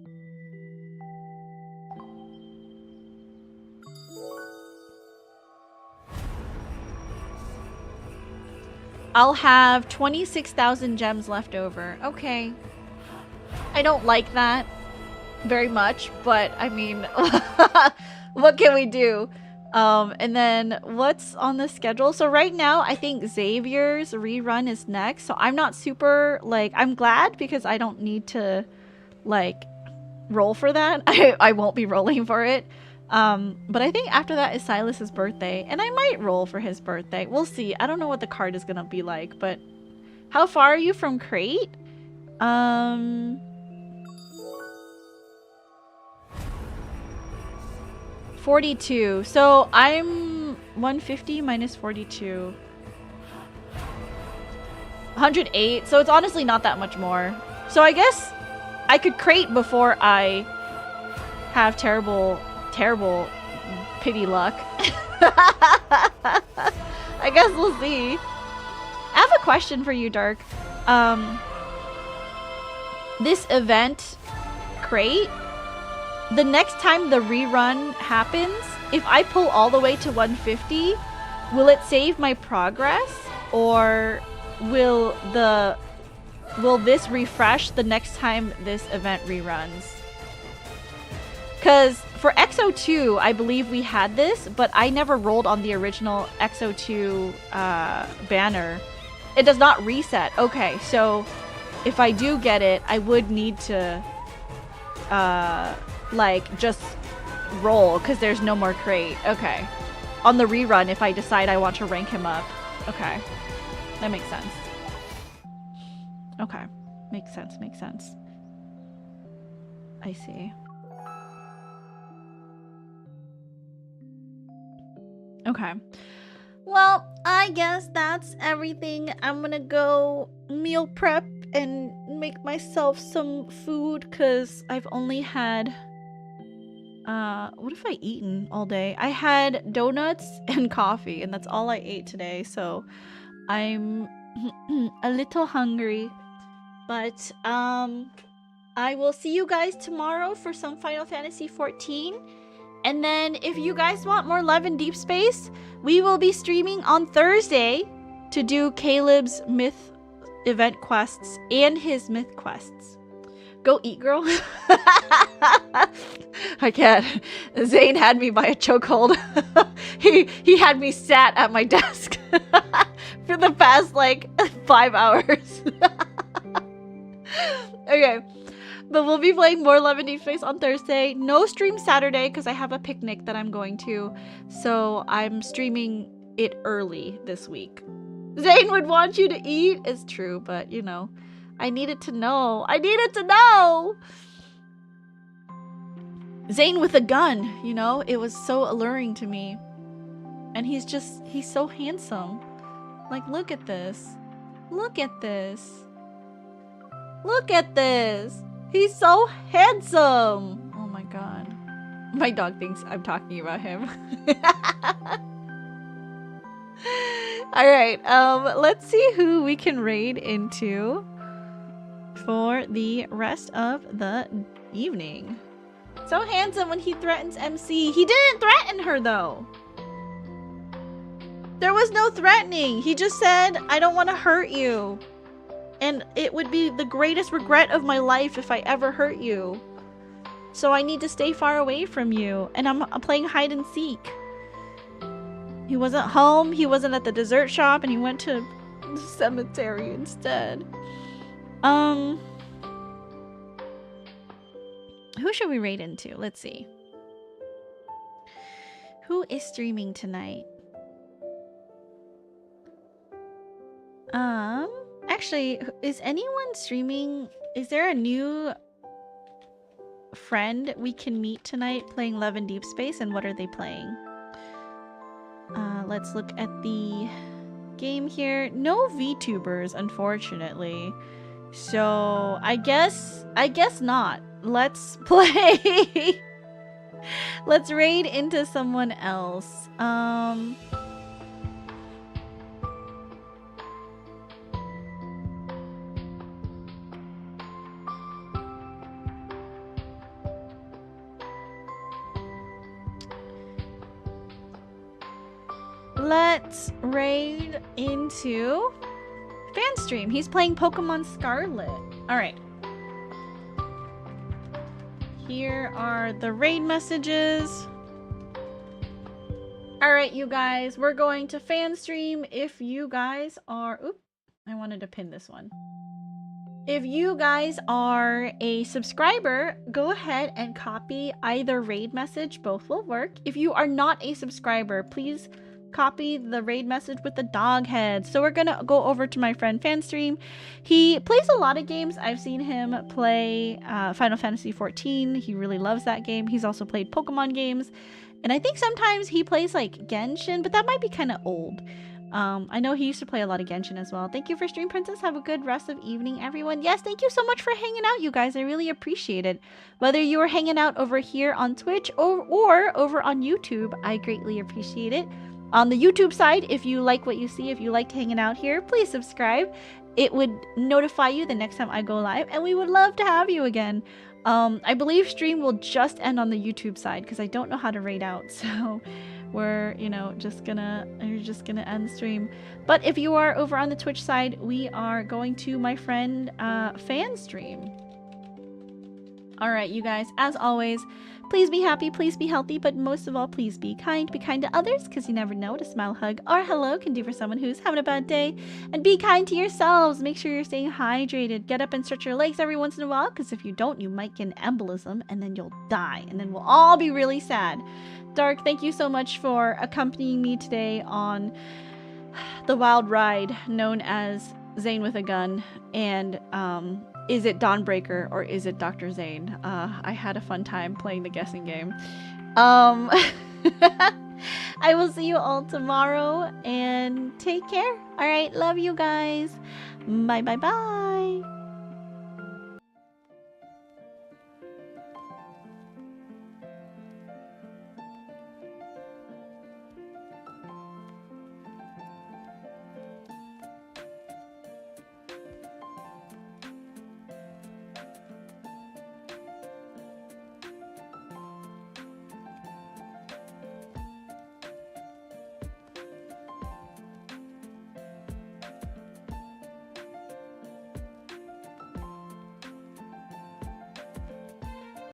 I'll have 26,000 gems left over. Okay. I don't like that very much, but I mean, what can we do? And then what's on the schedule? So right now, I think Xavier's rerun is next. So I'm not super, like, I'm glad because I don't need to, like, roll for that. I won't be rolling for it. But I think after that is Silas's birthday, and I might roll for his birthday. We'll see. I don't know what the card is gonna be like, but how far are you from Crate? 42. So I'm 150 minus 42. 108. So it's honestly not that much more. So I guess I could crate before I have terrible pity luck. I guess we'll see. I have a question for you, Dark. This event crate, the next time the rerun happens, if I pull all the way to 150, will it save my progress, or will this refresh the next time this event reruns? Because for XO2, I believe we had this, but I never rolled on the original XO2 banner. It does not reset. Okay, so if I do get it, I would need to like just roll because there's no more crate. Okay. On the rerun, if I decide I want to rank him up. Okay. That makes sense. Okay. Makes sense, makes sense. I see. Okay. Well, I guess that's everything. I'm gonna go meal prep and make myself some food because I've only had what have I eaten all day? I had donuts and coffee, and that's all I ate today, so I'm a little hungry. But I will see you guys tomorrow for some Final Fantasy XIV. And then if you guys want more Love in Deep Space, we will be streaming on Thursday to do Caleb's myth event quests and his myth quests. Go eat, girl. I can't. Zane had me by a chokehold. he had me sat at my desk for the past like 5 hours. Okay. But we'll be playing more Love in Deep Space on Thursday. No stream Saturday because I have a picnic that I'm going to. So I'm streaming it early this week. Zane would want you to eat. It's true, but you know, I needed to know. I needed to know! Zane with a gun, you know? It was so alluring to me. And he's so handsome. Like, look at this. Look at this. Look at this. He's so handsome. Oh my god. My dog thinks I'm talking about him. Alright, let's see who we can raid into for the rest of the evening. So handsome when he threatens MC. He didn't threaten her though. There was no threatening. He just said, I don't want to hurt you. And it would be the greatest regret of my life if I ever hurt you. So I need to stay far away from you. And I'm playing hide and seek. He wasn't home. He wasn't at the dessert shop. And he went to the cemetery instead. Who should we raid into? Let's see. Who is streaming tonight? Actually, is anyone streaming? Is there a new friend we can meet tonight playing Love in Deep Space, and what are they playing? Let's look at the game here. No VTubers, unfortunately. So I guess not. Let's play. Let's raid into someone else. let's raid into fan stream. He's playing Pokemon Scarlet. Alright. Here are the raid messages. Alright, you guys, we're going to fan stream. If you guys are... Oop, I wanted to pin this one. If you guys are a subscriber, go ahead and copy either raid message. Both will work. If you are not a subscriber, please copy the raid message with the dog head. So we're gonna go over to my friend Fanstream. He plays a lot of games. I've seen him play Final Fantasy XIV. He really loves that game. He's also played Pokemon games. And I think sometimes he plays like Genshin, but that might be kind of old. I know he used to play a lot of Genshin as well. Thank you for stream, Princess. Have a good rest of evening, everyone. Yes, thank you so much for hanging out, you guys. I really appreciate it. Whether you are hanging out over here on Twitch or over on YouTube, I greatly appreciate it. On the YouTube side, if you like what you see, if you liked hanging out here, please subscribe. It would notify you the next time I go live, and we would love to have you again. I believe stream will just end on the YouTube side because I don't know how to raid out, so we're just gonna end stream. But if you are over on the Twitch side, we are going to my friend fan stream. All right, you guys, as always, please be happy, please be healthy, but most of all, please be kind to others, because you never know what a smile, hug, or hello can do for someone who's having a bad day. And be kind to yourselves. Make sure you're staying hydrated. Get up and stretch your legs every once in a while, because if you don't, you might get an embolism, and then you'll die, and then we'll all be really sad. Dark, thank you so much for accompanying me today on the wild ride known as Zane with a Gun, and is it Dawnbreaker or is it Dr. Zane? I had a fun time playing the guessing game. I will see you all tomorrow, and take care. All right, love you guys. Bye bye bye.